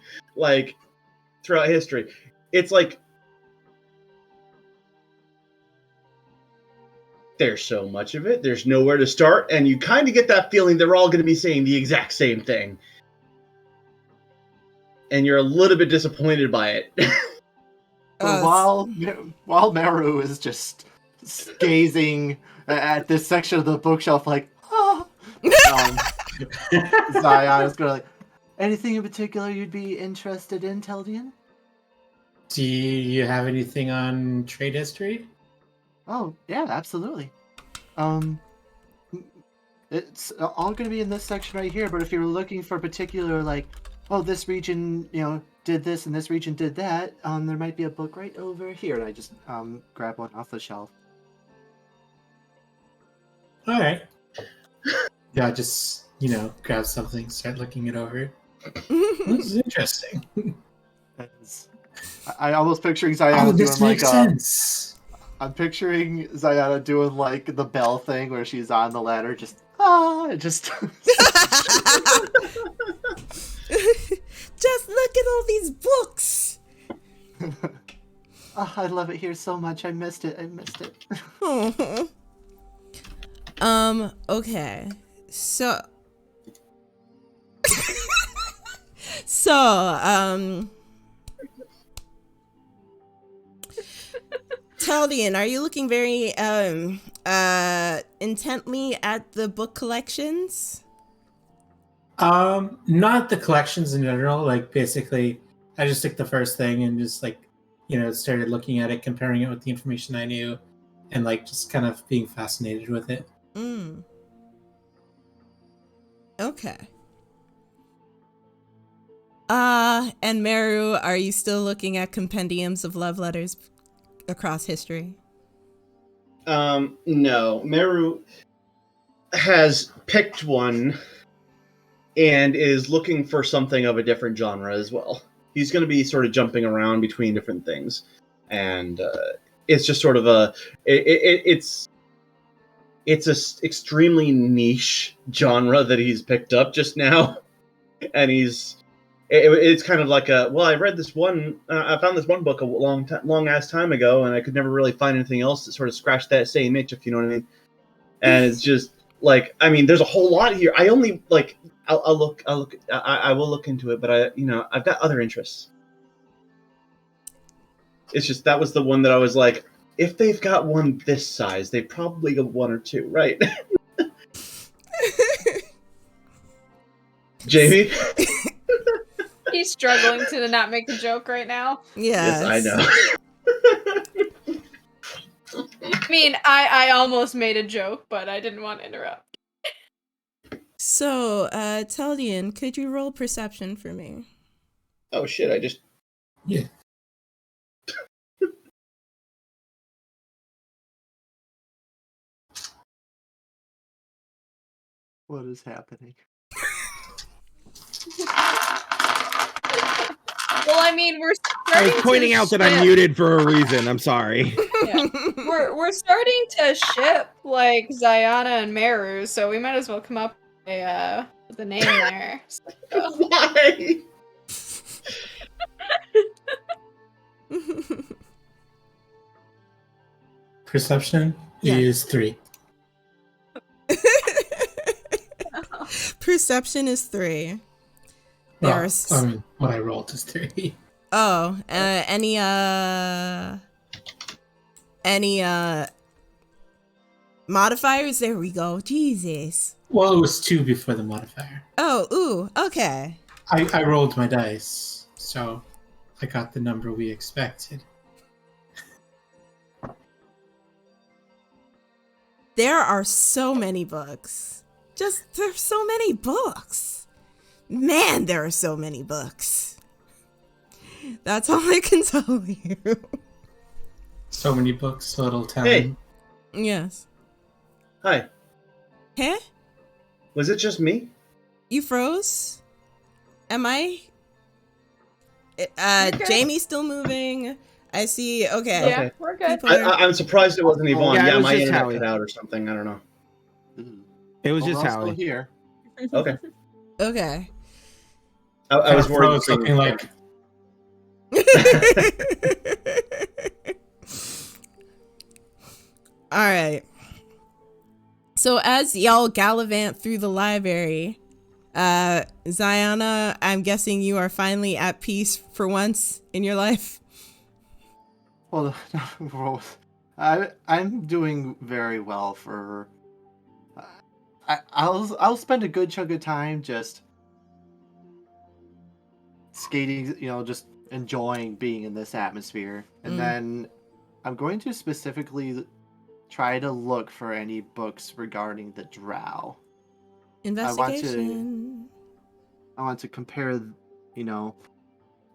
throughout history. It's like there's so much of it, there's nowhere to start, and you kind of get that feeling they're all going to be saying the exact same thing. And you're a little bit disappointed by it. While Meru is just gazing at this section of the bookshelf like, Zion is going to anything in particular you'd be interested in, Teldian? Do you have anything on trade history? Oh, yeah, absolutely. It's all going to be in this section right here, but if you're looking for particular, this region, did this and this region did that, there might be a book right over here. And I just grab one off the shelf. All right. Yeah, just, grab something, start looking it over. This is interesting. I almost picturing Zayana this doing makes sense. I'm picturing Zayana doing the bell thing where she's on the ladder, just. Just look at all these books. I love it here so much. I missed it. Okay. So Teldian, are you looking very intently at the book collections? Not the collections in general. Basically, I just took the first thing and just started looking at it, comparing it with the information I knew, and just kind of being fascinated with it. Okay. And Meru, are you still looking at compendiums of love letters across history? No. Meru has picked one and is looking for something of a different genre as well. He's going to be sort of jumping around between different things, and it's just sort of it's a extremely niche genre that he's picked up just now, and it's kind of like I read this one, I found this one book a long ass time ago, and I could never really find anything else that sort of scratched that same itch, if you know what I mean. And it's just there's a whole lot here. I only I will look into it, but I've got other interests. It's just that was the one that I was like, if they've got one this size, they probably got one or two, right? Jamie? He's struggling to not make a joke right now. Yes. Yes, I know. mean, I almost made a joke, but I didn't want to interrupt. So, Teldian, could you roll perception for me? Oh shit! I just Yeah. What is happening? Well, I mean, we're I starting was pointing to out that I'm ship- muted for a reason. I'm sorry. Yeah. We're starting to ship like Ziana and Meru, so we might as well come up with a name there. So. why? Perception Yeah. is 3. Perception is 3. Well, There's I mean, what I rolled is 3. any modifiers? There we go. Jesus. Well, it was 2 before the modifier. Oh, ooh, okay. I rolled my dice, so I got the number we expected. There are so many books. There's so many books. Man, there are so many books. That's all I can tell you. So many books, so little time. Hey. Yes. Hi. Huh? Was it just me? You froze? Am I? Okay. Jamie's still moving. I see. Okay. Yeah, Okay. we're good. People are- I'm surprised it wasn't Yvonne. Yeah, it Yeah, was my just internet Howie. cut out or something. I don't know. It was Well, just we're all still Howie. here. Okay. Okay. I was worried. Froze looking like All right. So as y'all gallivant through the library, Ziana, I'm guessing you are finally at peace for once in your life. Well, I'm doing very well for. I'll spend a good chunk of time just skating, just enjoying being in this atmosphere, and then I'm going to specifically try to look for any books regarding the Drow. Investigation. I want to compare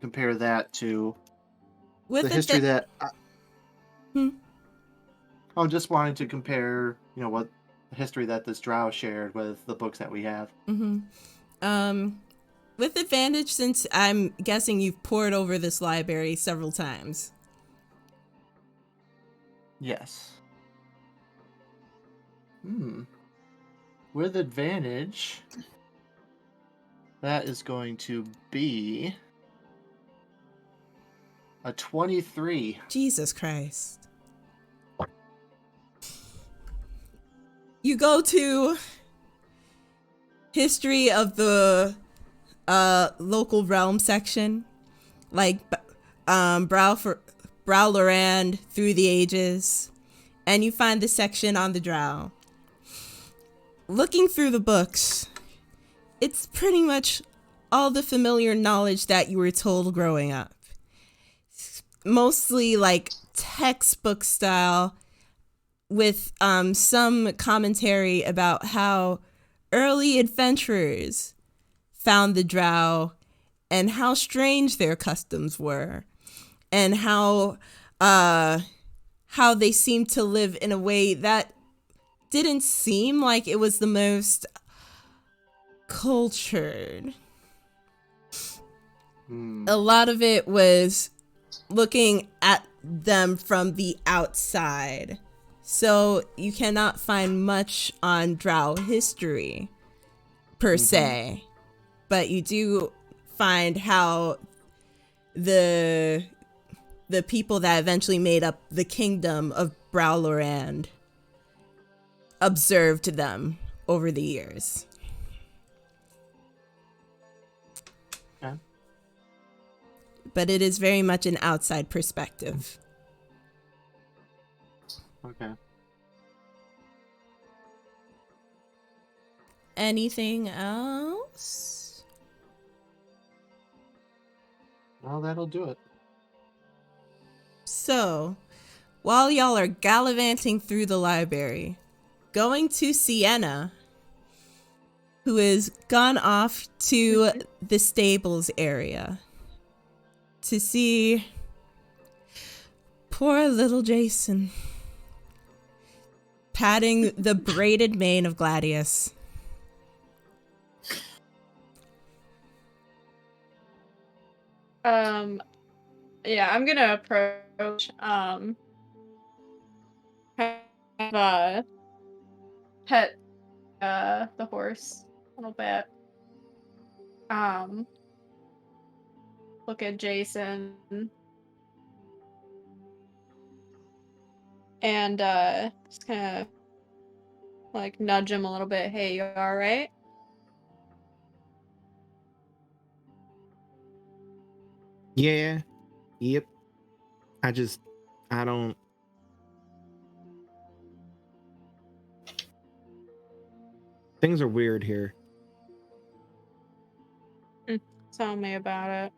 that to With the history that. Hmm. I'm just wanting to compare, what the history that this Drow shared with the books that we have. With advantage, since I'm guessing you've poured over this library several times. Yes. With advantage, that is going to be a 23. Jesus Christ. You go to history of the local realm section, like Browlorand through the ages, and you find the section on the Drow. Looking through the books, it's pretty much all the familiar knowledge that you were told growing up. Mostly like textbook style, with some commentary about how early adventurers found the Drow and how strange their customs were, and how they seemed to live in a way that didn't seem like it was the most cultured. A lot of it was looking at them from the outside. So you cannot find much on Drow history, per se. But you do find how the people that eventually made up the kingdom of Browlorand observed them over the years. Okay. But it is very much an outside perspective. Okay. Anything else? Well, that'll do it. So, while y'all are gallivanting through the library, going to Sienna, who has gone off to the stables area to see poor little Jason patting the braided mane of Gladius. Yeah, I'm gonna approach, pet, the horse a little bit. Look at Jason. And, just kind of, like, nudge him a little bit. Hey, you alright? Yeah. Yep. I don't. Things are weird here. Tell me about it.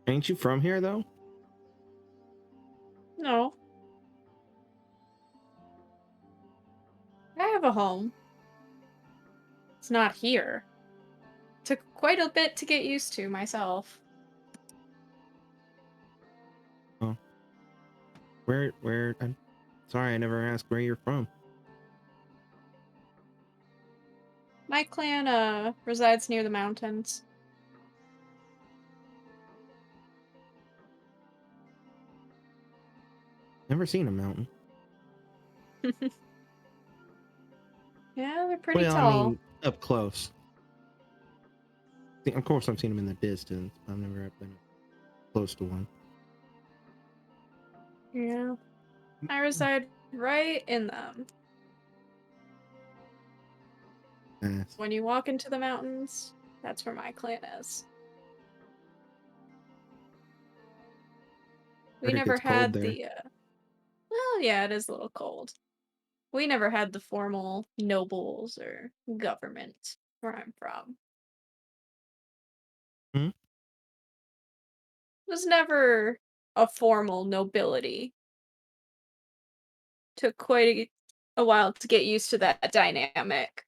Ain't you from here, though? No. I have a home. It's not here. Took quite a bit to get used to myself. Oh. I'm sorry, I never asked where you're from. My clan, resides near the mountains. Never seen a mountain. Yeah, they're pretty Well, tall. I mean, up close. Of course, I've seen them in the distance. I've never been close to one. Yeah. I reside right in them. Nice. When you walk into the mountains, that's where my clan is. We Heard it never gets cold had there. well, yeah, it is a little cold. We never had the formal nobles or government where I'm from. Hmm? It was never a formal nobility. Took quite a while to get used to that dynamic.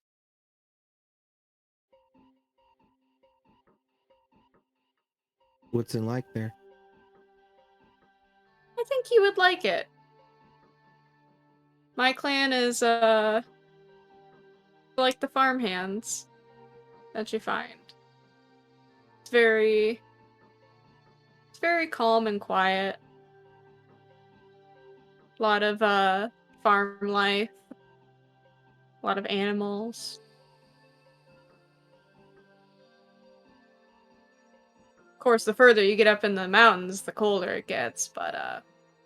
What's it like there? I think you would like it. My clan is, like the farmhands that you find. It's very calm and quiet. A lot of, farm life. A lot of animals. Of course, the further you get up in the mountains, the colder it gets, but,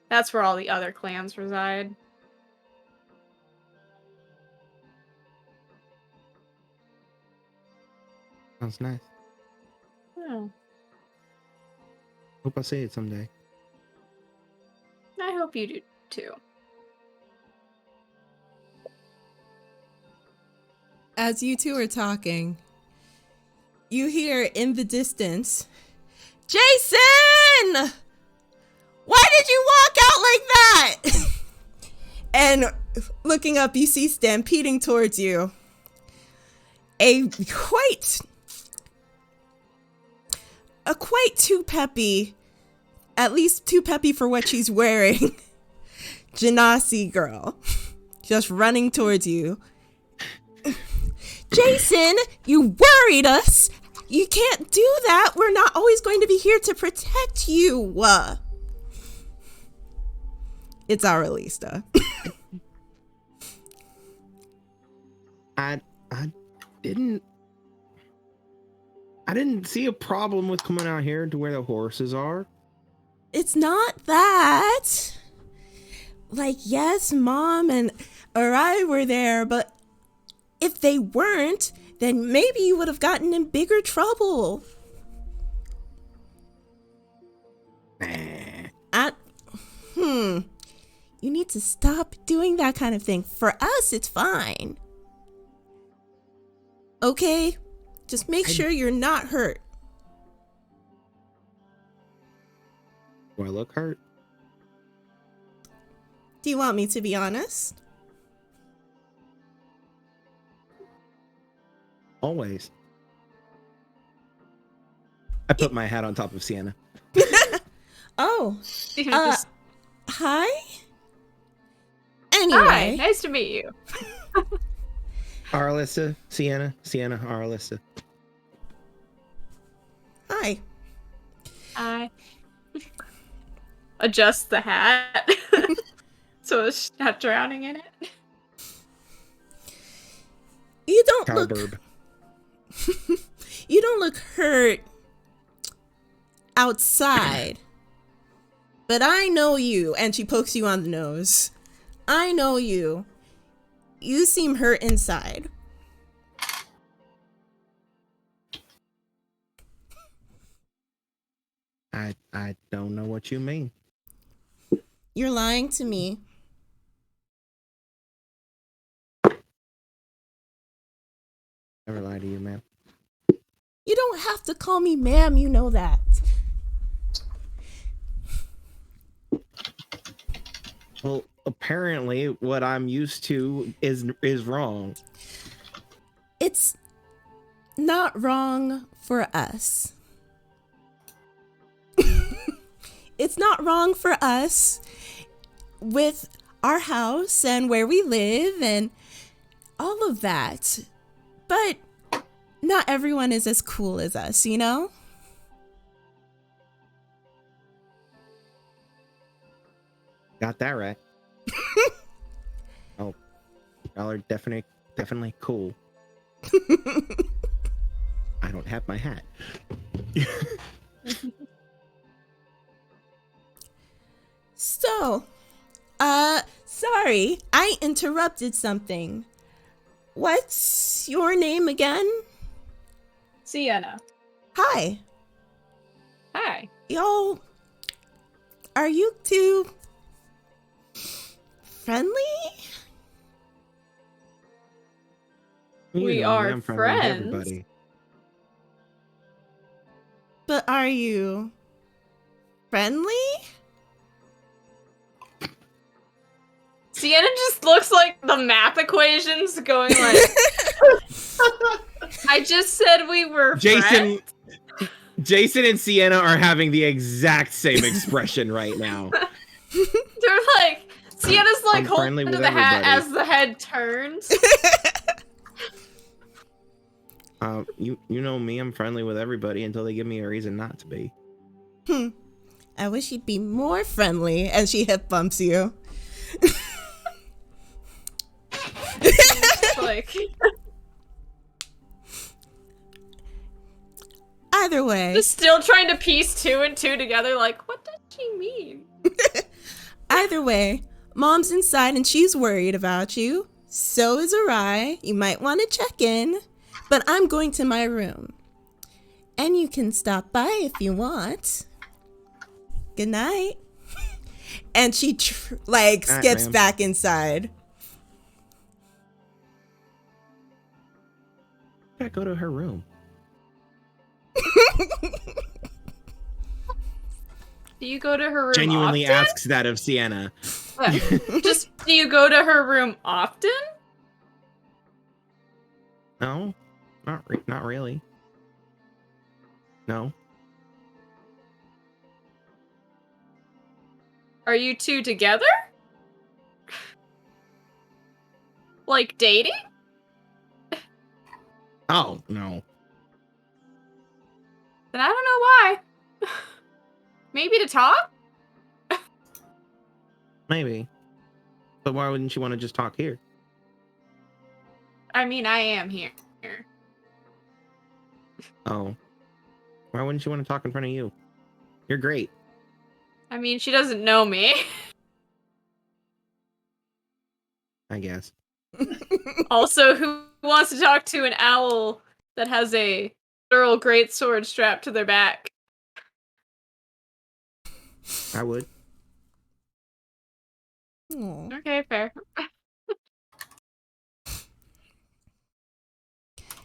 that's where all the other clans reside. Sounds nice. Oh, Hope I see it someday. I hope you do, too. As you two are talking, you hear in the distance, Jason! Why did you walk out like that? And looking up, you see stampeding towards you a quite too peppy, at least too peppy for what she's wearing, Genasi girl, just running towards you. Jason, you worried us. You can't do that. We're not always going to be here to protect you. It's Aurelista. I didn't see a problem with coming out here to where the horses are. It's not that. Like, yes, Mom and Arai were there, but if they weren't, then maybe you would have gotten in bigger trouble. You need to stop doing that kind of thing. For us, it's fine. Okay? Just make sure you're not hurt. Do I look hurt? Do you want me to be honest? Always. I put my hat on top of Sienna. Oh, You just, hi? hi, Anyway, nice to meet you. Arlissa, Sienna, Arlissa. hi. I adjust the hat so it's not drowning in it. You don't Cowbird. you don't look hurt outside. But I know you, and she pokes you on the nose. I know you. You seem hurt inside. I don't know what you mean. You're lying to me. Never lie to you, ma'am. You don't have to call me ma'am, you know that. Well, apparently what I'm used to is wrong. It's not wrong for us. It's not wrong for us with our house and where we live and all of that. But not everyone is as cool as us, you know? Got that right. Oh, y'all are definitely cool. I don't have my hat. So, sorry, I interrupted something. What's your name again? Sienna. Hi. Hi. Y'all, are you two friendly? We know are me, I'm friendly with friends. everybody. But are you friendly? Sienna just looks like the map equations going like, I just said we were friends. Jason and Sienna are having the exact same expression right now. They're like, Sienna's like I'm holding friendly onto with the hat everybody. as the head turns. You know me, I'm friendly with everybody until they give me a reason not to be. I wish you'd be more friendly, and she hip bumps you. Like, Either way. just still trying to piece two and two together, like, what does she mean? Either way, Mom's inside and she's worried about you. So is Arai. You might want to check in. But I'm going to my room. And you can stop by if you want. Good night. And she skips ma'am. back inside. I go to her room. Do you go to her room Genuinely often? asks that of Sienna. Just, do you go to her room often? No, not really. No. Are you two together? Like dating? Oh, no. Then I don't know why. Maybe to talk? Maybe. But why wouldn't you want to just talk here? I mean, I am here. Oh. Why wouldn't you want to talk in front of you? You're great. I mean, she doesn't know me. I guess. Also, who wants to talk to an owl that has a literal greatsword strapped to their back? I would. Aw. Okay, fair.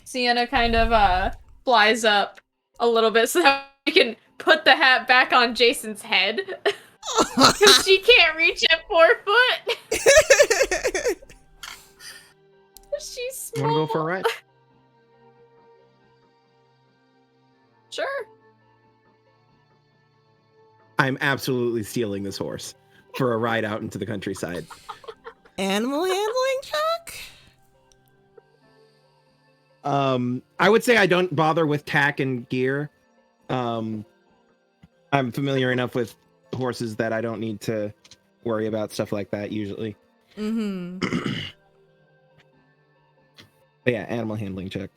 Sienna kind of flies up a little bit so that we can put the hat back on Jason's head because she can't reach at 4 foot. She's small. Wanna go for a ride? Sure. I'm absolutely stealing this horse for a ride out into the countryside. Animal handling check? I would say I don't bother with tack and gear. I'm familiar enough with horses that I don't need to worry about stuff like that usually. Mm-hmm. But yeah, animal handling check.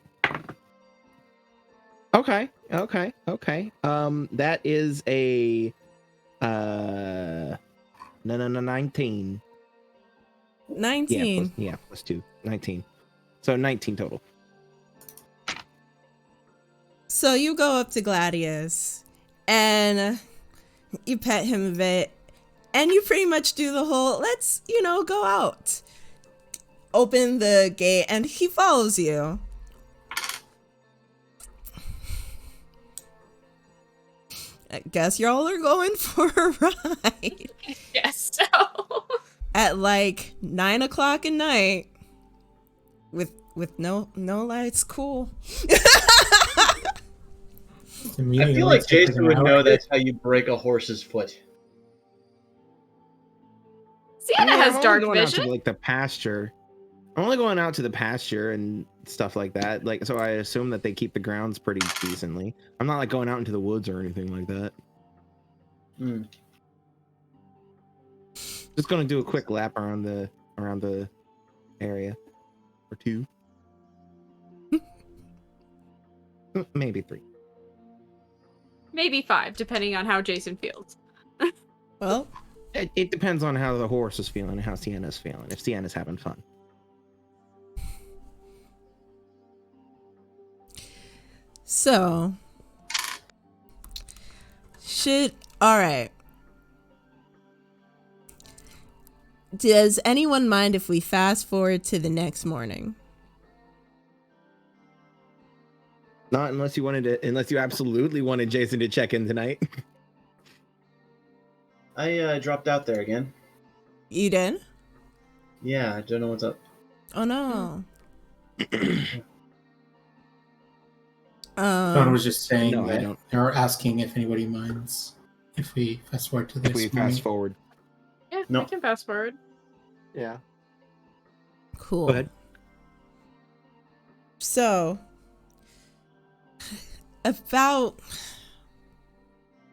Okay. That is a 19. 19. Yeah, plus 2. 19. So 19 total. So you go up to Gladius and you pet him a bit and you pretty much do the whole, let's, go out. Open the gate and he follows you. I guess y'all are going for a ride. Yes. So. At like 9 o'clock at night with no lights. Cool. I feel like Jason would know that's how you break a horse's foot. Sienna has I'm dark only going vision. out to, like, the pasture. I'm only going out to the pasture and stuff like that. Like, so I assume that they keep the grounds pretty decently. I'm not like going out into the woods or anything like that. Just gonna do a quick lap around the area or 2. Maybe 3. Maybe 5, depending on how Jason feels. Well, it depends on how the horse is feeling and how Sienna's feeling. If Sienna's having fun. so all right. Does anyone mind if we fast forward to the next morning? Not unless you absolutely wanted Jason to check in tonight. I dropped out there again. You did? Yeah, I don't know what's up. Oh no. John was just saying No, I that don't. they were asking if anybody minds if we fast forward to this. If we fast forward. Yeah, No. we can fast forward. Yeah. Cool. Go ahead. So,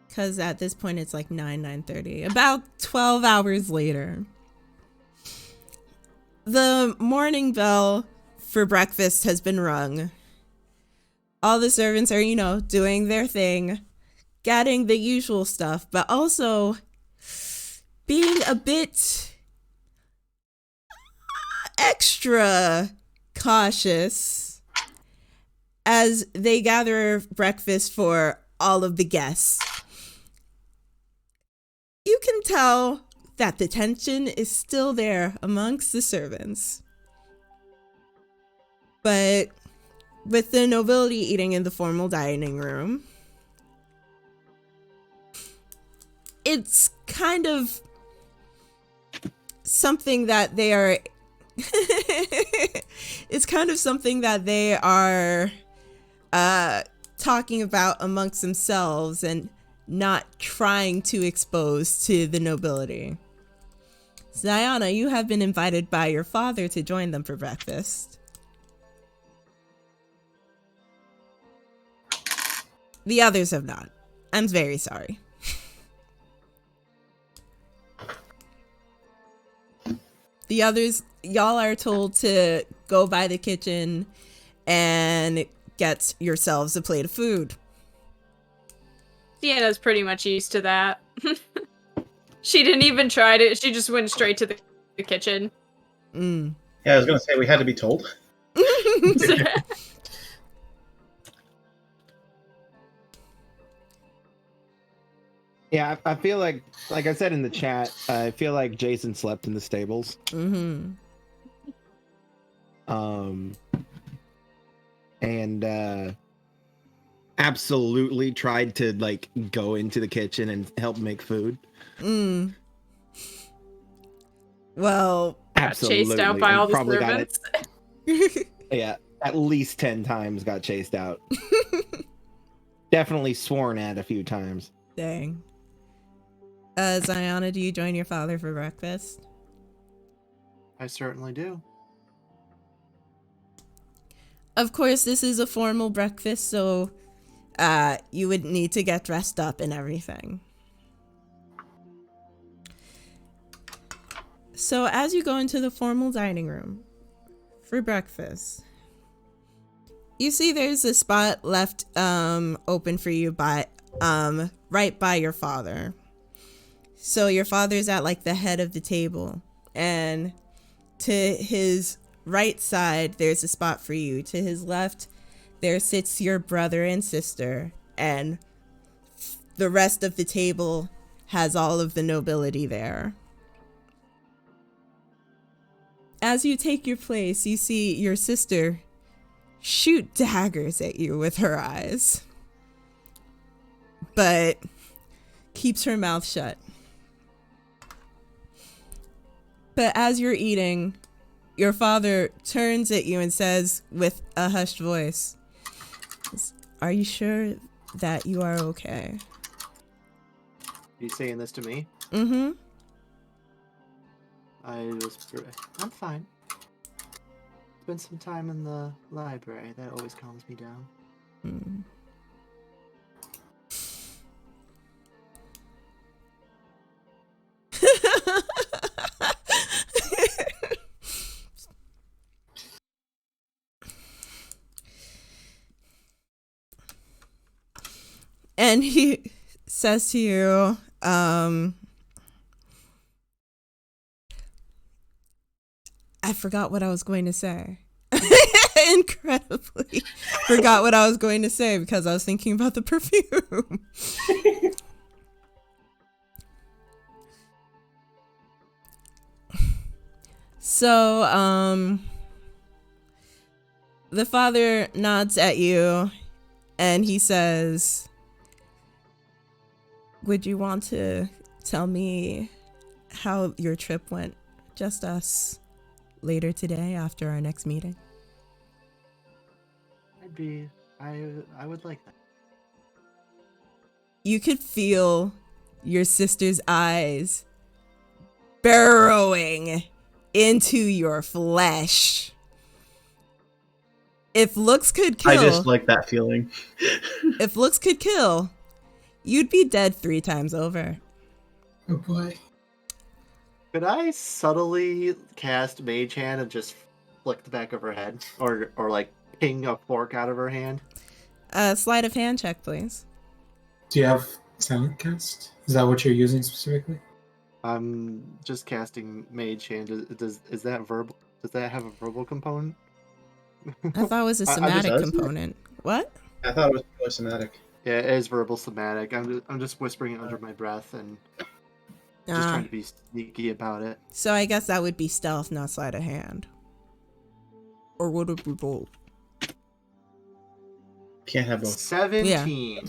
because at this point it's like 9:30, about 12 hours later, the morning bell for breakfast has been rung. All the servants are, doing their thing, getting the usual stuff, but also being a bit extra cautious as they gather breakfast for all of the guests. You can tell that the tension is still there amongst the servants. But with the nobility eating in the formal dining room, it's kind of something that they are talking about amongst themselves and not trying to expose to the nobility. Ziana, you have been invited by your father to join them for breakfast. The others have not. I'm very sorry. The others, y'all are told to go by the kitchen and get yourselves a plate of food. Sienna's pretty much used to that. She didn't even try to. She just went straight to the kitchen. Mm. Yeah, I was gonna say we had to be told. Yeah, I feel like I said in the chat, I feel like Jason slept in the stables. Mm-hmm. And absolutely tried to like go into the kitchen and help make food. Well, Got chased out by and all the probably servants. Yeah, at least 10 times got chased out. Definitely sworn at a few times. dang. Ziana, do you join your father for breakfast? I certainly do. Of course, this is a formal breakfast, so you would need to get dressed up and everything. So as you go into the formal dining room for breakfast, you see there's a spot left open for you by right by your father. So your father's at like the head of the table, and to his right side there's a spot for you. To his left there sits your brother and sister, and the rest of the table has all of the nobility there. As you take your place, you see your sister shoot daggers at you with her eyes, but keeps her mouth shut. But as you're eating, your father turns at you and says with a hushed voice, "Are you sure that you are okay?" You saying this to me? Mm-hmm. I whisper, I'm fine. Spend some time in the library. That always calms me down. Mm. And he says to you, I forgot what I was going to say. Incredibly forgot what I was going to say because I was thinking about the perfume. So, the father nods at you and he says, would you want to tell me how your trip went? Just us later today after our next meeting? I would like that. You could feel your sister's eyes burrowing into your flesh. If looks could kill, I just like that feeling. if looks could kill, you'd be dead 3 times over. Oh boy. Could I subtly cast Mage Hand and just flick the back of her head, or like ping a fork out of her hand? Sleight of hand check, please. Do you have Silent Cast? Is that what you're using specifically? I'm just casting Mage Hand. Is that verbal? Does that have a verbal component? I thought it was a somatic component. What? I thought it was really somatic. Yeah, it is verbal somatic. I'm just whispering it under my breath and just trying to be sneaky about it. So I guess that would be stealth, not sleight of hand. Or would it be both? Can't have both. 17. Yeah.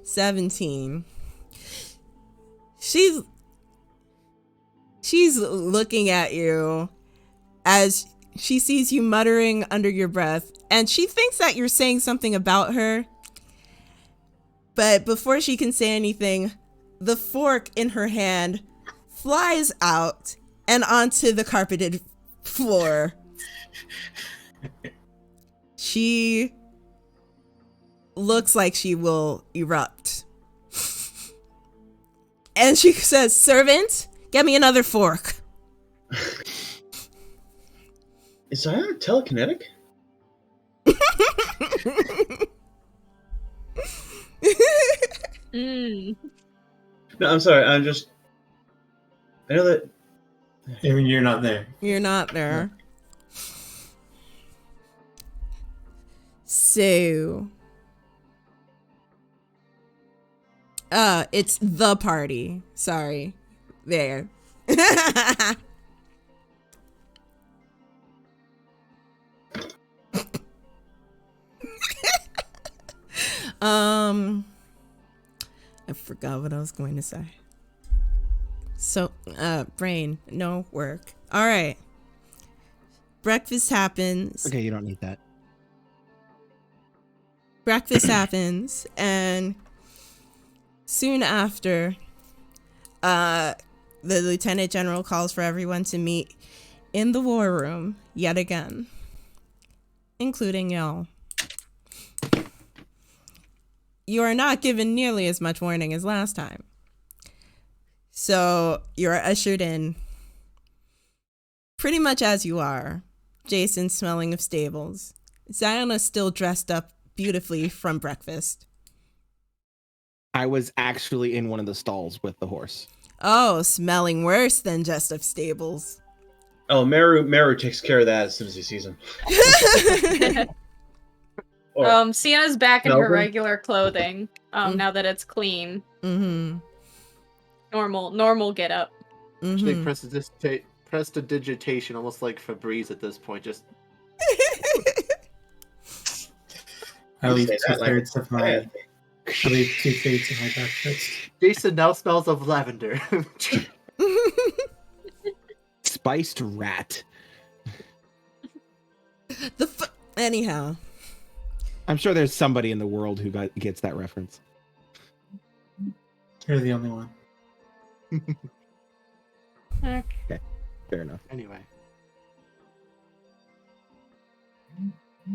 17. She's looking at you as she sees you muttering under your breath, and she thinks that you're saying something about her. But before she can say anything, the fork in her hand flies out and onto the carpeted floor. She looks like she will erupt. And she says, "Servant, get me another fork." Is Zion telekinetic? No, I'm sorry. I know that. I mean, you're not there. You're not there. So, it's the party. Sorry. There. I forgot what I was going to say. So, brain, no work. All right. Breakfast happens. Okay, you don't need that. Breakfast happens, and soon after, the lieutenant general calls for everyone to meet in the war room yet again, including y'all. You are not given nearly as much warning as last time. So you're ushered in pretty much as you are. Jason smelling of stables. Ziona still dressed up beautifully from breakfast. I was actually in one of the stalls with the horse. Oh, smelling worse than just of stables. Oh, Meru takes care of that as soon as he sees him. Or, Sienna's back in her Melbourne? regular clothing. Now that it's clean. Mm-hmm. Normal get up. Actually, Mm-hmm. prestidigitation, almost like Febreze at this point. Just I leave say that like 2/3 of my. bad. I leave 2/3 of my breakfast. Jason now smells of lavender. Spiced rat. Anyhow. I'm sure there's somebody in the world who gets that reference. You're the only one. Okay, fair enough. Anyway,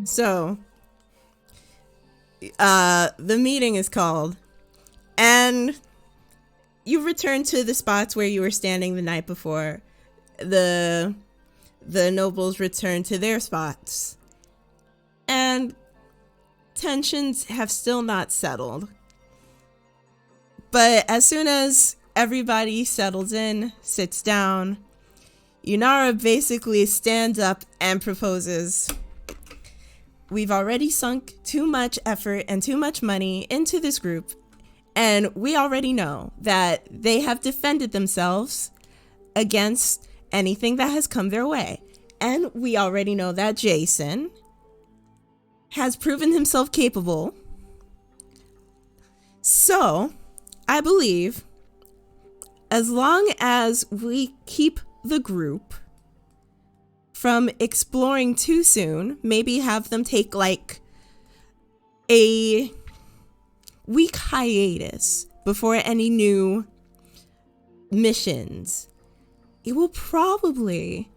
So, the meeting is called, and you return to the spots where you were standing the night before. The nobles return to their spots, and tensions have still not settled. But as soon as everybody settles in, sits down, Yunara basically stands up and proposes, "We've already sunk too much effort and too much money into this group, and we already know that they have defended themselves against anything that has come their way. And we already know that Jason has proven himself capable. So, I believe, as long as we keep the group from exploring too soon, maybe have them take like a week hiatus before any new missions, it will probably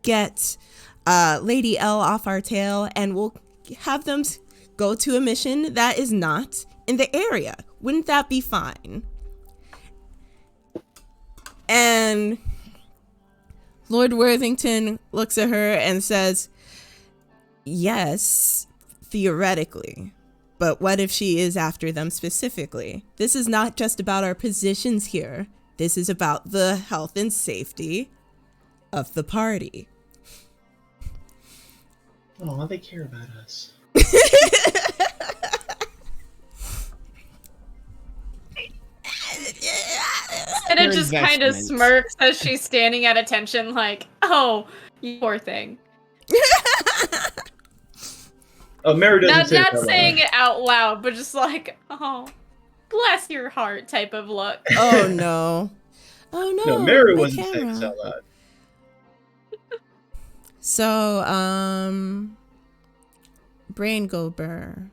get Lady L off our tail, and we'll have them go to a mission that is not in the area. Wouldn't that be fine?" And Lord Worthington looks at her and says, "Yes, theoretically. But what if she is after them specifically? This is not just about our positions here. This is about the health and safety of the party." Oh, they care about us. And Their it just kind of investments. smirks as she's standing at attention, like, "Oh, you poor thing." Oh, Meru doesn't Not say that loud. saying it out loud, but just like, "Oh, bless your heart" type of look. Oh no. Oh no. No, Meru my wasn't saying this camera. out loud. So, brain go burr.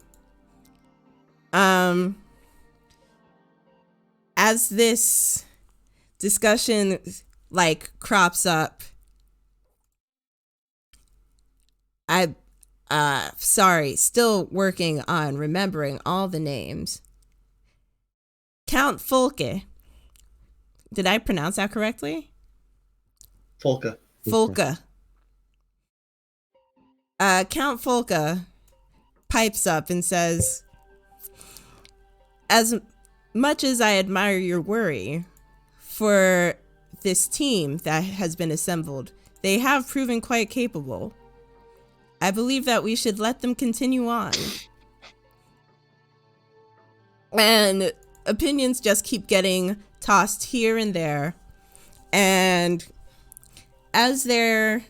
As this discussion like crops up, sorry, still working on remembering all the names. Count Folke. Did I pronounce that correctly? Folka. Folke. Count Folke pipes up and says, "As much as I admire your worry for this team that has been assembled, they have proven quite capable. I believe that we should let them continue on." And opinions just keep getting tossed here and there. And as they're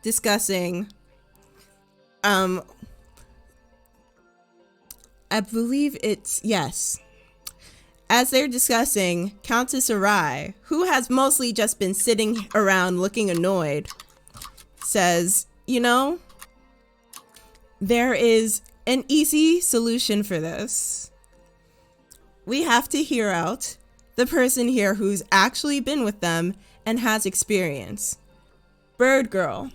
discussing, I believe it's, yes. As they're discussing, Countess Arai, who has mostly just been sitting around looking annoyed, says, you know, there is an easy solution for this. We have to hear out the person here who's actually been with them and has experience. Bird Girl.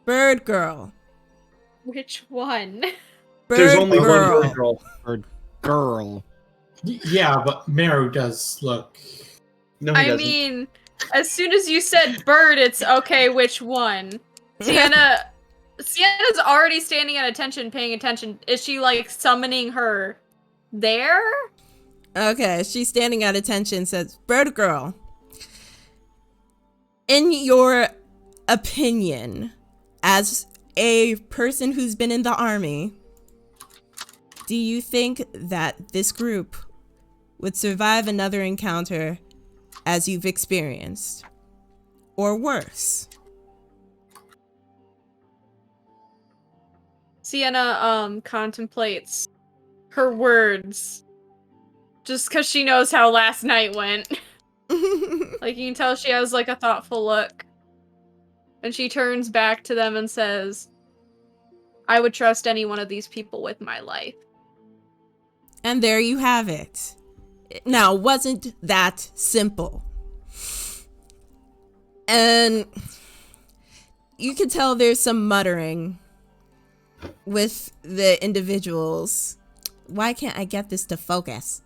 Bird Girl. Which one? There's only Girl. one bird girl. Bird girl. Yeah, but Meru does look. No, he I doesn't. mean, as soon as you said bird, it's okay, which one? Sienna's already standing at attention, paying attention. Is she, like, summoning her there? Okay, she's standing at attention, says, Bird Girl, in your opinion, as a person who's been in the army, do you think that this group would survive another encounter as you've experienced? Or worse? Sienna, contemplates her words. Just because she knows how last night went. Like, you can tell she has, like, a thoughtful look. And she turns back to them and says, I would trust any one of these people with my life. And there you have it. Now, wasn't that simple? And you can tell there's some muttering with the individuals. Why can't I get this to focus?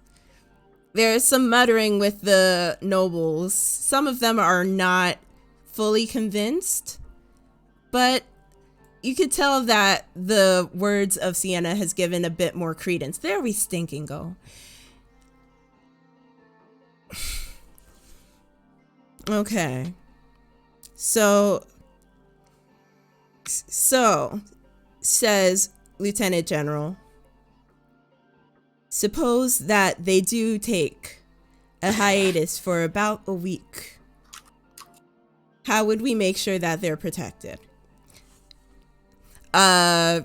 There's some muttering with the nobles. Some of them are not fully convinced, but you could tell that the words of Sienna has given a bit more credence. There we stinking go. Okay. So, says Lieutenant General, suppose that they do take a hiatus for about a week. How would we make sure that they're protected? Aralista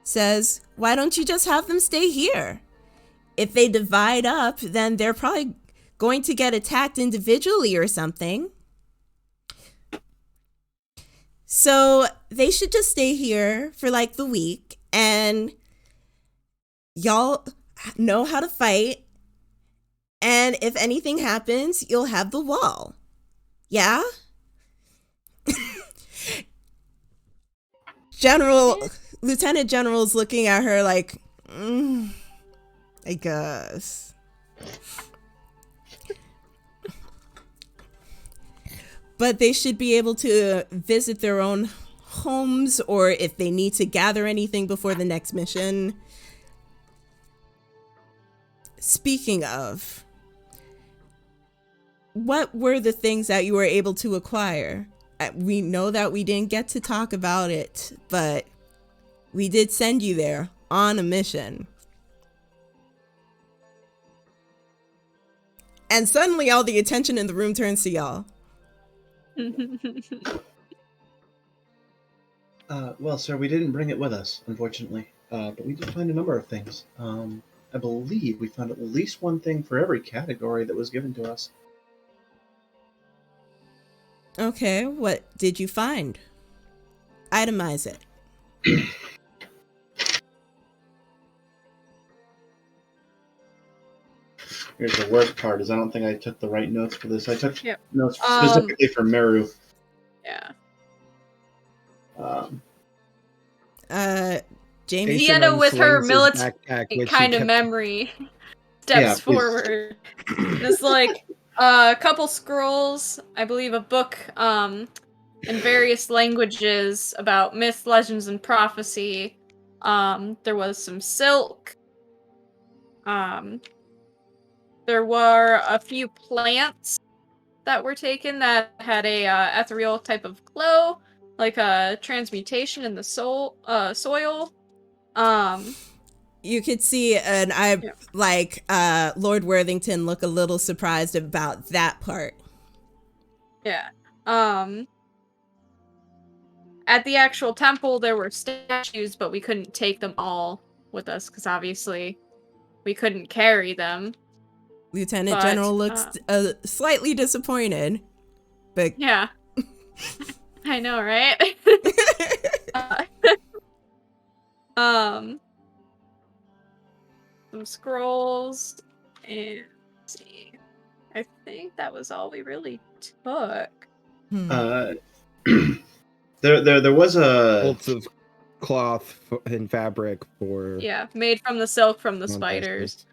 says, why don't you just have them stay here? If they divide up, then they're probably going to get attacked individually or something. So they should just stay here for like the week, and y'all know how to fight. And if anything happens, you'll have the wall. Yeah? Lieutenant General's looking at her like, I guess. But they should be able to visit their own homes, or if they need to gather anything before the next mission. Speaking of, what were the things that you were able to acquire? We know that we didn't get to talk about it, but we did send you there on a mission. And suddenly all the attention in the room turns to y'all. Well, sir, we didn't bring it with us, unfortunately. But we did find a number of things. I believe we found at least one thing for every category that was given to us. Okay, what did you find? Itemize it. Here's the worst part, is I don't think I took the right notes for this. I took notes Um, specifically for Meru. Yeah. Jamey? Sienna with her Slings his military backpack, which he kind of kept- memory Yeah, steps please. forward. There's like a couple scrolls, I believe a book in various languages about myth, legends, and prophecy. There was some silk. There were a few plants that were taken that had a ethereal type of glow, like a transmutation in the soil. You could see, and Lord Worthington look a little surprised about that part. Yeah. At the actual temple, there were statues, but we couldn't take them all with us because obviously we couldn't carry them. Lieutenant But, General looks slightly disappointed, but Yeah. I know, right? Some scrolls, and let's see. I think that was all we really took. There was a Bolts of cloth and fabric for. Yeah, made from the silk from the Fantastic. spiders.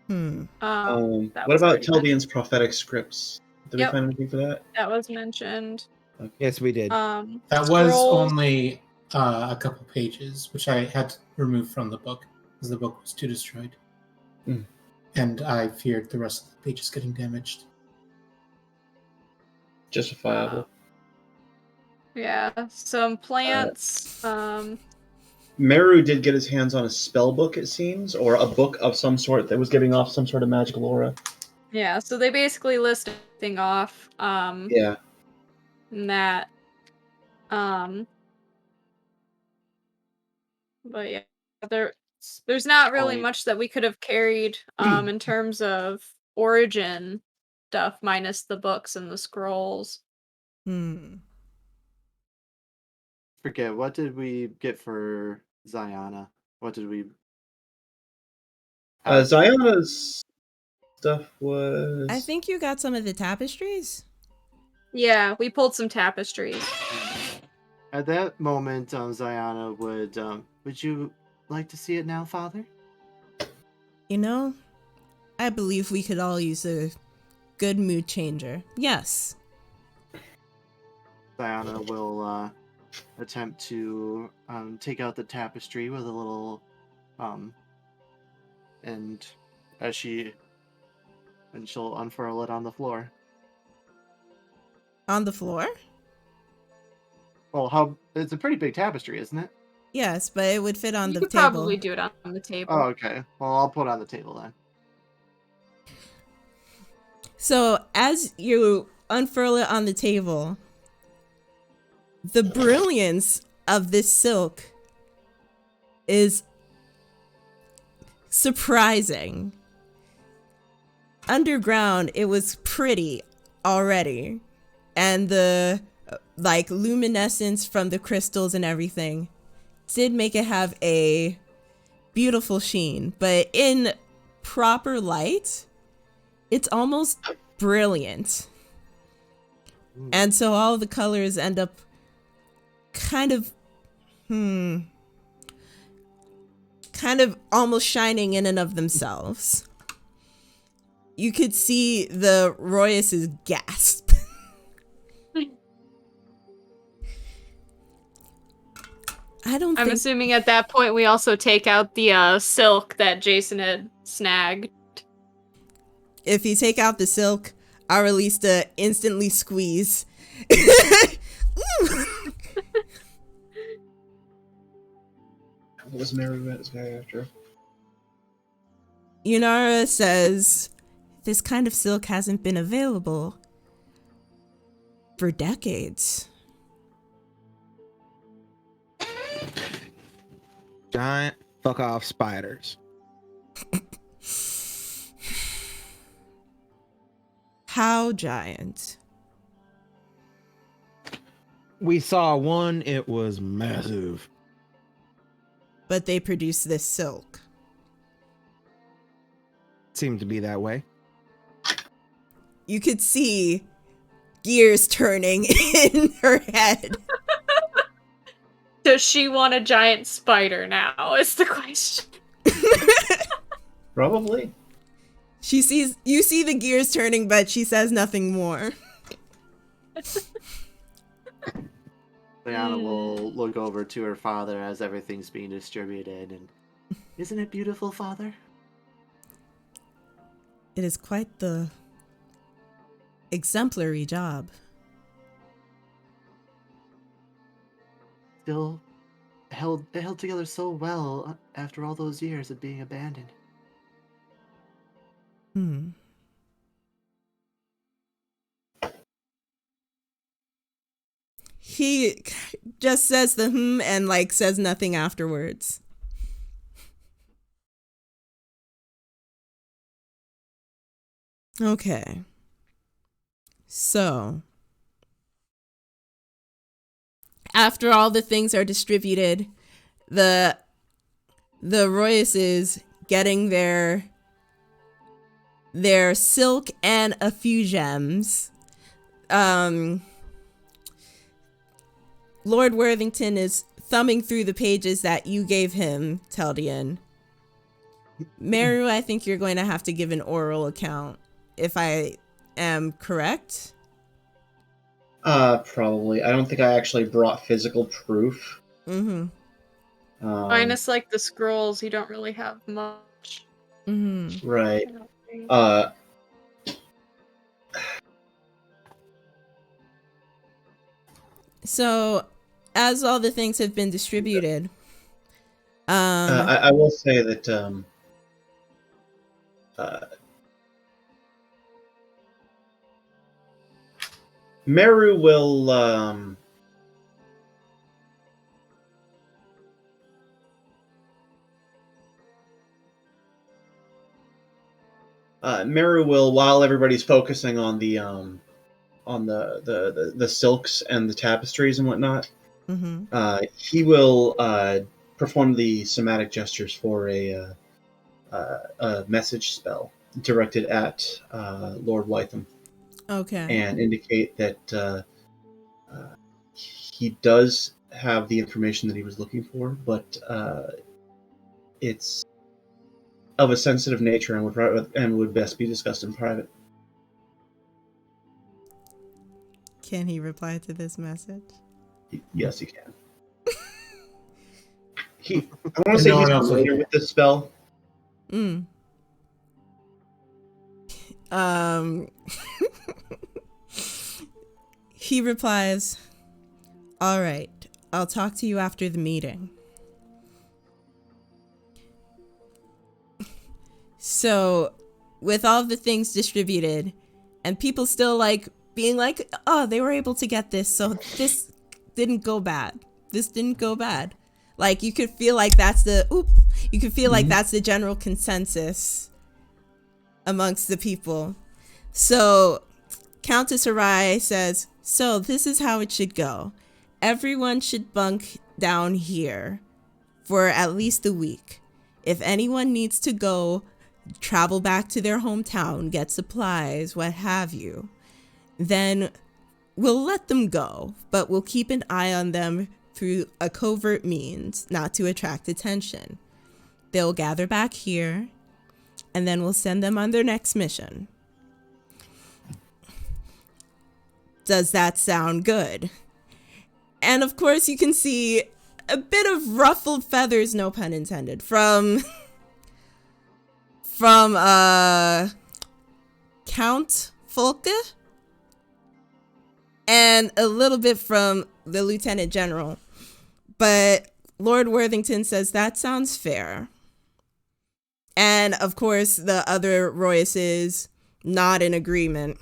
Hmm. That what was about already Telbian's prophetic scripts? Did Yep. we find anything for that? That was mentioned. Yes, we did. That was Scrolls. only a couple pages, which I had to remove from the book because the book was too destroyed. Mm. And I feared the rest of the pages getting damaged. Justifiable. Yeah, some plants. Meru did get his hands on a spell book, it seems, or a book of some sort that was giving off some sort of magical aura. Yeah, so they basically list everything off. Yeah. And that. But yeah, there's not really Point. much that we could have carried in terms of origin stuff, minus the books and the scrolls. Forget, what did we get for Ziana? What did we... Ziana's stuff was... I think you got some of the tapestries. Yeah, we pulled some tapestries. At that moment, Ziana would you like to see it now, Father? You know, I believe we could all use a good mood changer. Yes. Ziana will attempt to take out the tapestry with a little and she'll unfurl it on the floor. On the floor? Well, it's a pretty big tapestry, isn't it? Yes, but it would fit on You the could table. probably do it on the table. Oh, okay. Well, I'll put it on the table then. So as you unfurl it on the table, the brilliance of this silk is surprising. Underground, it was pretty already, and the luminescence from the crystals and everything did make it have a beautiful sheen, but in proper light, it's almost brilliant. And so all the colors end up kind of almost shining in and of themselves. You could see the Royus's gasp. I'm assuming at that point we also take out the silk that Jason had snagged. If you take out the silk, Aurelista instantly squeeze. What was Meru's guy after? Yunara says, this kind of silk hasn't been available for decades. Giant fuck off spiders. How giant? We saw one, it was massive. But they produce this silk. Seemed to be that way. You could see gears turning in her head. Does she want a giant spider now, is the question. Probably. You see the gears turning, but she says nothing more. Diana will look over to her father as everything's being distributed and, isn't it beautiful, Father? It is quite the exemplary job. Still it held together so well after all those years of being abandoned. he just says the and like says nothing afterwards. Okay. So, after all the things are distributed, the Royces getting their silk and a few gems. Lord Worthington is thumbing through the pages that you gave him, Teldian. Meru, I think you're going to have to give an oral account, if I am correct. Probably. I don't think I actually brought physical proof. Mm-hmm. Minus like the scrolls, you don't really have much. Mm-hmm. Right. I don't think. So, as all the things have been distributed, I will say that Meru will while everybody's focusing on the silks and the tapestries and whatnot, mm-hmm. he will perform the somatic gestures for a message spell directed at Lord Wytham. Okay. And indicate that he does have the information that he was looking for, but it's of a sensitive nature and would best be discussed in private. Can he reply to this message? Yes, he can. I want to say he's familiar with this spell. He replies, "All right, I'll talk to you after the meeting." So, with all the things distributed, and people still like being like, "Oh, they were able to get this, so this didn't go bad. This didn't go bad." Like you could feel like that's the like that's the general consensus amongst the people. So, Countess Harai says, "So this is how it should go. Everyone should bunk down here for at least a week. If anyone needs to go, travel back to their hometown, get supplies, what have you, then we'll let them go, but we'll keep an eye on them through a covert means, not to attract attention. They'll gather back here, and then we'll send them on their next mission. Does that sound good?" And of course, you can see a bit of ruffled feathers, no pun intended, from Count Folke, and a little bit from the Lieutenant General. But Lord Worthington says that sounds fair. And of course, the other Royces nod in agreement.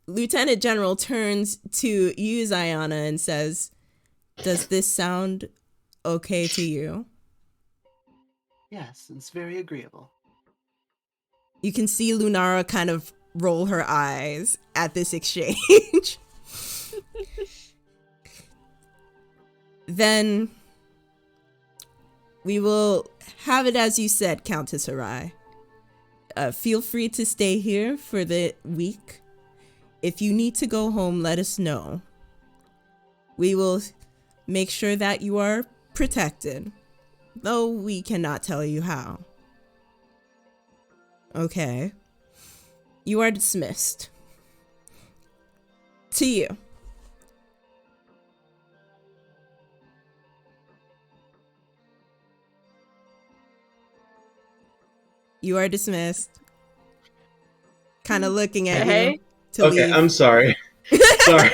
Lieutenant General turns to you, Ziana, and says, "Does this sound okay to you?" Yes, it's very agreeable. You can see Lunara kind of roll her eyes at this exchange. Then we will have it as you said, Countess Harai. Feel free to stay here for the week. If you need to go home, let us know. We will make sure that you are protected, though we cannot tell you how. Okay. You are dismissed. To you. You are dismissed. Kind of looking at you to okay, leave. I'm sorry. Sorry.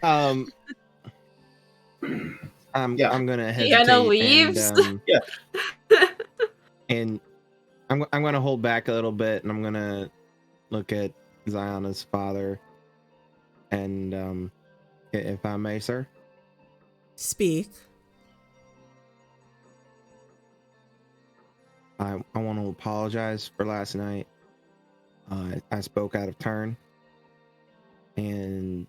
I'm gonna hesitate. Deanna leaves. And, Yeah. and I'm gonna hold back a little bit, and I'm gonna look at Ziona's father. And if I may, sir, Speak. I want to apologize for last night. I spoke out of turn, and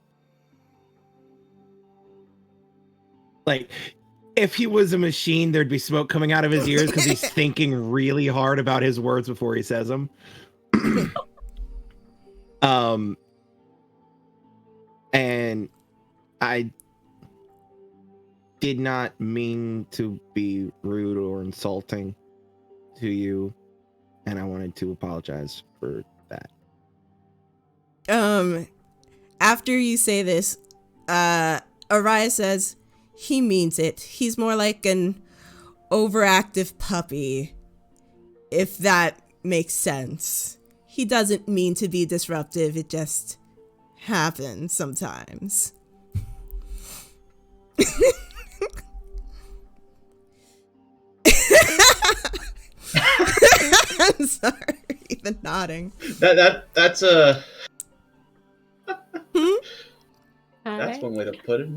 like, if he was a machine, there'd be smoke coming out of his ears because he's thinking really hard about his words before he says them. And I did not mean to be rude or insulting to you, and I wanted to apologize for that. After you say this, Araya says he means it. He's more like an overactive puppy, if that makes sense. He doesn't mean to be disruptive. It just happens sometimes. I'm sorry, even nodding. That's a All that's right. one way to put it.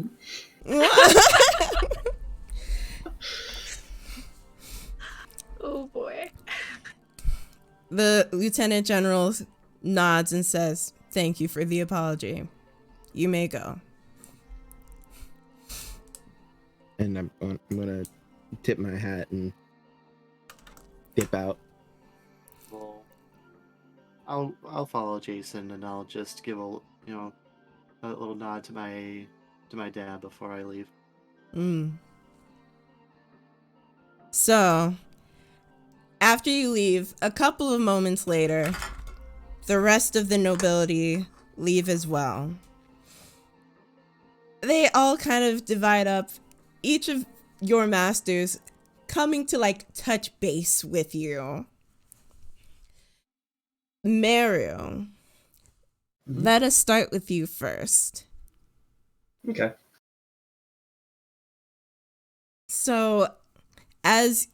Oh boy. The lieutenant general nods and says, "Thank you for the apology. You may go." And I'm gonna tip my hat and dip out. Well, I'll follow Jason, and I'll just give a little nod to my dad before I leave. So, after you leave, a couple of moments later, the rest of the nobility leave as well. They all kind of divide up, each of your masters coming to like touch base with you. Mario, let us start with you first. Okay. So, as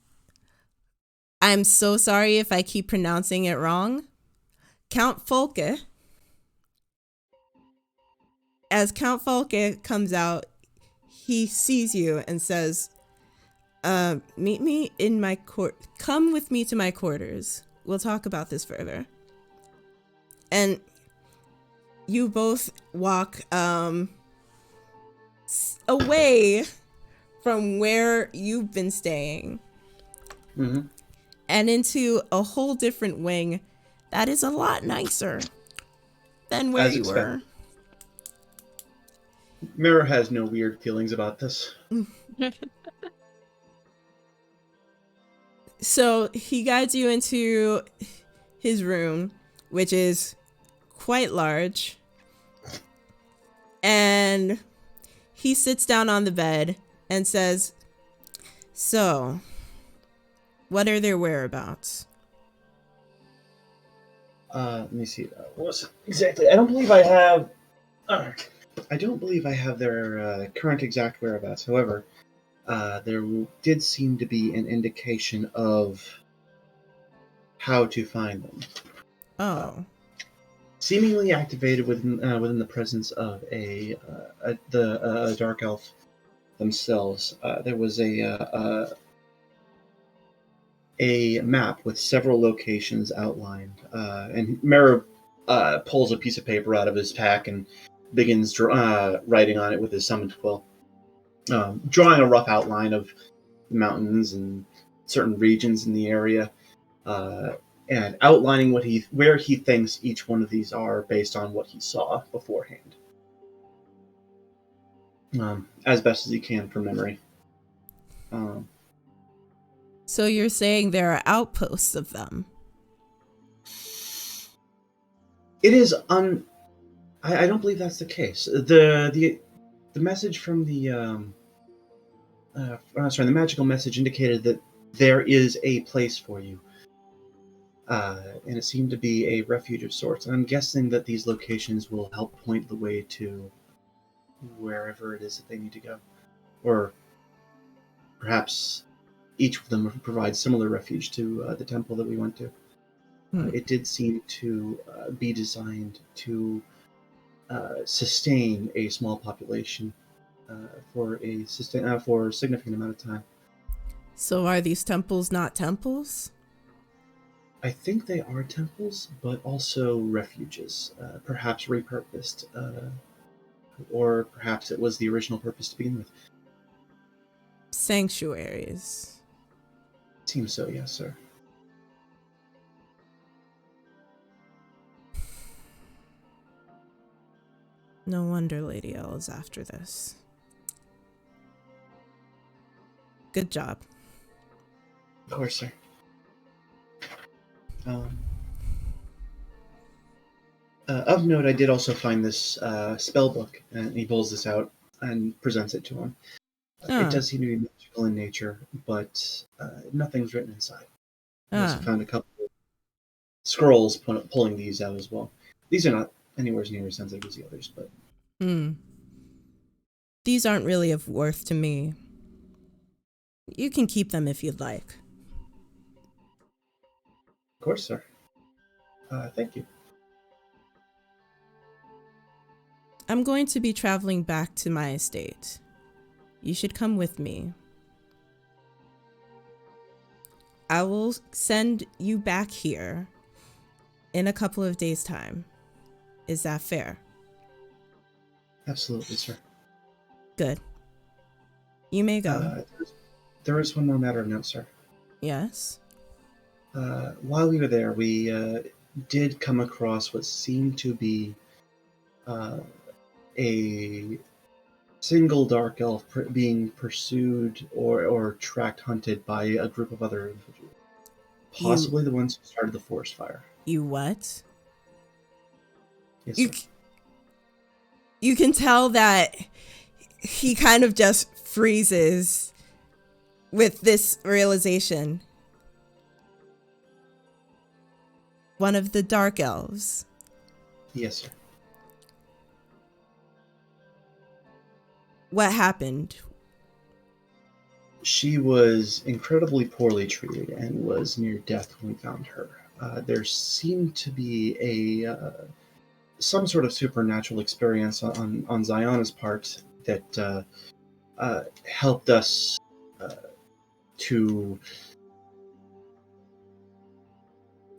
I'm so sorry if I keep pronouncing it wrong, Count Folke. As Count Folke comes out, he sees you and says, meet me in my come with me to my quarters. We'll talk about this further. And you both walk away from where you've been staying and into a whole different wing that is a lot nicer than where you were. Mirror has no weird feelings about this. So he guides you into his room, which is quite large. And he sits down on the bed and says, "So, what are their whereabouts?" Let me see. What's exactly? I don't believe I have. I don't believe I have their current exact whereabouts. However, there did seem to be an indication of how to find them. Oh. Seemingly activated within the presence of the dark elf themselves. There was a map with several locations outlined, and Mera pulls a piece of paper out of his pack and begins writing on it with his summoned quill, drawing a rough outline of the mountains and certain regions in the area, and outlining where he thinks each one of these are based on what he saw beforehand, as best as he can from memory. So you're saying there are outposts of them? It is I don't believe that's the case. The message from the magical message indicated that there is a place for you, and it seemed to be a refuge of sorts. And I'm guessing that these locations will help point the way to wherever it is that they need to go, or perhaps each of them provide similar refuge to the temple that we went to. It did seem to be designed to sustain a small population for a significant amount of time. So are these temples not temples? I think they are temples, but also refuges, perhaps repurposed, or perhaps it was the original purpose to begin with. Sanctuaries. Seems so, yes, sir. No wonder Lady L is after this. Good job. Of course, sir. Of note, I did also find this spell book, and he pulls this out and presents it to him. It does seem to be magical in nature, but nothing's written inside. I also found a couple of scrolls pulling these out as well. These are not anywhere near as sensitive as the others, but... These aren't really of worth to me. You can keep them if you'd like. Of course, sir. Thank you. I'm going to be traveling back to my estate. You should come with me. I will send you back here in a couple of days' time. Is that fair? Absolutely, sir. Good. You may go. There is one more matter of note, sir. Yes? While we were there, we did come across what seemed to be a single dark elf being pursued or tracked, hunted by a group of other individuals. Possibly the ones who started the forest fire. You what? Yes, sir. You can tell that he kind of just freezes with this realization. One of the dark elves. Yes, sir. What happened? She was incredibly poorly treated and was near death when we found her. There seemed to be some sort of supernatural experience on Zayana's part that helped us to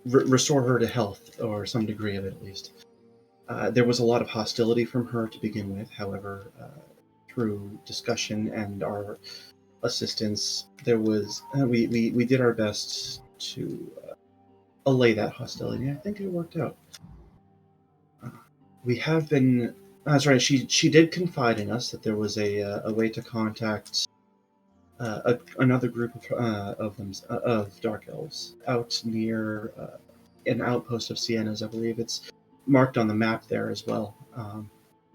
restore her to health, or some degree of it at least. There was a lot of hostility from her to begin with. However, through discussion and our assistance, there was we did our best to allay that hostility. I think it worked out. We have been. That's right. She did confide in us that there was a way to contact another group of dark elves out near an outpost of Sienna's. I believe it's marked on the map there as well,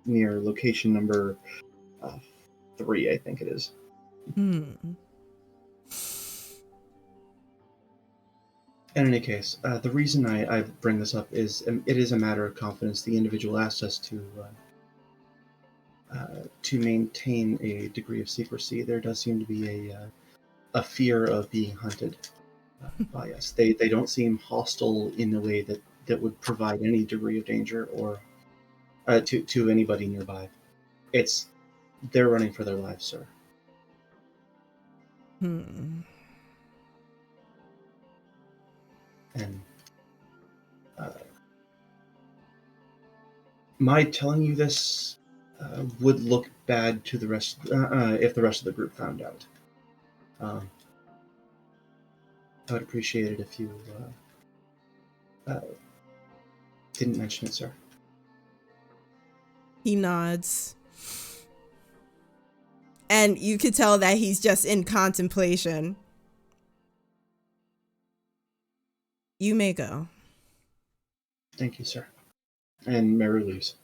near location number 3. I think it is. In any case, the reason I bring this up is it is a matter of confidence. The individual asked us to maintain a degree of secrecy. There does seem to be a fear of being hunted by us. They don't seem hostile in a way that would provide any degree of danger or to anybody nearby. They're running for their lives, sir. And my telling you this would look bad to the rest if the rest of the group found out. I would appreciate it if you didn't mention it, sir. He nods. And you could tell that he's just in contemplation. You may go. Thank you, sir. And Mary leaves.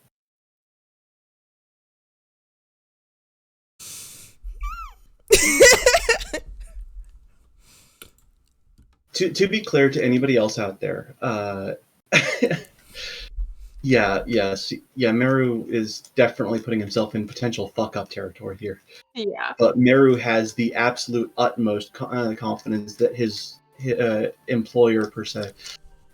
To be clear to anybody else out there, Meru is definitely putting himself in potential fuck-up territory here. Yeah. But Meru has the absolute utmost confidence that his employer, per se,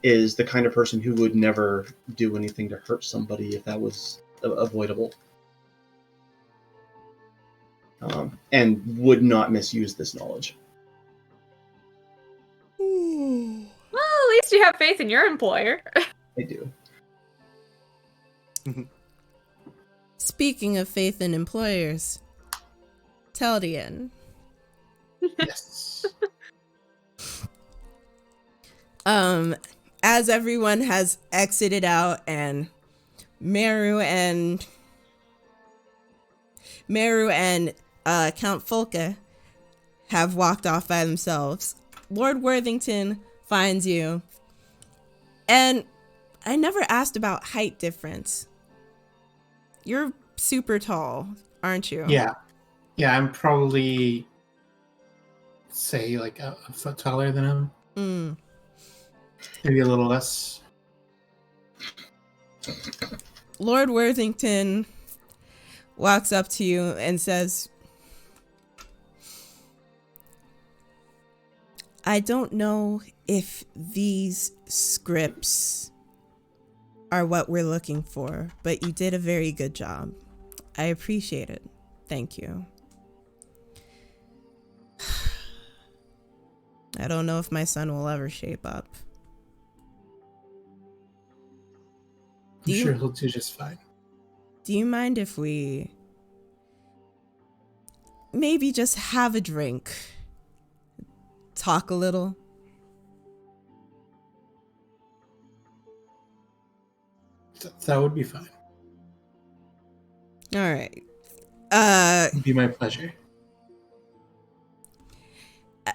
is the kind of person who would never do anything to hurt somebody if that was avoidable. And would not misuse this knowledge. Well, at least you have faith in your employer. I do. Speaking of faith in employers, Teldian. Yes. As everyone has exited out and Meru and Count Folke have walked off by themselves, Lord Worthington finds you. And I never asked about height difference. You're super tall, aren't you? Yeah. Yeah, I'm probably, say, like a foot taller than him. Mm. Maybe a little less. Lord Worthington walks up to you and says, I don't know if these scripts are what we're looking for, but you did a very good job. I appreciate it. Thank you. I don't know if my son will ever shape up. I'm sure he'll do just fine. Do you mind if we maybe just have a drink? Talk a little? That would be fine. All right. It'd be my pleasure.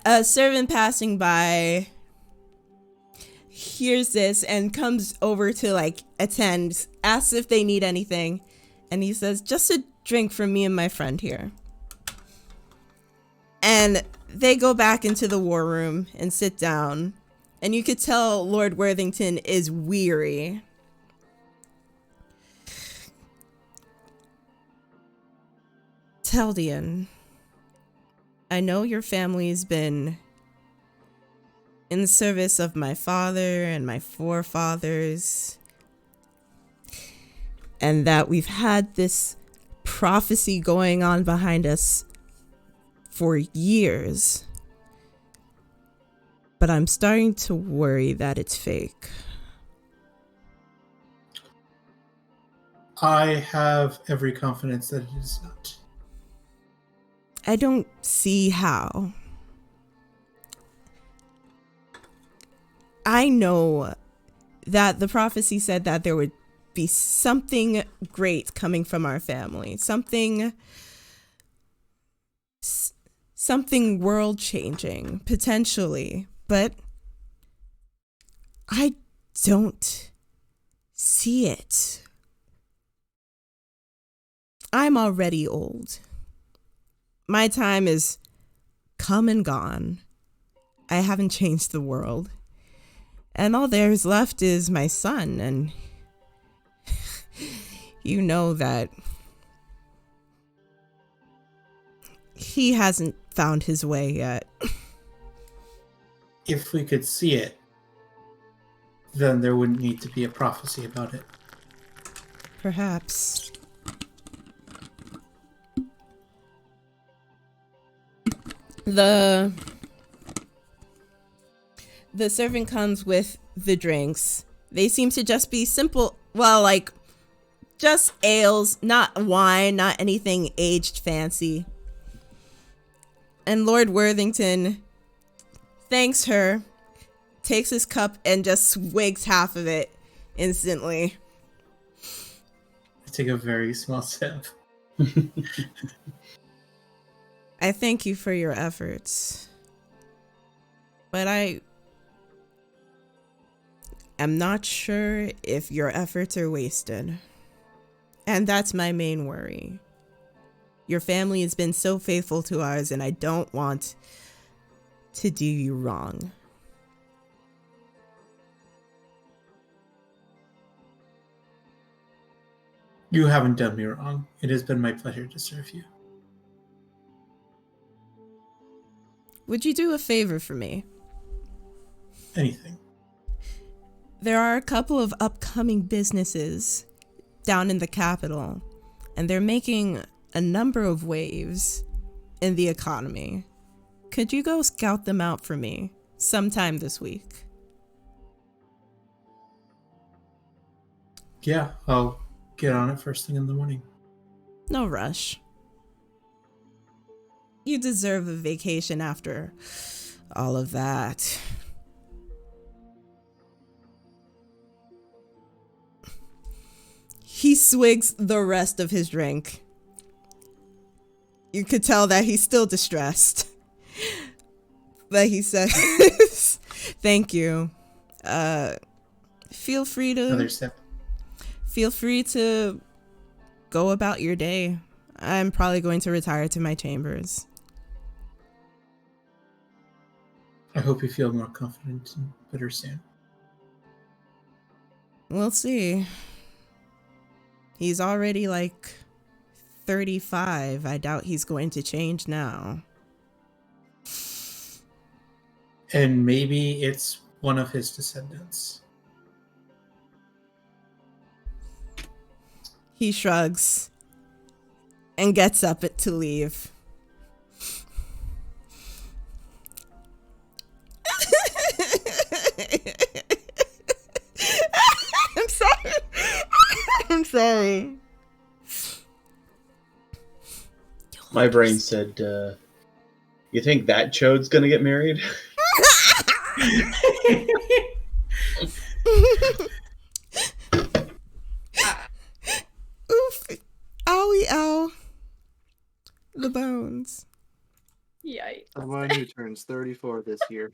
A servant passing by hears this and comes over to like attend, asks if they need anything, and he says, just a drink for me and my friend here. And they go back into the war room and sit down, and you could tell Lord Worthington is weary. Teldian, I know your family's been in the service of my father and my forefathers, and that we've had this prophecy going on behind us for years. But I'm starting to worry that it's fake. I have every confidence that it is not. I don't see how. I know that the prophecy said that there would be something great coming from our family, something world-changing, potentially, but I don't see it. I'm already old. My time is come and gone. I haven't changed the world. And all there's left is my son, and you know that he hasn't found his way yet. If we could see it, then there wouldn't need to be a prophecy about it. Perhaps. The servant comes with the drinks. They seem to just be simple, well, like, just ales, not wine, not anything aged fancy. And Lord Worthington thanks her, takes his cup, and just swigs half of it instantly. I take a very small sip. I thank you for your efforts, but I am not sure if your efforts are wasted. And that's my main worry. Your family has been so faithful to ours, and I don't want to do you wrong. You haven't done me wrong. It has been my pleasure to serve you. Would you do a favor for me? Anything. There are a couple of upcoming businesses down in the capital, and they're making a number of waves in the economy. Could you go scout them out for me sometime this week? Yeah, I'll get on it first thing in the morning. No rush. You deserve a vacation after all of that. He swigs the rest of his drink. You could tell that he's still distressed. But he says, thank you. Feel free Another sip. to go about your day. I'm probably going to retire to my chambers. I hope you feel more confident and better soon. We'll see. He's already like 35. I doubt he's going to change now. And maybe it's one of his descendants. He shrugs and gets up to leave. I'm sorry. I'm sorry. My brain said, you think that chode's gonna get married? Oof. Owie, ow. The bones. Yikes. The one who turns 34 this year.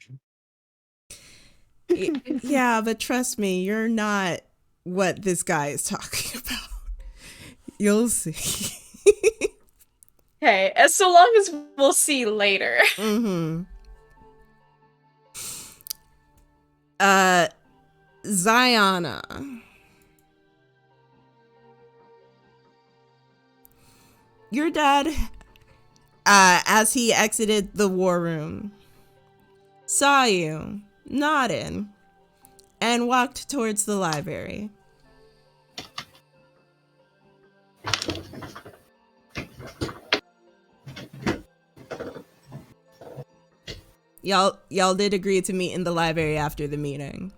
Yeah, but trust me, you're not what this guy is talking about. You'll see. Okay, as so long as we'll see later. Mm-hmm. Ziana. Your dad, as he exited the war room, saw you, nodded, and walked towards the library. Y'all did agree to meet in the library after the meeting.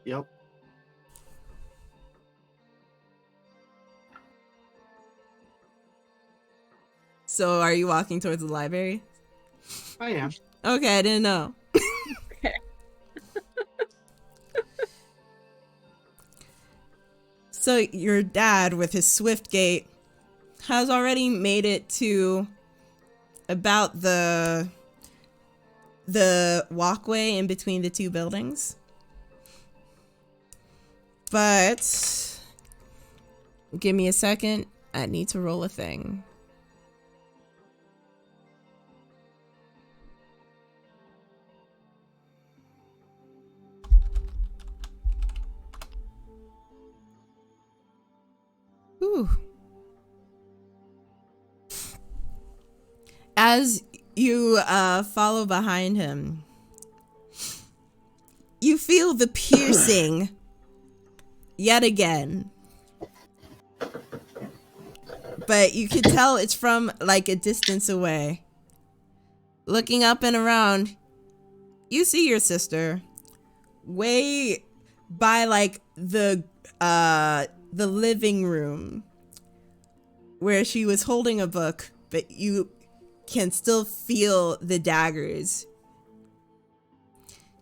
Yep. So are you walking towards the library? I am. Okay, I didn't know. Okay. So your dad, with his swift gait, has already made it to about the walkway in between the two buildings. But give me a second. I need to roll a thing. Ooh. As you follow behind him, you feel the piercing yet again. But you can tell it's from like a distance away. Looking up and around, you see your sister way by like the living room where she was holding a book, but you can still feel the daggers.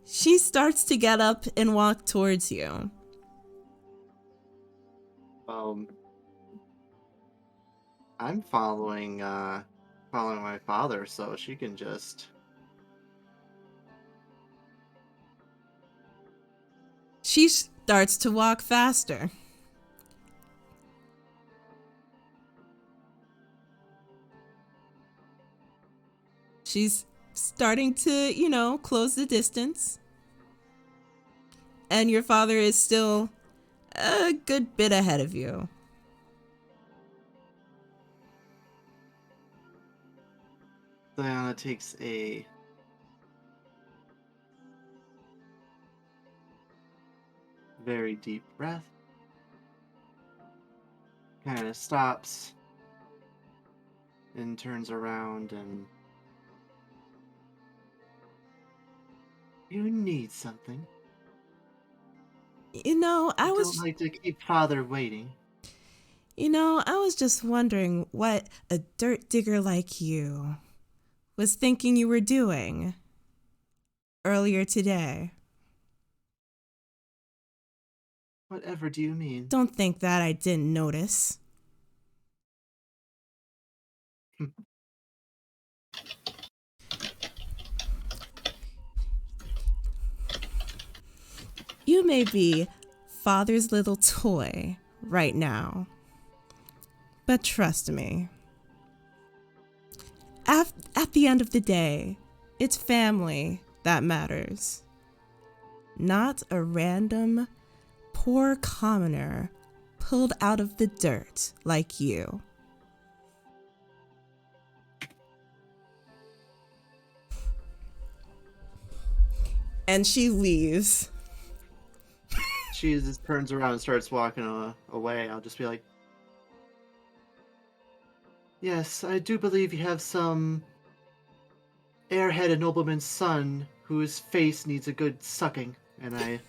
She starts to get up and walk towards you. I'm following my father, so she can just. She starts to walk faster. She's starting to, close the distance. And your father is still a good bit ahead of you. Diana takes a very deep breath. Kind of stops and turns around and... You need something. You know, I don't like to keep Father waiting. You know, I was just wondering what a dirt digger like you was thinking you were doing earlier today. Whatever do you mean? Don't think that I didn't notice. You may be Father's little toy right now, but trust me, at the end of the day, it's family that matters, not a random poor commoner pulled out of the dirt like you. And she leaves. She just turns around and starts walking away. I'll just be like, yes, I do believe you have some airhead and nobleman's son whose face needs a good sucking. And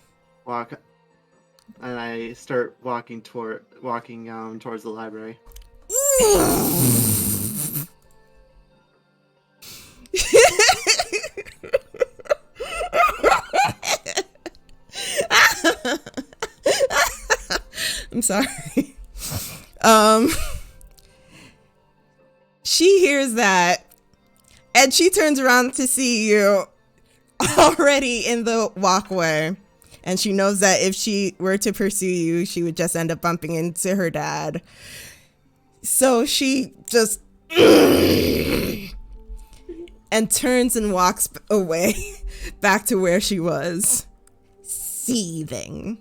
I start walking towards the library. I'm sorry. She hears that and she turns around to see you already in the walkway. And she knows that if she were to pursue you, she would just end up bumping into her dad. So she just and turns and walks away back to where she was, seething.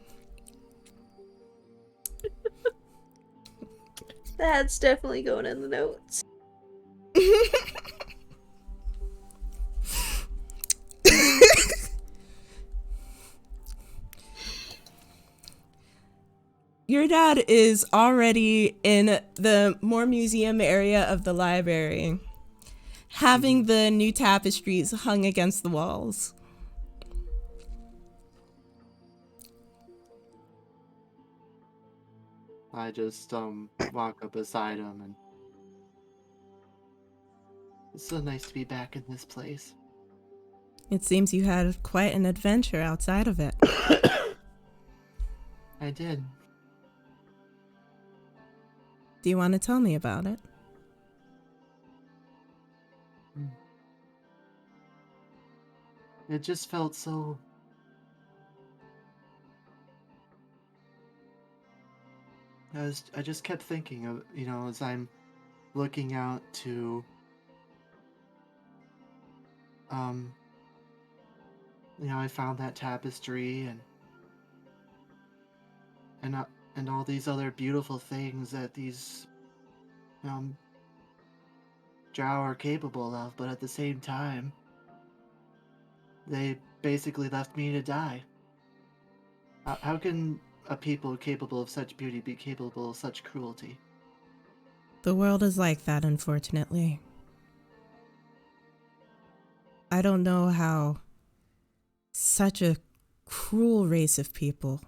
That's definitely going in the notes. Your dad is already in the more museum area of the library, having the new tapestries hung against the walls. I just walk up beside him, and it's so nice to be back in this place. It seems you had quite an adventure outside of it. I did. Do you want to tell me about it? It just felt so... I just kept thinking of, as I'm looking out to, I found that tapestry and all these other beautiful things that these, drow are capable of, but at the same time, they basically left me to die. How can a people capable of such beauty be capable of such cruelty? The world is like that, unfortunately. I don't know how such a cruel race of people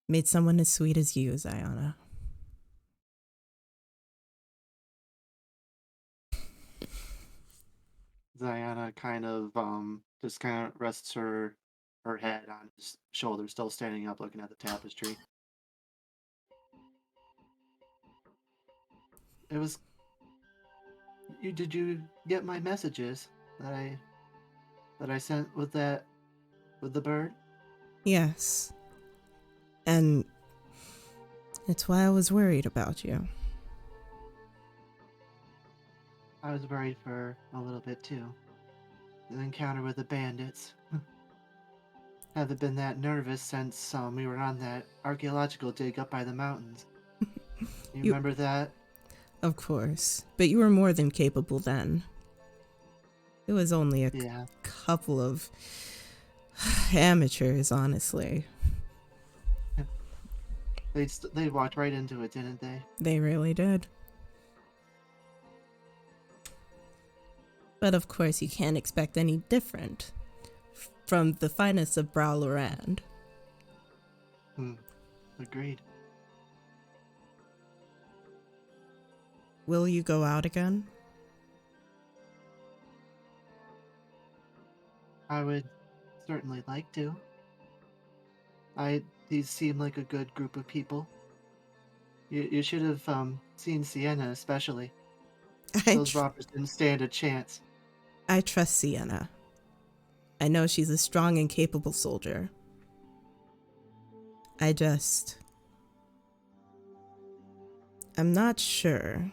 made someone as sweet as you, Ziana. Ziana kind of just kind of rests her head on his shoulder, still standing up looking at the tapestry. It was... Did you get my messages that I sent with the bird? Yes. And it's why I was worried about you. I was worried for a little bit too. The encounter with the bandits. Haven't been that nervous since we were on that archaeological dig up by the mountains. You remember that? Of course. But you were more than capable then. It was only a couple of amateurs, honestly. They walked right into it, didn't they? They really did. But of course, you can't expect any different from the finest of Browlorand. Agreed. Will you go out again? I would certainly like to. These seem like a good group of people. You should have seen Sienna especially. Those robbers didn't stand a chance. I trust Sienna. I know she's a strong and capable soldier. I'm not sure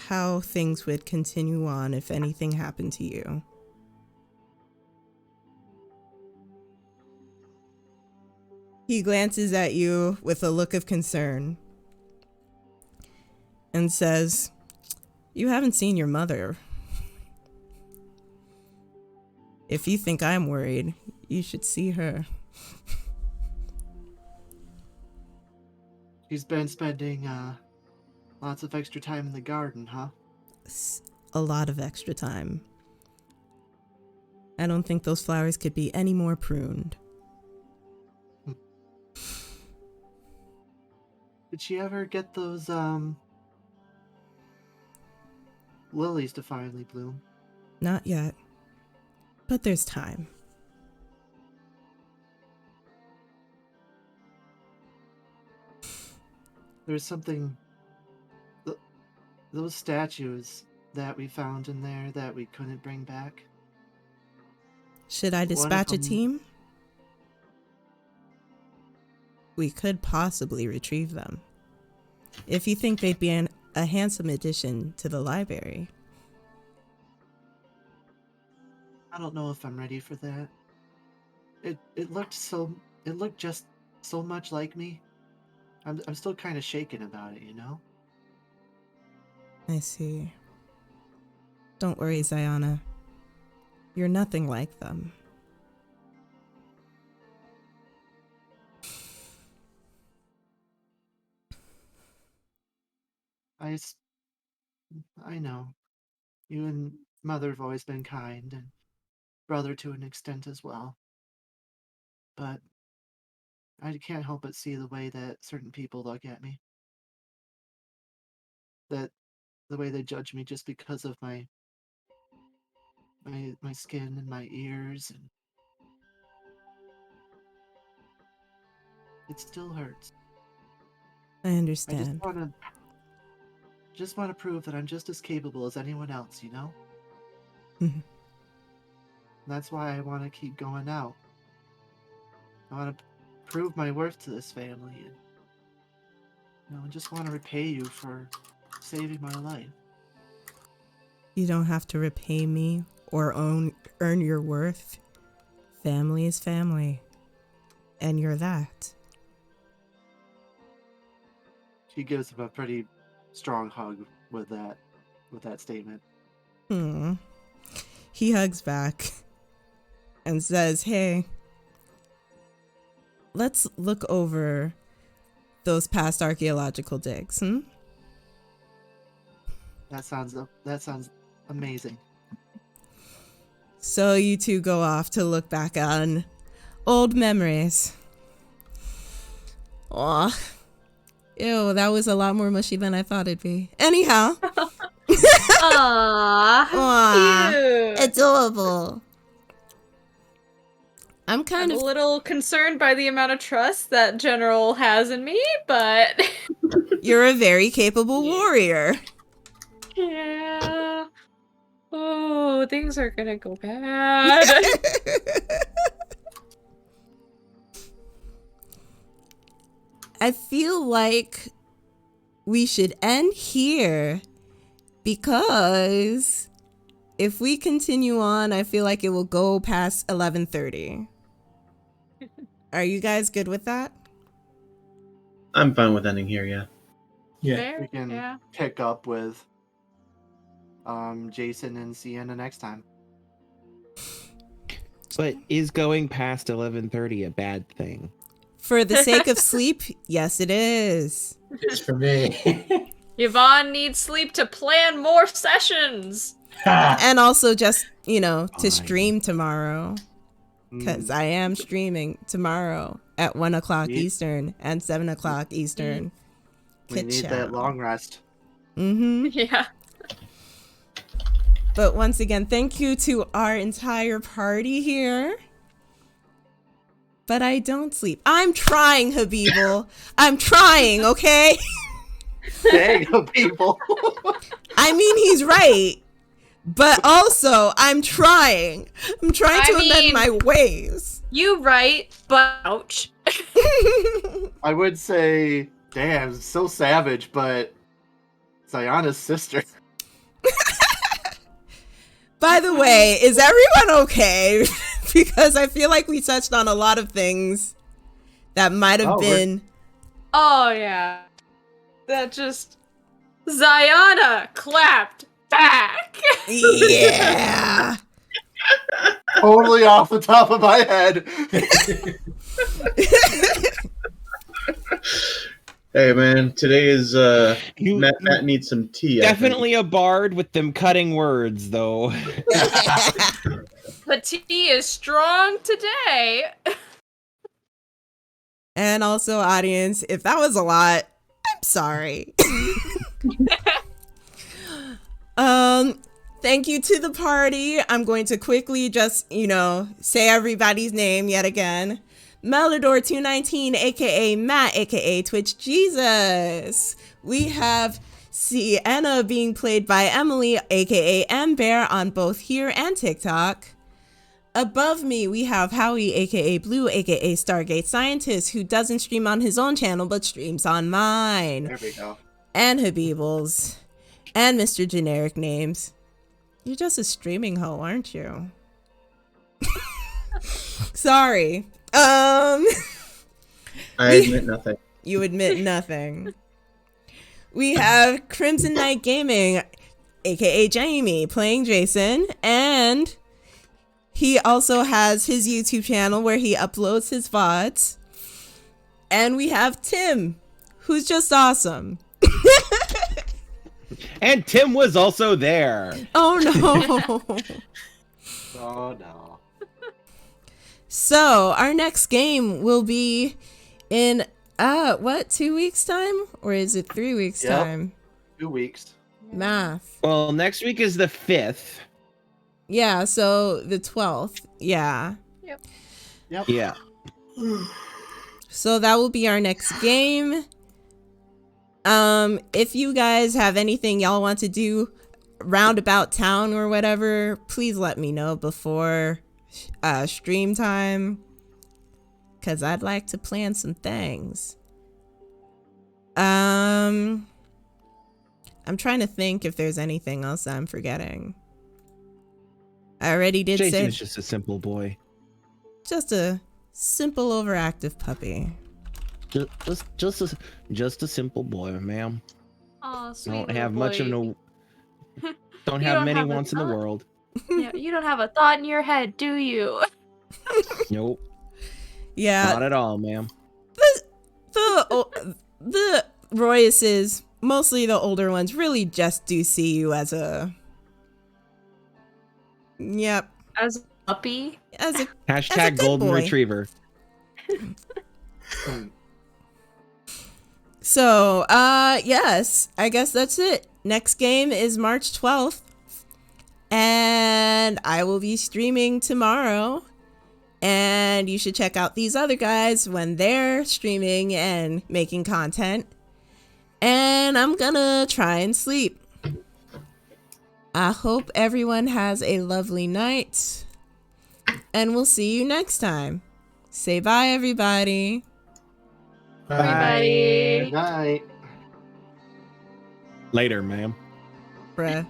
how things would continue on if anything happened to you. He glances at you with a look of concern and says, "You haven't seen your mother. If you think I'm worried, you should see her." She's been spending lots of extra time in the garden, huh? A lot of extra time. I don't think those flowers could be any more pruned. Did she ever get those lilies to finally bloom? Not yet. But there's time. There's something... Those statues that we found in there that we couldn't bring back. Should I dispatch a team? We could possibly retrieve them. If you think they'd be a handsome addition to the library. I don't know if I'm ready for that. It looked just so much like me. I'm still kind of shaken about it, you know? I see. Don't worry, Ziana. You're nothing like them. I know. You and Mother have always been kind, and Brother to an extent as well. But I can't help but see the way that certain people look at me. That the way they judge me just because of my skin and my ears, and it still hurts. I I understand. just want to prove that I'm just as capable as anyone else, you know? Mhm. That's why I want to keep going out. I want to prove my worth to this family, and I just want to repay you for saving my life. You don't have to repay me or earn your worth. Family is family. And you're that. She gives him a pretty strong hug with that statement. He hugs back and says, "Hey, let's look over those past archaeological digs, That sounds amazing." So you two go off to look back on old memories. Aw. Ew, that was a lot more mushy than I thought it'd be. Anyhow. Aww. Cute. Adorable. I'm a little concerned by the amount of trust that General has in me, but... You're a very capable warrior. Yeah. Oh, things are gonna go bad. I feel like we should end here because if we continue on, I feel like it will go past 11:30. Are you guys good with that? I'm fine with ending here, yeah. Yeah. We can pick up with Jason and Sienna next time. But is going past 11:30 a bad thing? For the sake of sleep, yes, it is. It's for me. Yvonne needs sleep to plan more sessions. And also just, to Fine. stream tomorrow. Because I am streaming tomorrow at 1 o'clock Ye- Eastern and 7 o'clock Eastern. We need that long rest. Mm-hmm. Yeah. But once again, thank you to our entire party here. But I don't sleep. I'm trying, Habibul. I'm trying, okay? Dang, people. I mean, he's right. But also, I'm trying. I'm trying to amend my ways. You right, but ouch. I would say, damn, so savage, but Zayana's sister. By the way, is everyone okay? Because I feel like we touched on a lot of things that might have been... Oh, yeah. That just... Zayana clapped back. Yeah. Totally off the top of my head. Hey man, today is You Matt needs some tea. definitely a bard with them cutting words, though. The tea is strong today. And also, audience, if that was a lot, I'm sorry. Thank you to the party. I'm going to quickly just, say everybody's name yet again. Melador219, aka Matt, aka Twitch Jesus. We have Sienna being played by Emily, aka Amber, on both here and TikTok. Above me, we have Howie, aka Blue, aka Strgtscntst, who doesn't stream on his own channel, but streams on mine. There we go. And Habibbles. And Mr. Generic Names. You're just a streaming hoe, aren't you? Sorry. I admit nothing. You admit nothing. We have KrimzonKnight Gaming, aka Jamey, playing Jason, and he also has his YouTube channel where he uploads his VODs. And we have Tim, who's just awesome. And Tim was also there. Oh no. Oh no. So our next game will be in 2 weeks time? Or is it 3 weeks Yep. time? 2 weeks. Math. Well, next week is the 5th. Yeah, so the 12th. Yeah. Yep. Yeah. So that will be our next game. If you guys have anything y'all want to do roundabout town or whatever, please let me know before stream time, because I'd like to plan some things. I'm trying to think if there's anything else I'm forgetting. I already did Jason say is just a simple boy. just a simple overactive puppy. Just a simple boy, ma'am. Oh, sweet. Don't little have much of boy. no. Don't You have don't many have a wants in the thought? world. Yeah, you don't have a thought in your head, do you? Nope, Yeah, not at all, ma'am. the Royuses, mostly the older ones, really just do see you as a As a puppy? as a Hashtag good golden boy. retriever. So, yes, I guess that's it. Next game is March 12th. And I will be streaming tomorrow. And you should check out these other guys when they're streaming and making content. And I'm gonna try and sleep. I hope everyone has a lovely night. And we'll see you next time. Say bye, everybody. Bye. Everybody. Good night. Later, ma'am. Bruh.